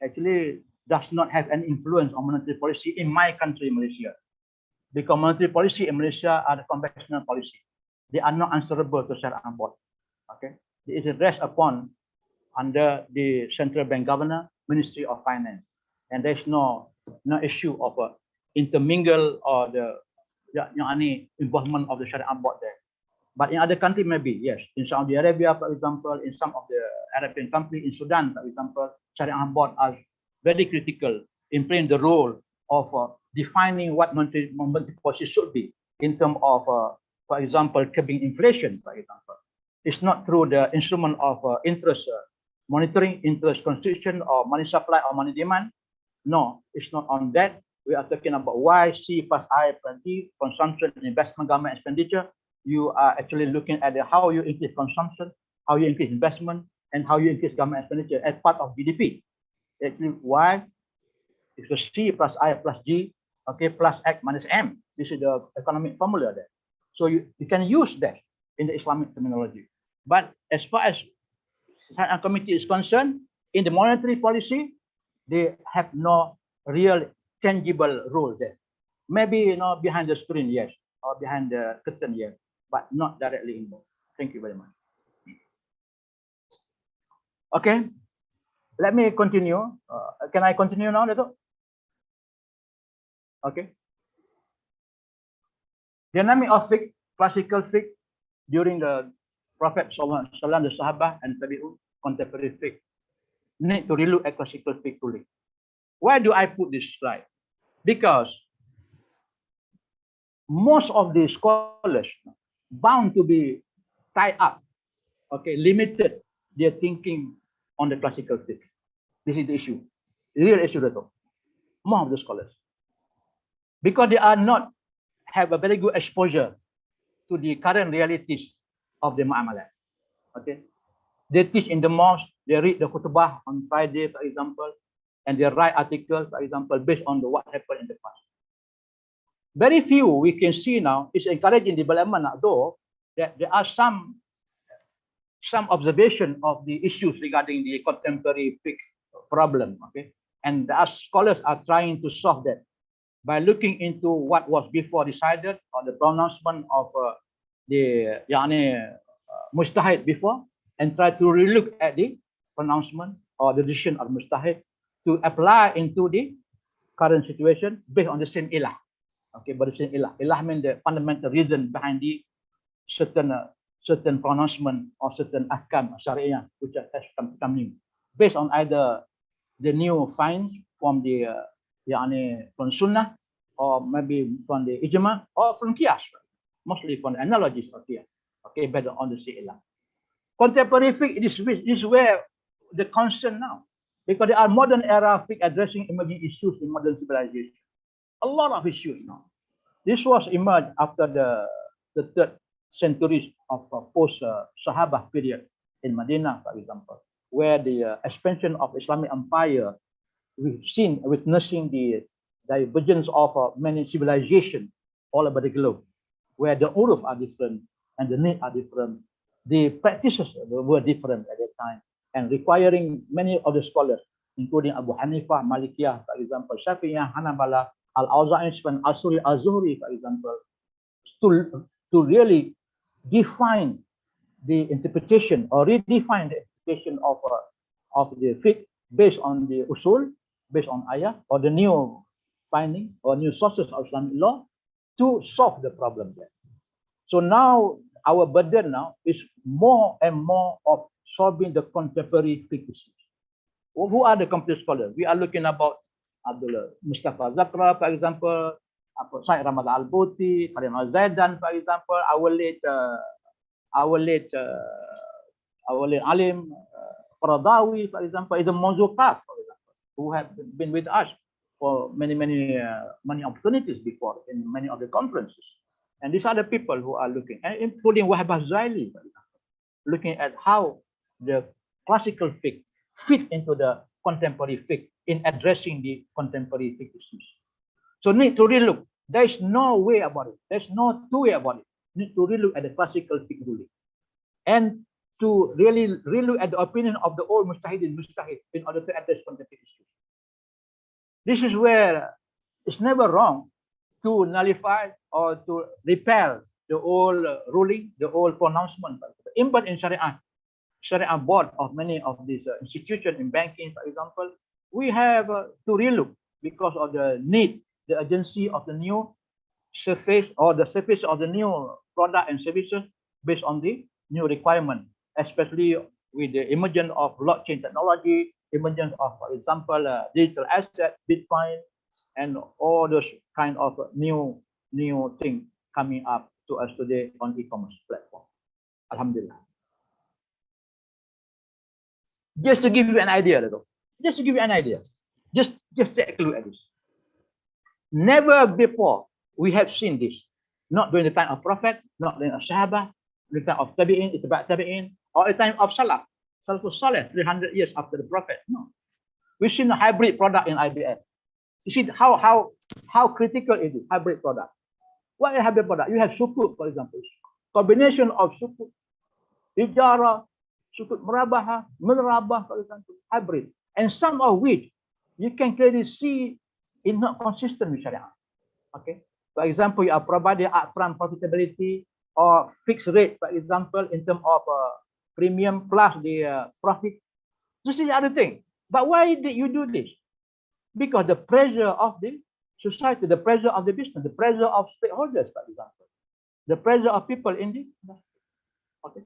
actually does not have any influence on monetary policy in my country, Malaysia. Because monetary policy in Malaysia are the conventional policy. They are not answerable to Sharia board. Okay. It is rests upon under the central bank governor, Ministry of Finance. And there's no issue of intermingle or the any involvement of the Sharia board there. But in other countries, maybe, yes. In Saudi Arabia, for example, in some of the Arabian countries, in Sudan, for example, Sharia board are very critical in playing the role of defining what monetary policy should be in terms of, for example, curbing inflation, for example. It's not through the instrument of interest monitoring, interest constitution, or money supply or money demand. No, it's not on that. We are talking about Y, C plus I plus D, consumption, investment, government expenditure. You are actually looking at how you increase consumption, how you increase investment, and how you increase government expenditure as part of GDP. Actually, Y is the C plus I plus G, okay, plus X minus M. This is the economic formula there. So you can use that in the Islamic terminology. But as far as Shaya'a committee is concerned, in the monetary policy, they have no real tangible role there. Maybe behind the screen, yes, or behind the curtain, yes, but not directly involved. Thank you very much. Okay, let me continue. Can I continue now, Dato'? Okay. Dynamic of fiqh, classical fiqh during the Prophet Sallallahu Alaihi Wasallam, the Sahabah, and Tabi'un, contemporary fiqh need to relook at classical fiqh fully. Why do I put this slide? Because most of the scholars bound to be tied up, okay, limited their thinking on the classical fiqh. This is the issue, the real issue, Dato'. More of the scholars, because they are not have a very good exposure to the current realities of the Muamalat. Okay, they teach in the mosque, they read the khutbah on Friday, for example, and they write articles, for example, based on what happened in the past. Very few we can see now is encouraging development, though that there are some observation of the issues regarding the contemporary fiqh problem. Okay, and the scholars are trying to solve that by looking into what was before decided or the pronouncement of the mujtahid before, and try to relook at the pronouncement or the decision of mujtahid to apply into the current situation based on the same ilah. Okay, but the same ilah. Ilah means the fundamental reason behind the certain pronouncement or certain ahkam syariah which has come new, based on either the new finds from the from sunnah, or maybe from the ijma, or from qiyas, mostly from the analogies of qiyas. Okay, based on the same ilah. Contemporary fiqh is where the concern now, because there are modern era fiqh addressing emerging issues in modern civilization. A lot of issues now. This was emerged after the third centuries of post Sahabah period in Medina, for example, where the expansion of Islamic empire, we've seen witnessing the divergence of many civilizations all over the globe, where the uruf are different and the needs are different. The practices were different at that time, and requiring many of the scholars, including Abu Hanifah, Maliyyah, for example, Shafi'iyah, Hanabala, al-Awza'i, al-Suri, al-Zuhri, for example, to really define the interpretation or redefine the interpretation of the fiqh based on the usul, based on ayah, or the new finding or new sources of Islamic law to solve the problem there. So now our burden now is more and more of solving the contemporary fiqh issues. Who are the contemporary scholars? We are looking about Abdul Mustafa Zakra, for example, Syed Ramadan Al-Boti, Karim Al-Zaidan, for example, our late alim Qaradawi, for example, is a Mawzuqat, for example, who have been with us for many opportunities before in many of the conferences. And these are the people who are looking, and including Wahab Zaili, for example, looking at how the classical fiqh fit into the contemporary fiqh in addressing the contemporary fiqh issues. So need to relook. There is no way about it. There's no two way about it. Need to relook at the classical fiqh ruling, and to really relook at the opinion of the old mujtahidin in order to address contemporary issues. This is where it's never wrong to nullify or to repair the old ruling, the old pronouncement. But in Sharia board of many of these institutions in banking, for example, we have to relook because of the need, the urgency of the new surface or the surface of the new product and services based on the new requirement, especially with the emergence of blockchain technology, emergence of, for example, digital asset, Bitcoin, and all those kind of new things coming up to us today on e-commerce platform. Alhamdulillah. Just to give you an idea, just to give you an idea, just take a look at this. Never before we have seen this. Not during the time of Prophet, not during the Sahaba, the time of Tabi'in, it's about Tabi'in, or the time of Salaf. Salafus Salih, 300 years after the Prophet. No. We've seen a hybrid product in IBM. You see how critical it is, hybrid product. What is a hybrid product? You have sukuk, for example. Combination of sukuk, ijara, sukuk murabaha, munrabah, for example, hybrid. And some of which you can clearly see is not consistent with Sharia. Okay. For example, you are providing upfront profitability or fixed rate, for example, in terms of premium plus the profit. This is the other thing. But why did you do this? Because the pressure of the society, the pressure of the business, the pressure of stakeholders, for example, the pressure of people in the industry. Okay.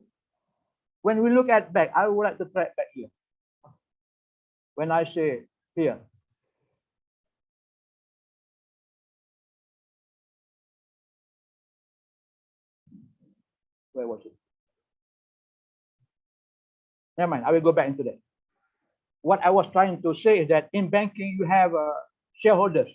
When we look at back, I would like to track back here. When I say here, where was it? Never mind, I will go back into that. What I was trying to say is that in banking, you have shareholders.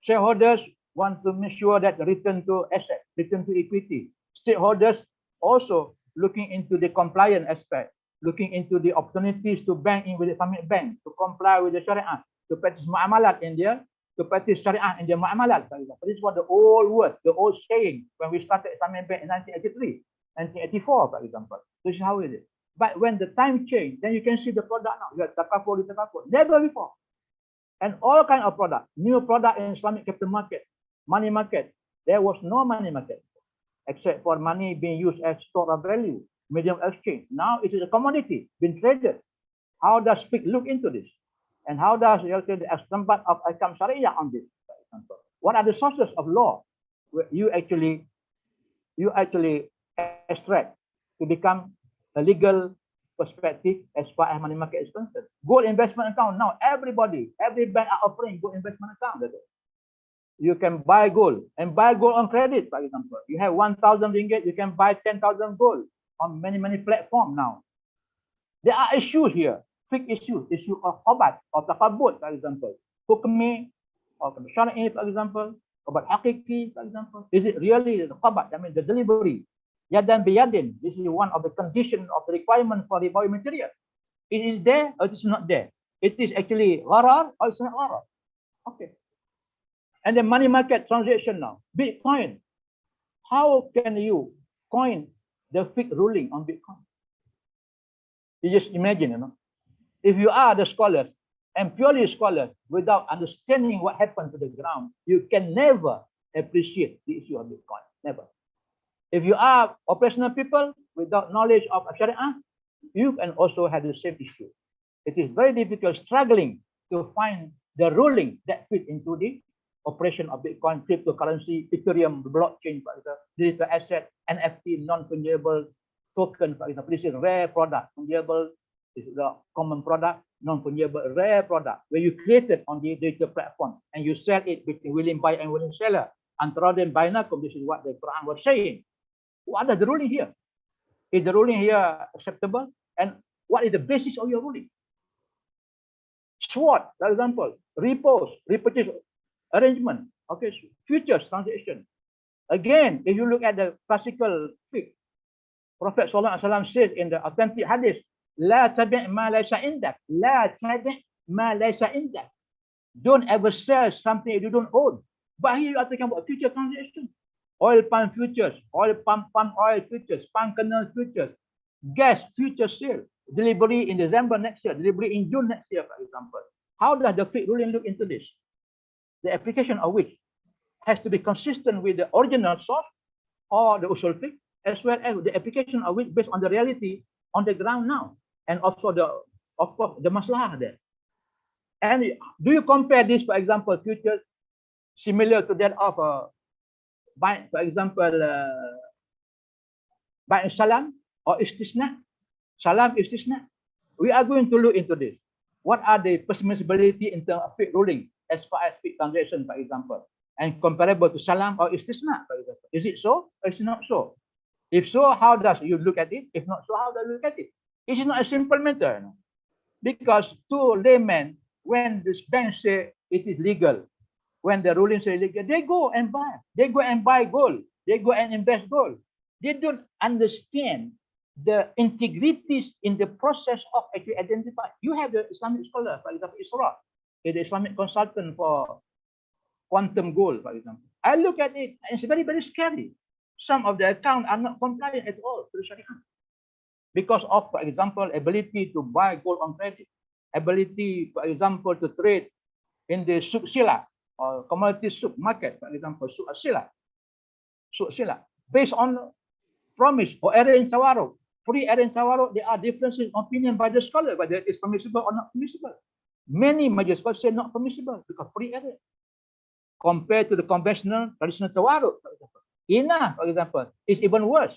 Shareholders want to make sure that the return to asset, return to equity. Stakeholders also looking into the compliance aspect, looking into the opportunities to bank in with the Islamic bank, to comply with the Sharia, to practice Muamalat in there, to practice Sharia in the Muamalat. This was the old word, the old saying when we started Islamic bank in 1983, 1984, for example. This is how it is. But when the time changed, then you can see the product now. You have takaful, never before. And all kind of product, new product in Islamic capital market, money market. There was no money market, except for money being used as store of value, medium of exchange. Now it is a commodity being traded. How does Fiqh look into this? And how does the Istambat of Akhtarzaite on this? For example, what are the sources of law where you actually extract to become a legal perspective as far as money market is concerned? Gold investment account now, every bank are offering gold investment account. You can buy gold and buy gold on credit, for example. You have 1,000 ringgit, you can buy 10,000 gold on many platforms now. There are issues here, Fiqh issues, issue of obat or takabut, for example, hukmi or syar'i, for example, obat hakiki, for example. Is it really the obat? I mean the delivery. Yadan biyadin. This is one of the conditions of the requirement for the biomaterial. It is there or it is not there. It is actually gharar or it's not gharar. Okay. And the money market transaction now. Bitcoin. How can you coin the Fiqh ruling on Bitcoin? You just imagine, if you are the scholars and purely scholars without understanding what happened to the ground, you can never appreciate the issue of Bitcoin. Never. If you are operational people without knowledge of Sharia, you can also have the same issue. It is very difficult, struggling to find the ruling that fit into the operation of Bitcoin, cryptocurrency, Ethereum, blockchain, for example, digital asset, NFT, non-fungible token, for example. This is a rare product. Fungible is the common product, non-fungible, rare product, where you create it on the digital platform and you sell it between willing buyer and willing seller. Antaradim bainakum, this is what the Quran was saying. What is the ruling here? Is the ruling here acceptable? And what is the basis of your ruling? SWOT, for example, repos, repurchase arrangement, okay, futures transaction. Again, if you look at the classical Fiqh, Prophet ﷺ said in the authentic hadith, La tabi' ma laysa indak. La tabi' ma laysa indak. Don't ever sell something you don't own. But here you are talking about future transaction. Oil palm futures, oil palm oil futures, palm kernel futures, gas future sale, delivery in December next year, delivery in June next year, for example. How does the Fiqh ruling look into this? The application of which has to be consistent with the original source or the Usul Fiqh, as well as the application of which based on the reality on the ground now, and also of course the maslahah there. And do you compare this, for example, futures similar to that of for example, by salam or istisna? Salam, istisna. We are going to look into this. What are the permissibility in terms of Fiqh ruling as far as fiqh transaction, for example, and comparable to salam or istisna, for example. Is it so or is it not so? If so, how does you look at it? If not so, how do you look at it? It is not a simple matter, you know? Because to laymen, when this bank say it is legal, when the ruling say legal, they go and buy. They go and buy gold. They go and invest gold. They don't understand the integrities in the process of actually identify. You have the Islamic scholar, for example, Isra, the Islamic consultant for quantum gold, for example. I look at it, and it's very, very scary. Some of the accounts are not compliant at all to the Sharia. Because of, for example, ability to buy gold on credit, ability, for example, to trade in the souk sila or commodity souk market, for example, souk sila, based on promise or error in Sawarok. Free error in Sawarok, there are differences in opinion by the scholar whether it is permissible or not permissible. Many major scholars say not permissible because free error. Compared to the conventional traditional Sawarok, for example. Ina, for example, is even worse.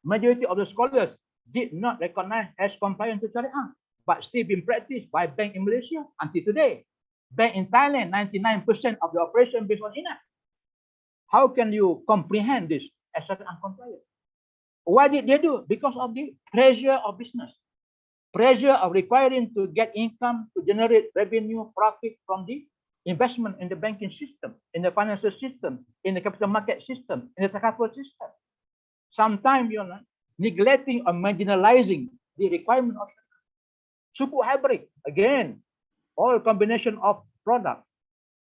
Majority of the scholars did not recognize as compliant to Sharia, but still being practiced by bank in Malaysia until today. Bank in Thailand, 99% of the operation based on Ina. How can you comprehend this as Sharia compliant? Why did they do? Because of the pressure of business, pressure of requiring to get income, to generate revenue, profit from the investment in the banking system, in the financial system, in the capital market system, in the takaful system. Sometimes you're not neglecting or marginalizing the requirement of sukuk hybrid. Again, all combination of products,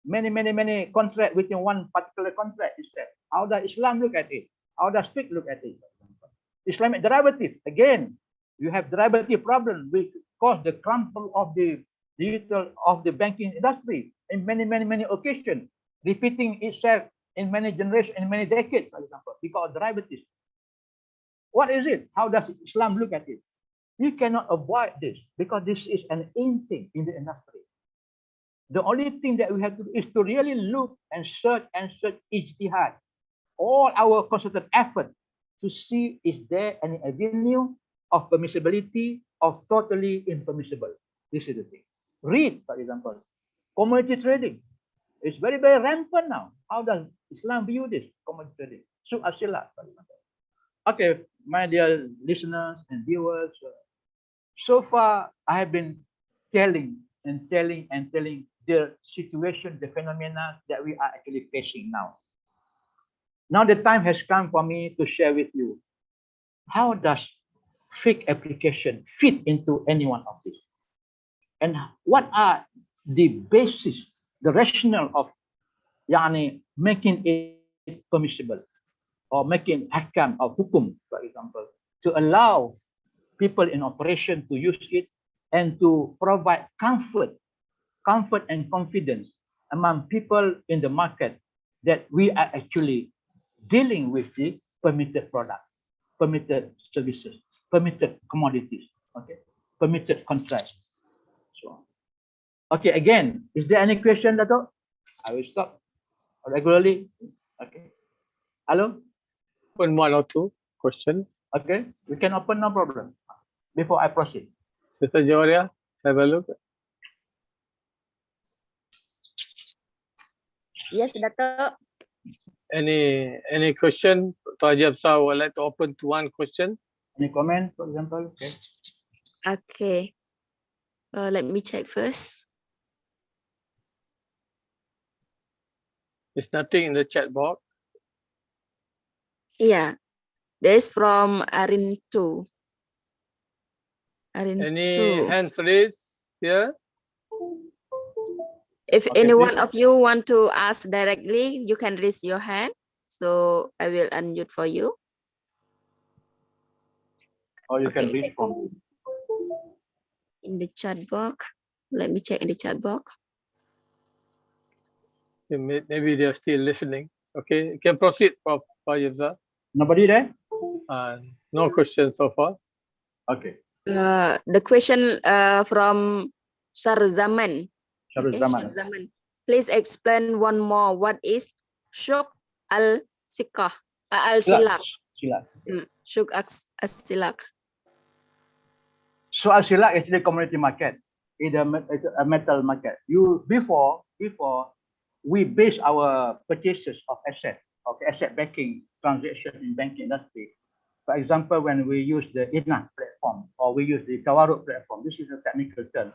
many contract within one particular contract is said. How does Islam look at it? How does fiqh look at it? Islamic derivative, again, you have derivative problem which cause the crumble of the digital of the banking industry in many occasions, repeating itself in many generations, in many decades, for example, because of derivatives. What is it? How does Islam look at it? You cannot avoid this because this is an in thing in the industry. The only thing that we have to do is to really look and search ijtihad, all our concerted effort to see is there any avenue of permissibility of totally impermissible. This is the thing. Read, for example, commodity trading. It's very rampant now. How does Islam view this commodity trading? Souk al-Sila, for example. Okay, my dear listeners and viewers, so far I have been telling the situation, the phenomena that we are actually facing now. Now the time has come for me to share with you how does fiqh application fit into any one of these, and what are the basis, the rationale of making it permissible or making hakam or hukum, for example, to allow people in operation to use it and to provide comfort and confidence among people in the market that we are actually dealing with the permitted product, permitted services, permitted commodities, okay, permitted contracts. So, okay, again, is there any question, Dato? I will stop regularly. Okay. Hello? Open one or two questions. Okay, we can open, no problem. Before I proceed. Sister Joria, have a look. Yes, Dato. Any question? Dr. Besar would like to open to one question. Any comment, for example? Okay. Okay. Let me check first. There's nothing in the chat box. Yeah, there's from Arin 2. Any hands raised here? If Okay, any please. one of you want to ask directly, you can raise your hand. So I will unmute for you. Or you Okay. can read from In the chat box. Let me check in the chat box. Maybe they're still listening. Okay, you can proceed, Prof. nobody there? No questions so far. Okay. The question from Sarzaman. Okay, Sarzaman. Please explain one more. What is Shuk al-Siqah? Al-Silak. Shuk al-Silak. So al-Silak is the commodity market. It's a metal market. Before before, we base our purchases of asset backing transaction in banking industry. For example, when we use the Ngah platform or we use the Tawarruk platform, this is a technical term.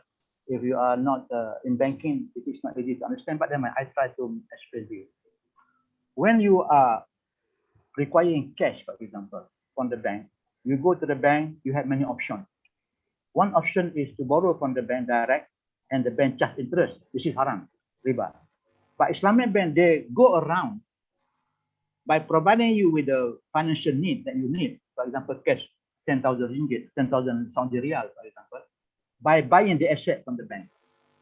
If you are not in banking, it is not easy to understand, but then I try to explain to you. When you are requiring cash, for example, from the bank, you go to the bank, you have many options. One option is to borrow from the bank direct, and the bank charge interest. This is haram, riba. But Islamic bank, they go around by providing you with the financial need that you need. For example, cash, 10,000 ringgit, 10,000 Saudi Riyal, for example, by buying the asset from the bank.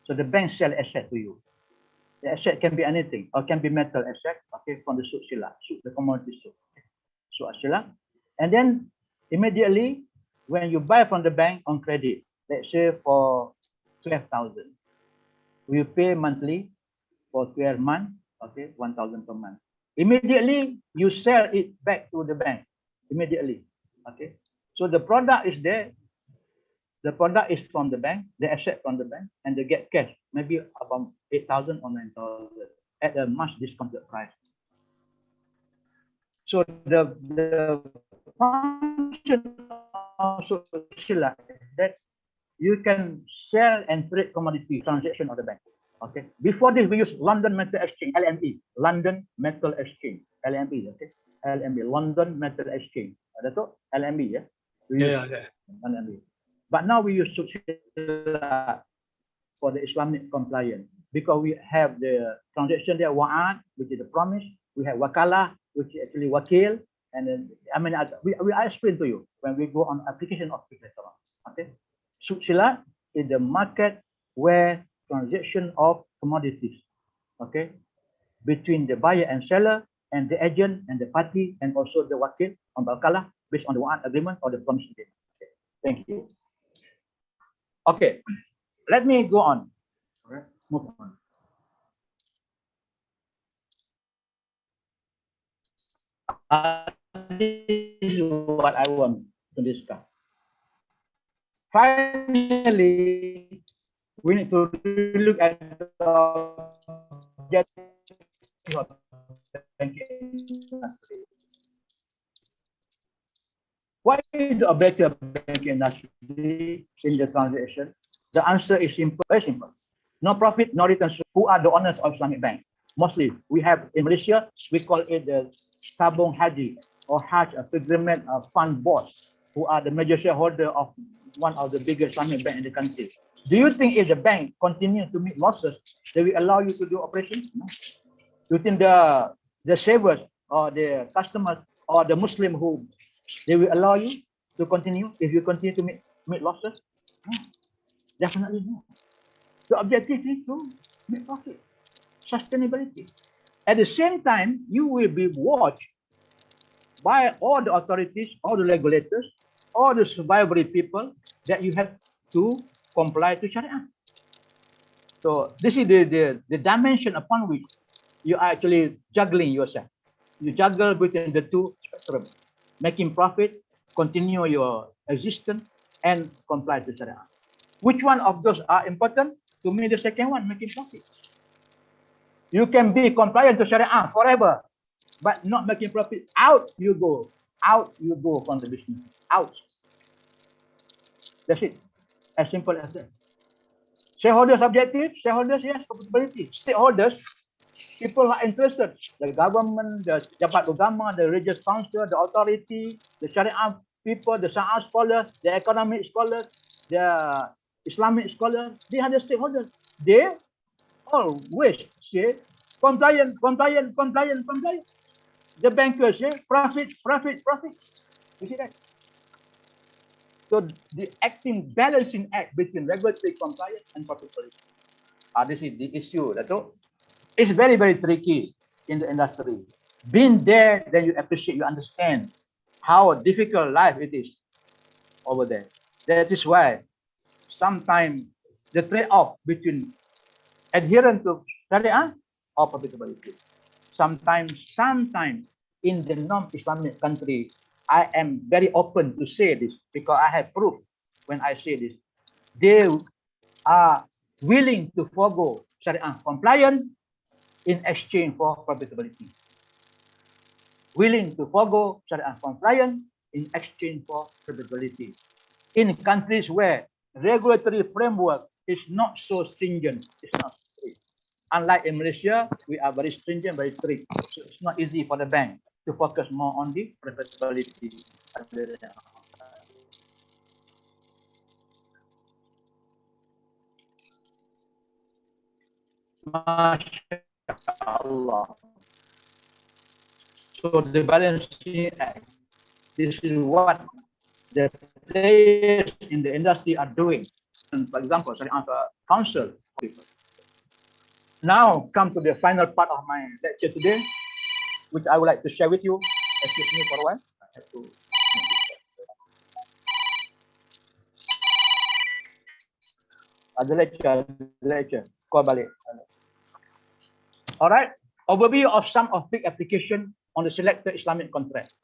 So the bank sell asset to you. The asset can be anything, or can be metal asset, okay, from the suq sila, the commodity suq, suq sila. And then immediately, when you buy from the bank on credit, let's say for 12,000, you pay monthly for 12 months, okay, 1,000 per month. Immediately, you sell it back to the bank, immediately, okay. So the product is there, the product is from the bank, the asset from the bank, and they get cash, maybe about 8,000 or 9,000 at a much discounted price. So the function of Sila is that you can sell and trade commodity transaction of the bank. Okay. Before this, we use London Metal Exchange, LME, London Metal Exchange, LME. Okay, LME, London Metal Exchange. That's all, LME. Yeah. Yeah. LME. But now we use Sila for the Islamic compliance because we have the transaction there, wa'ad, which is the promise. We have wakalah, which is actually wakil, and then I explain to you when we go on application of Fiqh later on. Okay, Sila is the market where transaction of commodities, okay, between the buyer and seller and the agent and the party and also the wakil on wakalah based on the wa'ad agreement or the promise agreement. Okay, thank you. Okay, let me go on. All right, move on. This is what I want to discuss. Finally, we need to look at the objective of banking industry. What is the objective of banking industry in the transaction? The answer is simple, very simple. No profit, no return. Who are the owners of Islamic bank? Mostly, we have in Malaysia, we call it the Tabung Haji or Hajj Pilgrimage Fund Board, who are the major shareholder of one of the biggest Islamic bank in the country. Do you think if the bank continues to make losses, they will allow you to do operations? No. Do you think the savers or the customers or the Muslim who they will allow you to continue if you continue to make losses? No. Definitely no. The objective is to make profit, sustainability. At the same time, you will be watched by all the authorities, all the regulators, all the survivor people that you have to comply to Sharia. So this is the dimension upon which you are actually juggling yourself. You juggle between the two spectrums, making profit, continue your existence, and comply to Sharia. Which one of those are important? To me, the second one, making profit. You can be compliant to Sharia forever, but not making profit. Out you go from the business. Out. That's it. As simple as that. Shareholders objective, shareholders, yes, profitability. Stakeholders, people who are interested, the government, the Jabat Ugama, the religious council, the authority, the Sharia people, the Sharia scholars, the economic scholars, the Islamic scholars, they are the stakeholders. They always say compliant. The bankers say profit. You see that? So the balancing act between regulatory compliance and profitability. This is the issue. It's very, very tricky in the industry. Being there, then you appreciate, you understand how difficult life it is over there. That is why sometimes the trade-off between adherence to Sharia or profitability. Sometimes in the non-Islamic country, I am very open to say this because I have proof when I say this. They are willing to forego Sharia compliant in exchange for profitability. Willing to forego Sharia compliant in exchange for profitability. In countries where regulatory framework is not so stringent, it's not strict. Unlike in Malaysia, we are very stringent, very strict. So it's not easy for the bank to focus more on the profitability. MashaAllah. So the balance sheet act, this is what the players in the industry are doing. And for example, Sharia Council people. Now come to the final part of my lecture today, which I would like to share with you. Excuse me for a while. I have to. Ada lecture. Call balik. All right. Overview of some of Fiqh application on the selected Islamic contract.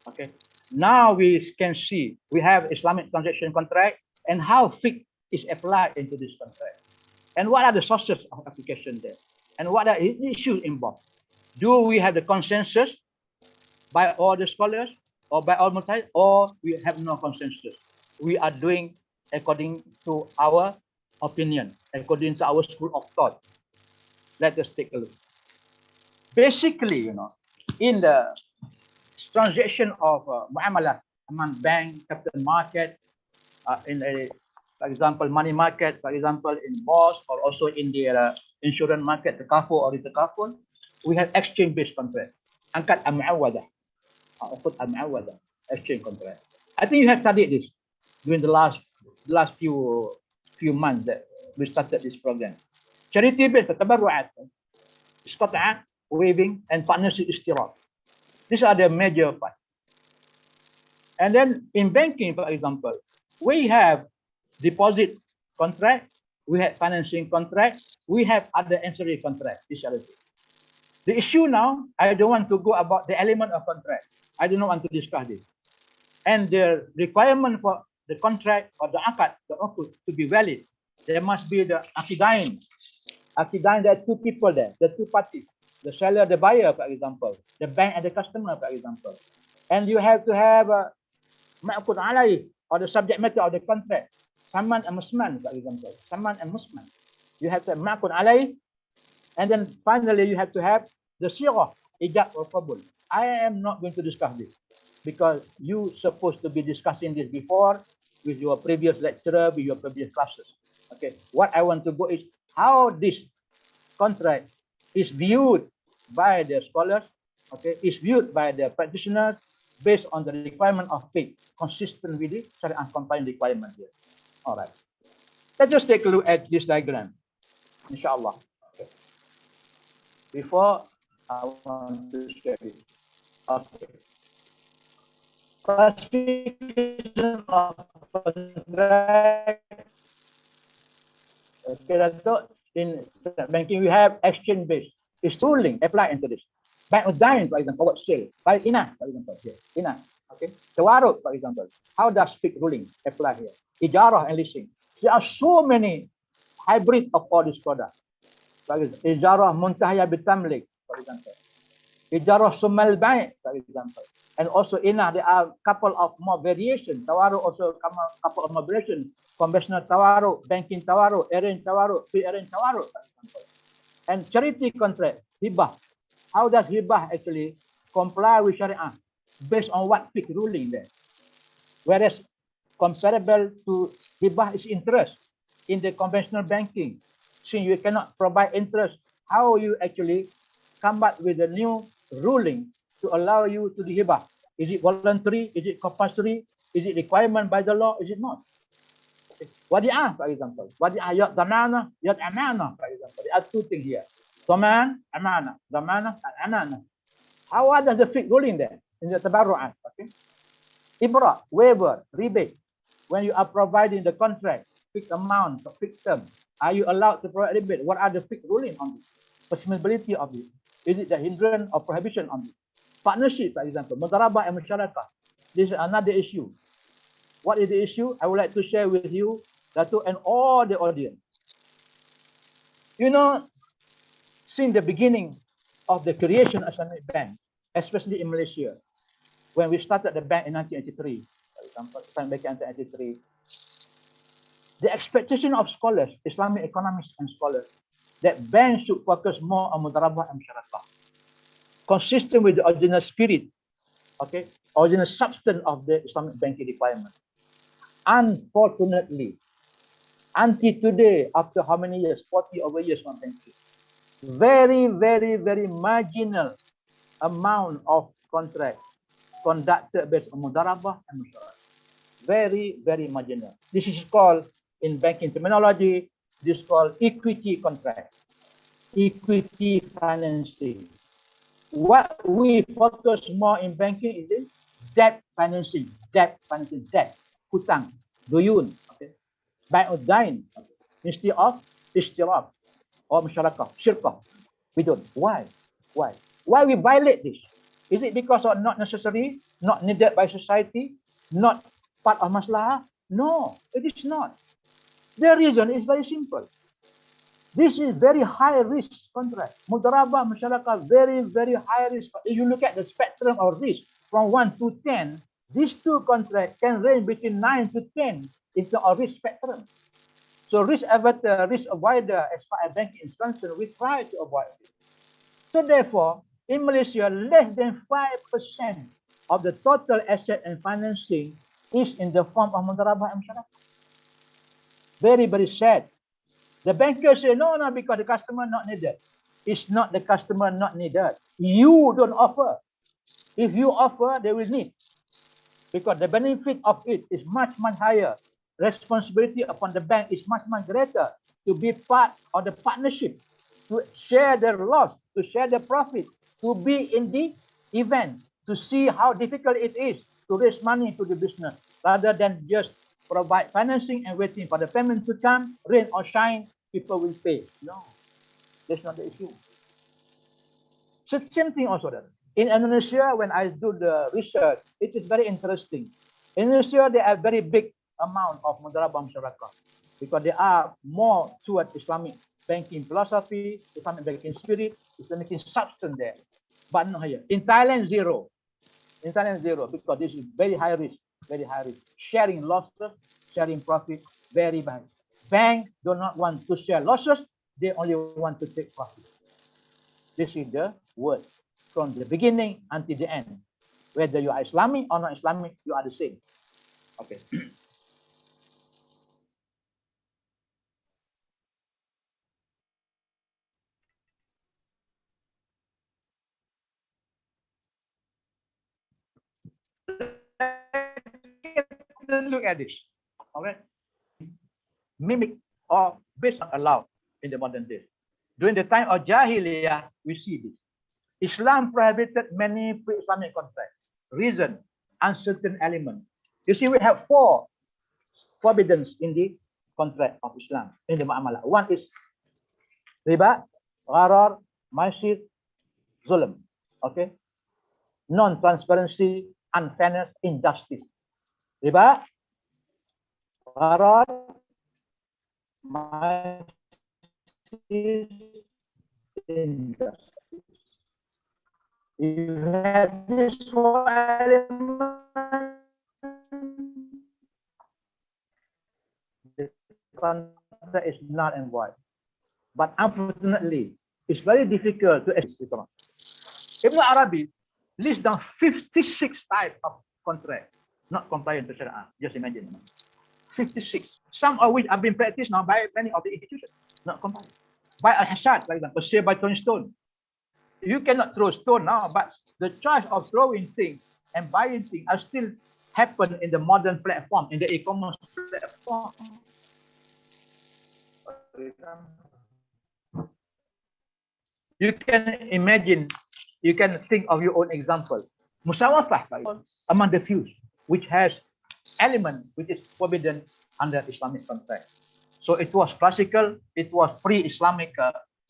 Okay. Now we can see we have Islamic transaction contract and how Fiqh is applied into this contract. And what are the sources of application there? And what are the issues involved? Do we have the consensus by all the scholars or by all multi, or we have no consensus? We are doing according to our opinion, according to our school of thought. Let us take a look. Basically, you know, in the transaction of Muamalat among bank, capital market, in a, for example, money market, for example, in bonds, or also in the insurance market, the takaful or the takaful, we have exchange-based contract. Angkat al-mu'awadah. Al-mu'awadah, exchange contract. I think you have studied this during the last few months that we started this program. Charity-based, tabarru'at, isqata'at, waiving, and partnership istirah. These are the major parts. And then in banking, for example, we have deposit contract, we have financing contract, we have other ancillary contract. These are the things. The issue now, I don't want to go about the element of contract. I do not want to discuss this. And the requirement for the contract or the akad, the uqud, to be valid, there must be the akidain. Akidain, there are two people there, the two parties, the seller, the buyer, for example, the bank and the customer, for example. And you have to have a ma'qud alayh, or the subject matter of the contract. Saman and musman, for example. Saman and musman. You have to have ma'qud alayh, and then finally you have to have the sirah, ijab or qabul. I am not going to discuss this because you supposed to be discussing this before with your previous lecturer, with your previous classes. Okay, what I want to go is how this contract is viewed by the scholars, okay, is viewed by the practitioners based on the requirement of faith, consistent with the Sharia compliant requirement here. All right. Let's just take a look at this diagram, inshallah. Okay. Before I want to share this. Okay. Classification of contract. Okay, that's all. In banking, we have exchange-based. It's ruling applied into this. Bank of dying, for example, what sale? By Inah, for example, here. Inah, okay. Tawaruk, for example. How does Fiqh ruling apply here? Ijarah and leasing. There are so many hybrids of all these products. For example, Ijarah muntahiyah bitamlik, for example. Ijarah sumal bai', for example. And also Inah, there are a couple of more variations. Tawaruk also a couple of more variations. Conventional tawaruk, banking tawaruk, arranged tawaruk, pre-arranged tawaruk, for example. And charity contract, hibah. How does hibah actually comply with Sharia based on what Fiqh ruling there? Whereas comparable to hibah is interest in the conventional banking. Since you cannot provide interest, how you actually come up with a new ruling to allow you to do hibah? Is it voluntary? Is it compulsory? Is it requirement by the law? Is it not? Wadi'ah, for example. Wadi'ah yad damana, yad amana, for example. There are two things here. Daman, amana. Damana and amana. How does the Fiqh ruling there? In the tabarru'at, okay? Ibra, waiver, rebate. When you are providing the contract, fixed amount, fixed term, are you allowed to provide rebate? What are the Fiqh ruling on this? Possibility of it? Is it the hindrance or prohibition on it? Partnership, for example, mudarabah and musyarakah. This is another issue. What is the issue? I would like to share with you, Dato, and all the audience. You know, since the beginning of the creation of Islamic Bank, especially in Malaysia, when we started the bank in 1983, for example, back in 1983, the expectation of scholars, Islamic economists and scholars, that banks should focus more on mudarabah and musyarakah, consistent with the original spirit, okay, original substance of the Islamic banking requirement. Unfortunately, until today, after how many years, 40 over years on banking, very, very, very marginal amount of contract conducted based on mudarabah and musyarakah. Very, very marginal. This is called, in banking terminology, this is called equity contract, equity financing. What we focus more in banking is this debt financing, debt, hutang, duyun, okay, bai'udain, okay, instead of istiraf or musyarakah, syirkah. We don't. Why? Why? Why we violate this? Is it because of not necessary, not needed by society, not part of maslahah? No, it is not. The reason is very simple. This is very high risk contract. Mudarabah, musyarakah, very, very high risk. If you look at the spectrum of risk from 1 to 10, these two contracts can range between 9 to 10 in the risk spectrum. So risk avoider, as far as banking is concerned, we try to avoid it. So therefore, in Malaysia, less than 5% of the total asset and financing is in the form of mudarabah and musyarakah. Very, very sad. The banker say, no, because the customer not needed. It's not the customer not needed. You don't offer. If you offer, they will need. Because the benefit of it is much, much higher. Responsibility upon the bank is much, much greater to be part of the partnership, to share the loss, to share the profit, to be in the event, to see how difficult it is to raise money to the business, rather than just provide financing and waiting for the payment to come, rain or shine, people will pay. No, that's not the issue. So same thing also that. In Indonesia, when I do the research, it is very interesting. In Indonesia, they have very big amount of mudarabah musyarakah because they are more toward Islamic banking philosophy, Islamic banking spirit, Islamic substance there. But not here. In Thailand, zero. In Thailand, zero, because this is very high risk, very high risk. Sharing losses, sharing profit, very bad. Banks do not want to share losses, they only want to take profit. This is the word. From the beginning until the end. Whether you are Islamic or not Islamic, you are the same. Okay. Let's look at this. Okay. Mimic or based on allowed in the modern days. During the time of Jahiliyah, we see this. Islam prohibited many pre-Islamic contracts. Reason, uncertain element. You see, we have 4 forbiddance in the contract of Islam, in the Muamalat. One is riba, gharar, maisir, zulm. Okay? Non-transparency, unfairness, injustice. Riba, gharar, maisir, injustice. You have this 4 elements, the contract is not and void. But unfortunately, it's very difficult to execute. Ibn Arabi lists down 56 types of contract not compliant to Sharia. Just imagine. 56. Some of which have been practiced now by many of the institutions. Not compliant. By al-Hasad, for example, say by throwing stone. You cannot throw stone now, but the choice of throwing things and buying things are still happen in the modern platform, in the e-commerce platform. You can imagine, you can think of your own example. Musawafah among the few, which has element which is forbidden under Islamic contract. So it was classical, it was pre-Islamic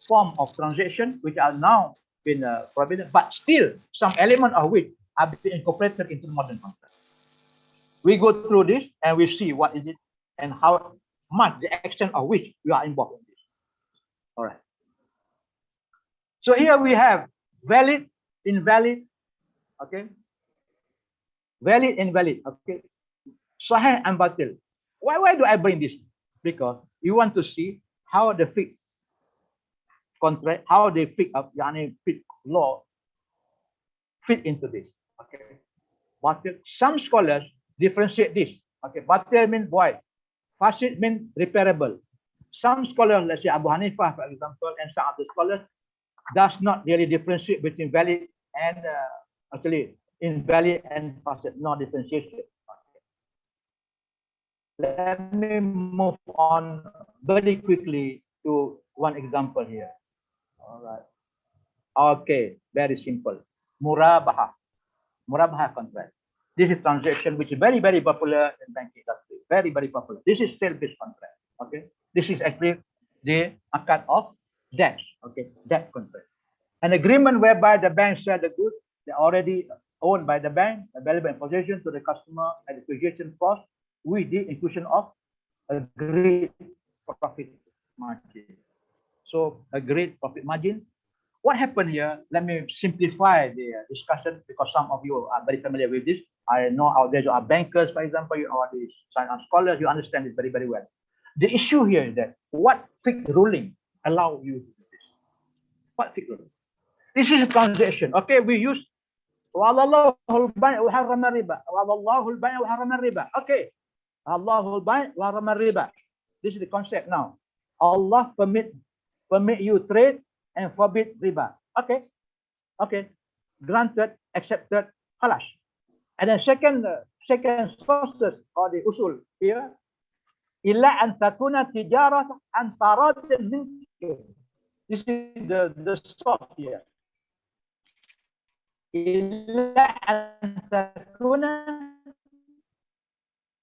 form of transaction, which are now been forbidden, but still some element of which have been incorporated into modern contract. We go through this and we see what is it and how much the extent of which we are involved in this. All right. So here we have valid, invalid, okay? Valid, invalid, okay? Sahih and batil. Why do I bring this? Because you want to see how the fiqh contract, how they pick up, yani fiqh law fit into this, okay? Batil. Some scholars differentiate this, okay? Batil means void, fasid means repairable. Some scholars, let's say Abu Hanifah, for example, and some other scholars, does not really differentiate between valid and actually invalid and fasid, no differentiation. Okay. Let me move on very quickly to one example here. All right. Okay, very simple. Murabaha. Murabaha contract. This is transaction which is very, very popular in banking industry. Very, very popular. This is sale-based contract. Okay. This is actually the akad of debts. Okay, debt contract. An agreement whereby the bank sell the goods they already owned by the bank, available in possession to the customer at the acquisition cost with the inclusion of agreed profit margin. So agreed profit margin. What happened here? Let me simplify the discussion because some of you are very familiar with this. I know out there you are bankers, for example, you are the science scholars, you understand it very, very well. The issue here is that what fiqh ruling allow you to do this? What fiqh ruling? This is a transaction. Okay, we use Wallahul bay' wa harrama riba. Wallahul bay' wa harrama riba. Okay. Allahul bay' wa harrama riba. This is the concept now. Allah permit you trade and forbid riba. Okay. Okay. Granted, accepted, khalas. And then second sources or the usul here. Illa an takuna tijarah an taradin minkum. This is the source here. Illa an takuna,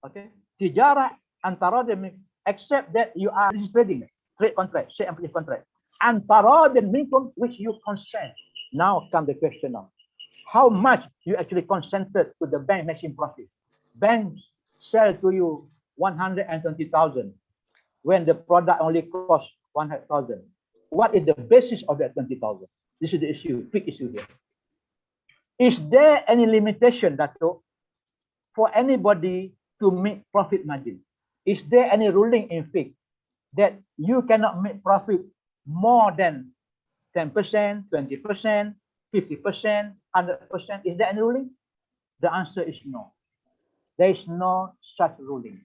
okay, tijarah an taradin minkum, except that you are trading, trade contract, share and purchase contract. An taradin minkum, which you consent. Now come the question now. How much you actually consented to the bank making profit? Banks sell to you 120,000 when the product only costs 100,000. What is the basis of that 20,000? This is the issue, big issue here. Is there any limitation, Dato', for anybody to make profit margin? Is there any ruling in fiqh that you cannot make profit more than 10%, 20%, 50%, 100%? Is there any ruling? The answer is no. There is no such ruling.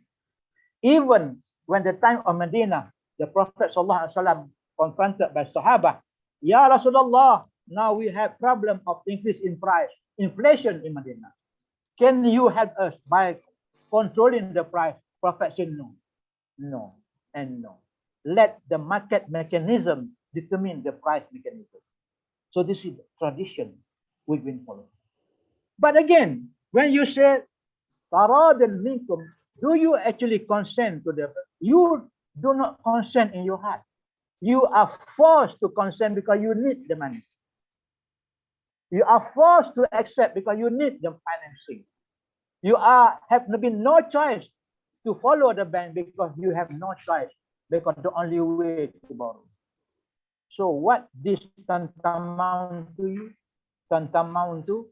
Even when the time of Medina, the Prophet ﷺ confronted by Sahaba, Ya Rasulullah, now we have problem of increase in price, inflation in Medina. Can you help us by controlling the price? Prophet said no, no, and no. Let the market mechanism determine the price mechanism. So this is tradition we've been following. But again, when you say taradan minkum, do you actually consent to the? You do not consent in your heart. You are forced to consent because you need the money. You are forced to accept because you need the financing. You have been no choice to follow the bank because you have no choice, because the only way to borrow. So what this tantamount to you? Tantamount to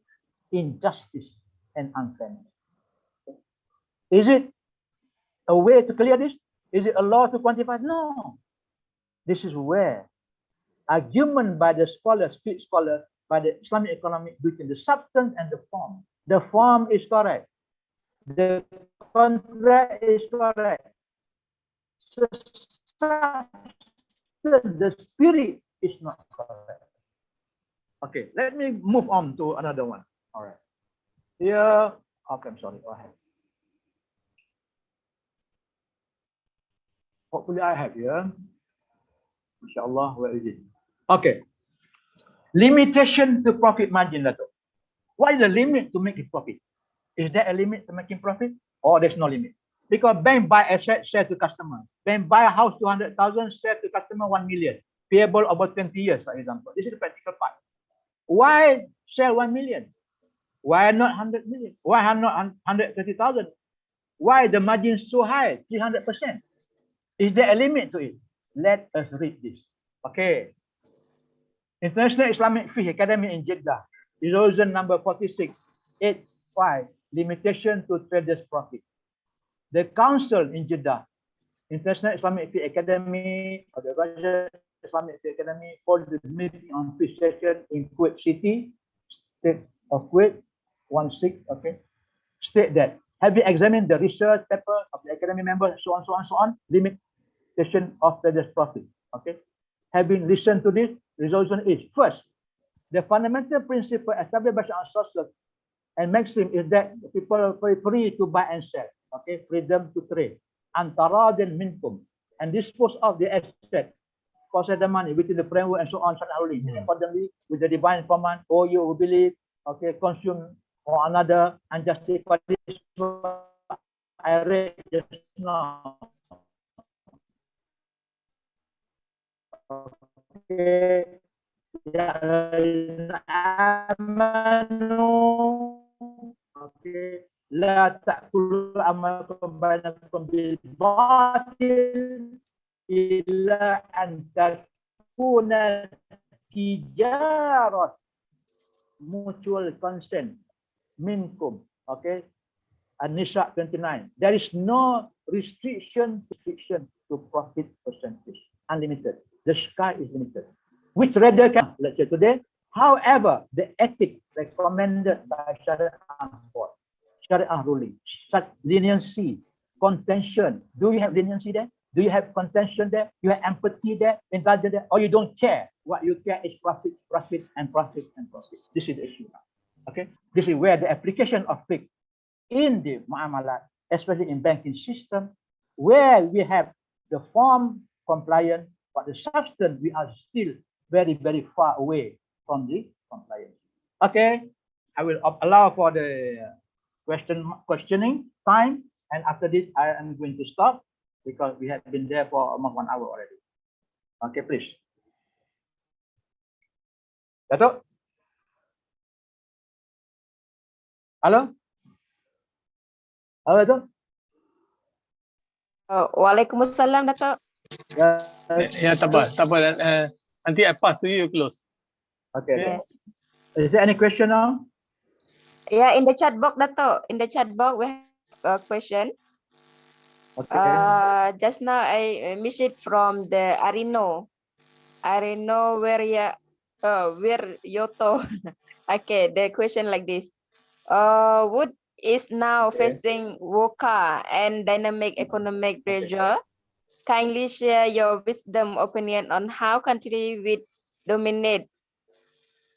injustice and unfairness. Is it a way to clear this? Is it a law to quantify? No. This is where argument by the scholars, fiqh scholars, by the Islamic economy between the substance and the form. The form is correct. The contract is correct. So, the spirit is not correct. Okay, let me move on to another one. All right. Here, okay, I'm sorry. Go ahead. Hopefully I have here. Inshallah, where is it? Okay. Limitation to profit margin. What is the limit to making profit? Is there a limit to making profit? Or there's no limit? Because bank buy asset, sell to customer. Bank buy a house 200,000, sell to customer 1 million. Payable over 20 years, for example. This is the practical part. Why sell 1 million? Why not 100 million? Why not 130,000? Why the margin so high, 300%? Is there a limit to it? Let us read this. Okay. International Islamic Fiqh Academy in Jeddah, resolution number 4685, limitation to traders' profit. The council in Jeddah, International Islamic Fiqh Academy, or the Russian Islamic Fiqh Academy, for the meeting on fiqh session in Kuwait City, state of Kuwait, 16, okay, state that having examined the research paper of the academy members, so on, so on, so on, limitation of traders' profit, okay. Having listened to this, resolution is first, the fundamental principle established by Assoc and maxim is that people are free to buy and sell, okay, freedom to trade, antara dan minkum, and dispose of the asset, possess the money within the framework and so on, accordingly with the divine command, or you believe, okay, consume or another unjustified. This I read just now. Okay. Ya amanu, okay, la ta'kulu amalakum bainakum bil batil illa an takuna tijarat, mutual consent minkum, okay. An-Nisa 29. There is no restriction to profit percentage, unlimited. The sky is limited. Which trader can, let's say today, however, the ethic recommended by Sharia ruling, such leniency, contention. Do you have leniency there? Do you have contention there? You have empathy there, indulgence there, or you don't care? What you care is profit, profit, and profit, and profit. This is the issue now. Okay, this is where the application of fiqh in the Muamalat, especially in banking system, where we have the form compliant, but the substance we are still very, very far away from the compliance. Okay, I will allow for the questioning time, and after this, I am going to stop because we have been there for almost 1 hour already. Okay, please. Dato'? Halo? Halo, Dato'? Waalaikumsalam, Dato'. Ya, tak apa. Nanti I pass to you close. Okay. Yes. Is there any question now? Yeah, in the chat box, Dato'. In the chat box, we have a question. Okay. Just now I missed it from the Arino. Where Yoto. Okay, the question like this. Wood is now facing VUCA and dynamic economic pressure. Kindly share your wisdom opinion on how country with dominate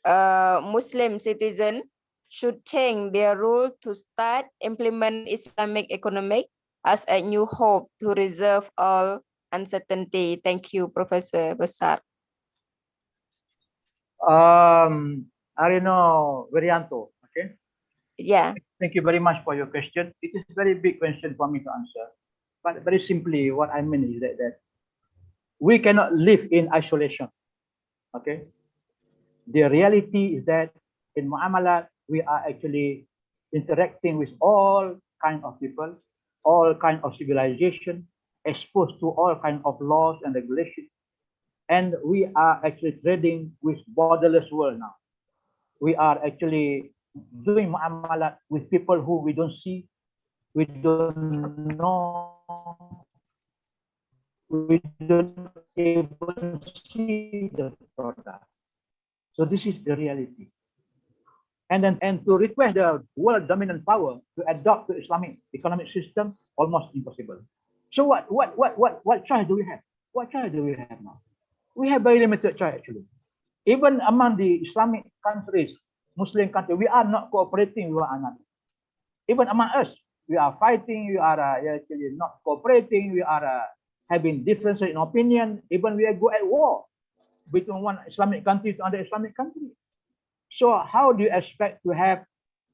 Muslim citizen should change their rule to start implement Islamic economic as a new hope to resolve all uncertainty. Thank you, Professor Besar. Arino Verianto, okay. Yeah. Thank you very much for your question. It is a very big question for me to answer. But very simply, what I mean is that we cannot live in isolation. Okay. The reality is that in Muamalat, we are actually interacting with all kinds of people, all kinds of civilization, exposed to all kinds of laws and regulations. And we are actually trading with borderless world now. We are actually doing Muamalat with people who we don't see, we don't know, we don't even see the product. So this is the reality. And to request the world dominant power to adopt the Islamic economic system, almost impossible. So what choice do we have? What choice do we have now? We have very limited choice actually. Even among the Islamic countries, Muslim countries, we are not cooperating with one another. Even among us, we are fighting, we are actually not cooperating, we are having differences in opinion, even we are go at war between one Islamic country to another Islamic country. So how do you expect to have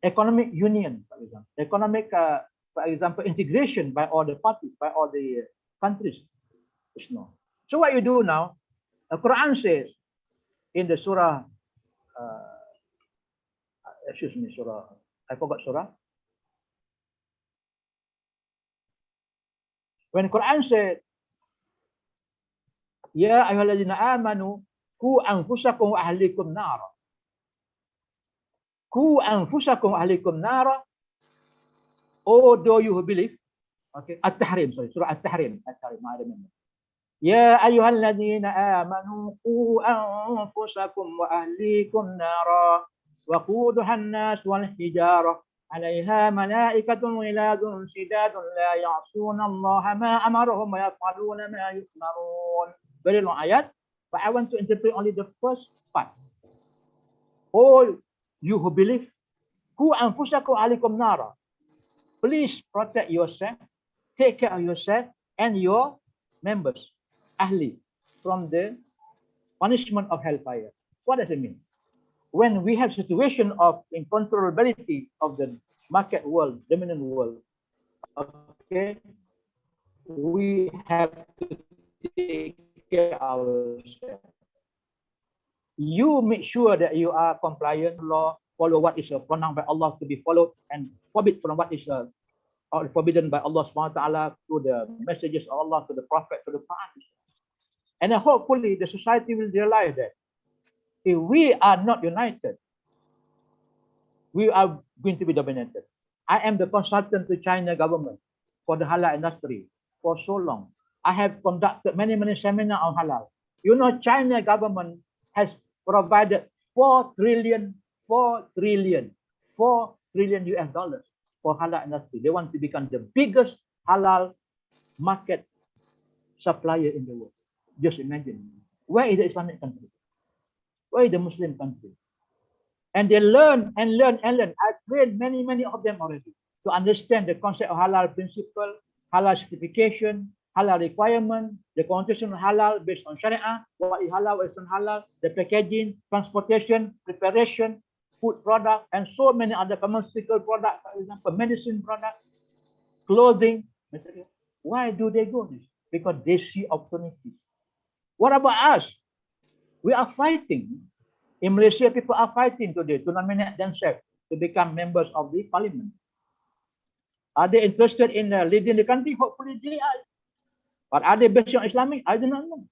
economic union, for example, economic, for example, integration by all the parties, by all the countries? No. So what you do now, the Quran says in the surah, excuse me, surah, I forgot surah. When Quran said, Ya ayyuhalladzina amanu qu anfusakum wa ahlikum nara. Qu anfusakum wa ahlikum nara. Oh, do you believe? Okay, At-Tahrim, sorry, Surah At-Tahrim. At-Tahrim, I remember. Ya ayyuhalladzina amanu qu anfusakum wa ahlikum nara. Wa quduha an-nas wal hijarah. عليها ملائكة غلاظ شداد لا يعصون الله ما أمرهم ويفعلون ما يؤمرون. Very long ayat, but I want to interpret only the first part. All you who believe, qu anfusakum alaikum nara. Please protect yourself, take care of yourself and your members, ahli, from the punishment of hellfire. What does it mean? When we have situation of incontrollability of the market world, dominant world, okay, we have to take care of ourselves. You make sure that you are compliant law, follow what is pronounced by Allah to be followed, and forbid from what is forbidden by Allah subhanahu wa ta'ala through the messages of Allah to the Prophet, to the Quran. And then hopefully the society will realize that if we are not united, we are going to be dominated. I am the consultant to China government for the halal industry for so long. I have conducted many seminars on halal. You know, China government has provided 4 trillion US dollars for halal industry. They want to become the biggest halal market supplier in the world. Just imagine. Where is the Islamic country? Where is the Muslim country? And they learn and learn and learn. I've trained many of them already to understand the concept of halal principle, halal certification, halal requirement, the connotation of halal based on Sharia, what is halal, what is non-halal, the packaging, transportation, preparation, food product, and so many other pharmaceutical products, for example, medicine products, clothing, material. Why do they go this? Because they see opportunities. What about us? We are fighting. In Malaysia, people are fighting today to nominate themselves to become members of the parliament. Are they interested in leading the country? Hopefully they are. But are they based on Islamic? I do not know.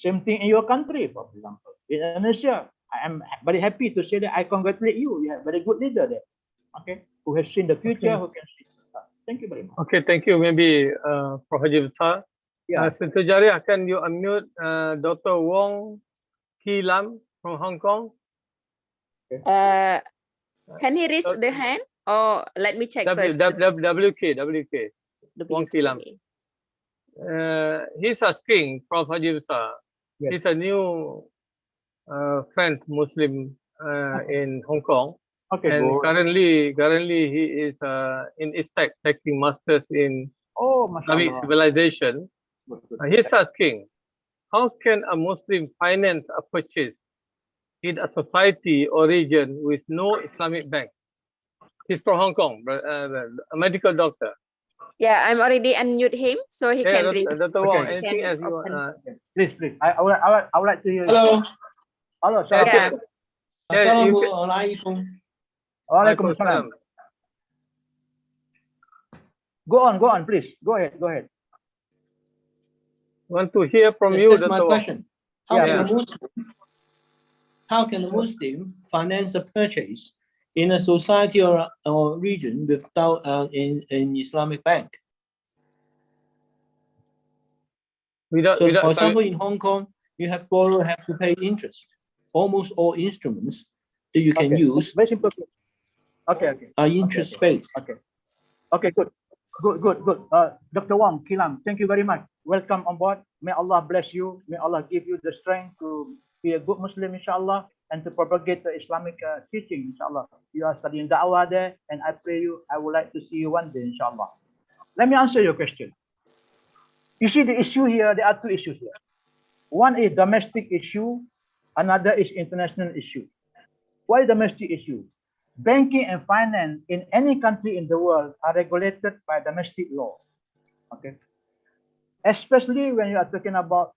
Same thing in your country, for example. In Indonesia, I am very happy to say that I congratulate you. You have a very good leader there. Okay, who has seen the future, who can see. Thank you very much. Okay, thank you. Maybe Prof. Haji Besar. Yeah. Senator Jariah, can you unmute Dr. Wong Ki Lam from Hong Kong? Can he raise the hand or let me check first? WK. Wong Ki Lam. He's asking Prof. Haji Besar. Yes. He's a new French Muslim in Hong Kong. Okay, and currently he is in Asst taking masters in Islamic civilization. He's asking, how can a Muslim finance a purchase in a society or region with no Islamic bank? He's from Hong Kong, a medical doctor. Yeah, I'm already unmute him, so he can read. Dr. Wong, anything else you want? Please. I would like to hear. Hello, sir. Yeah. Assalamualaikum. Waalaikumsalam. Go on, please. Go ahead. Want to hear from you, That's my question. How can a Muslim finance a purchase in a society or region without an Islamic bank? For example, in Hong Kong, you have to pay interest. Almost all instruments that you can use are interest-based. Okay, good. Dr. Wong Ki Lam, thank you very much. Welcome on board. May Allah bless you. May Allah give you the strength to be a good Muslim, inshallah, and to propagate the Islamic teaching, inshallah. You are studying da'wah there, and I pray I would like to see you one day, inshallah. Let me answer your question. You see the issue here, there are two issues here. One is domestic issue, another is international issue. What is domestic issue? Banking and finance in any country in the world are regulated by domestic law. Okay. Especially when you are talking about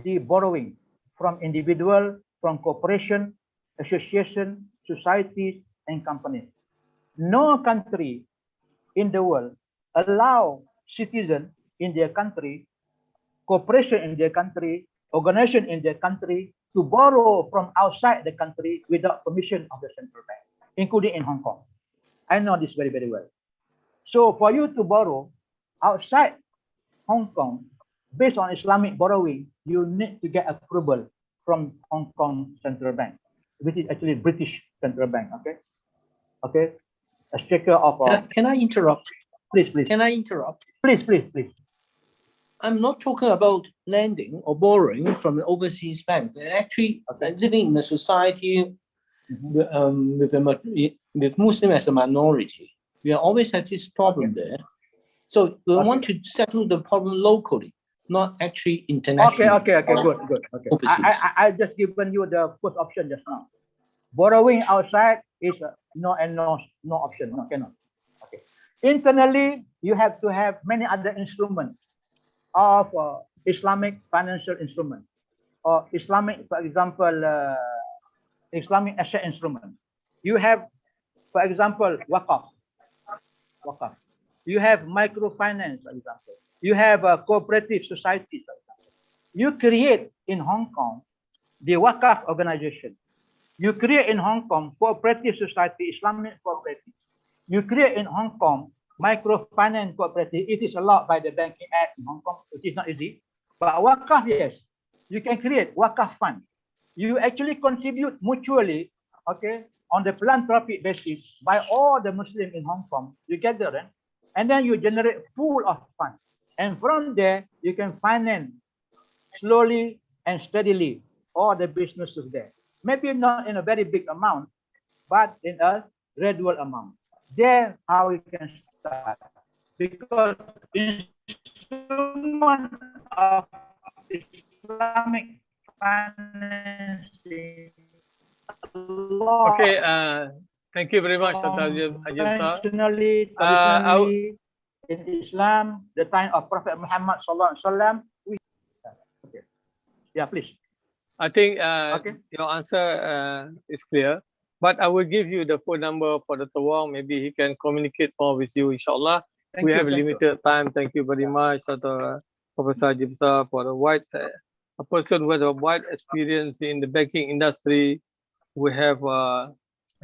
the borrowing from individual, from corporation, association, societies, and companies. No country in the world allow citizens in their country corporation in their country, organization in their country, to borrow from outside the country without permission of the central bank, including in Hong Kong. I know this very, very well. So for you to borrow outside Hong Kong, based on Islamic borrowing, you need to get approval from Hong Kong Central Bank, which is actually British Central Bank, okay? Okay, a sticker of... Can I interrupt? Please, please. Can I interrupt? Please, please, please. I'm not talking about lending or borrowing from an overseas bank. Actually, living in a society with Muslim as a minority, we always had this problem there. So we want to settle the problem locally, not actually internationally. Okay, good. Okay. I just given you the first option just now. Borrowing outside is no option. No, cannot. Okay. Internally, you have to have many other instruments of Islamic financial instruments, or Islamic, for example, Islamic asset instrument. You have, for example, waqaf. You have microfinance, for example. You have a cooperative society, for example. You create in Hong Kong the waqaf organization. You create in Hong Kong cooperative society, Islamic cooperative. You create in Hong Kong microfinance cooperative. It is allowed by the Banking Act in Hong Kong, which is not easy. But waqaf, yes, you can create waqaf fund. You actually contribute mutually, okay, on the philanthropic basis by all the Muslims in Hong Kong together, and then you generate pool of funds. And from there, you can finance slowly and steadily all the businesses there. Maybe not in a very big amount, but in a gradual amount. There, how we can start. Because instrument of Islamic financing. Okay, thank you very much, Dr. Traditionally, in Islam, the time of Prophet Muhammad SAW, okay. Yeah, please. I think your answer is clear, but I will give you the phone number for Dr. Wong. Maybe he can communicate more with you, inshallah. We have limited time. Thank you very much, Dr. Professor Besar, for a person with a wide experience in the banking industry. We have a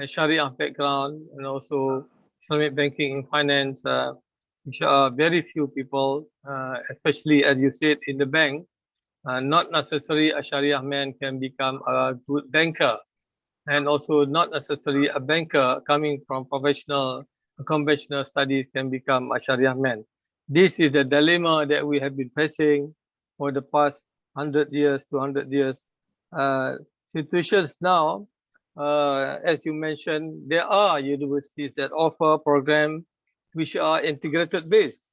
Sharia background and also Islamic banking and finance. Very few people, especially as you said in the bank, not necessarily a Sharia man can become a good banker, and also not necessarily a banker coming from conventional studies can become a Sharia man. This is the dilemma that we have been facing for the past 100 years, 200 years. Situations now, as you mentioned, there are universities that offer programs which are integrated based.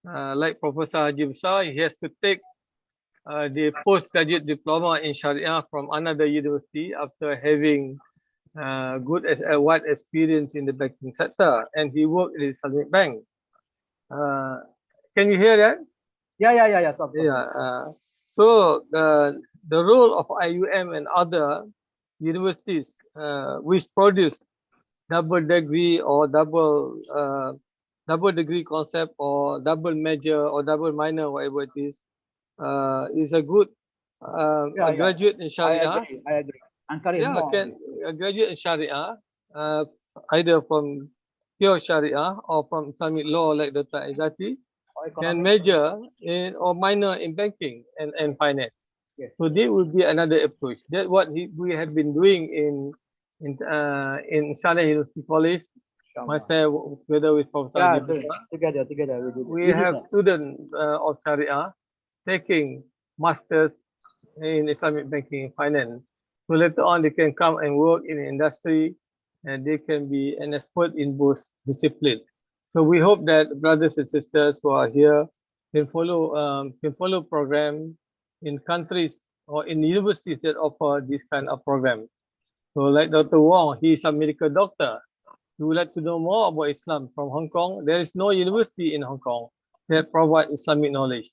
Like Professor Besar, he has to take the postgraduate diploma in Sharia from another university after having wide experience in the banking sector, and he worked in the Islamic bank. Can you hear that? Yeah. So the role of IUM and other universities which produce double degree or double degree concept or double major or double minor, whatever it is a good a graduate in Sharia. I agree. A graduate in Sharia, either from pure Sharia or from Islamic law like Dr. Akhtarzaite, can major in or minor in banking and finance. Yes. So this would be another approach. That's what we have been doing in Sharia University College. Myself, together with Professor together we have students of Sharia taking masters in Islamic banking and finance. So later on, they can come and work in the industry, and they can be an expert in both disciplines. So we hope that brothers and sisters who are here can follow program in countries or in universities that offer this kind of program. So like Dr. Wong, he is a medical doctor. You would like to know more about Islam from Hong Kong. There is no university in Hong Kong that provide Islamic knowledge.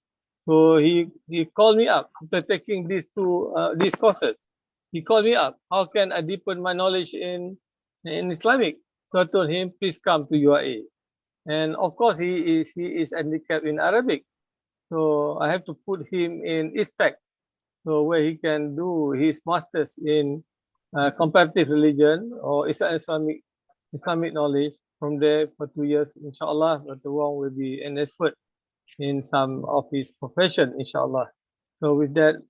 So he called me up after taking these courses. He called me up. How can I deepen my knowledge in Islamic? So I told him, please come to UAE. And of course, he is handicapped in Arabic. So I have to put him in Istek, so where he can do his masters in comparative religion or Islamic knowledge. From there for 2 years, inshallah, Dr. Wong will be an expert in some of his profession, inshallah. So with that,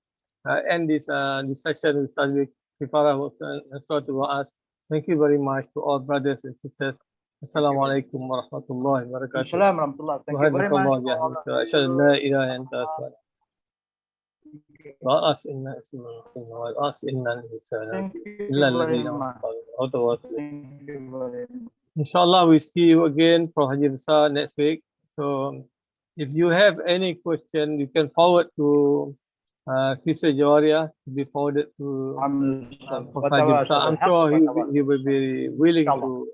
end this session with Tajweed Kifara to us. Thank you very much to all brothers and sisters. Assalamu alaikum wa rahmatullahi wa barakatuh. Assalamu alaikum. Thank you very much. وأس إن وأس إن الإنسان إلا الذين Inshallah, we see you again, Prof. Haji Besar, next week. So, if you have any question, you can forward to Sister Jawaria to be forwarded to Prof. Haji Besar. I'm sure he will be willing to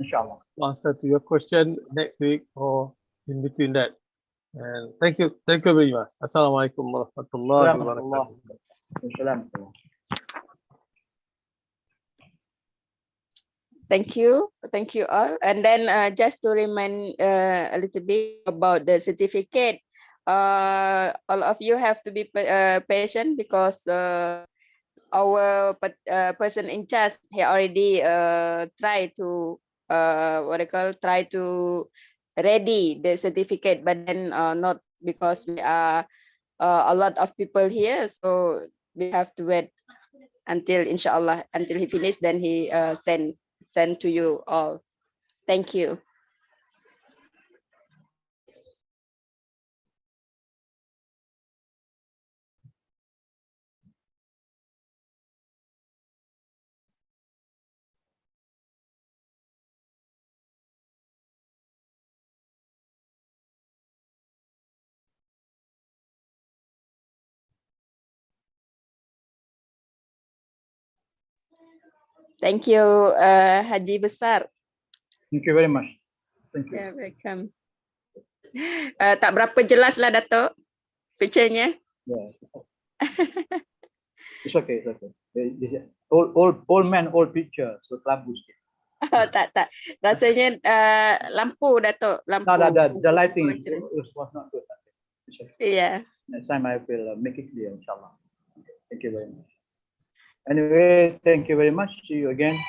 answer to your question next week or in between that. And thank you very much. Assalamualaikum warahmatullahi wabarakatuh. Thank you all. And then just to remind a little bit about the certificate, all of you have to be patient because our person in charge, he already tried to try to ready the certificate, but then not because we are a lot of people here, so we have to wait until inshallah until he finished, then he send to you all. Thank you. Thank you, Haji Besar. Thank you very much. Thank you. Yeah, welcome. Tak berapa jelas lah, Dato', picture-nya. Yeah. It's okay. Old man, old picture, so kelabu sikit. Tak. Rasanya lampu, Dato'. Lampu. No, the lighting was not good. Okay. Yeah. Next time I will make it clear, inshallah. Okay. Thank you very much. Anyway, thank you very much. See you again.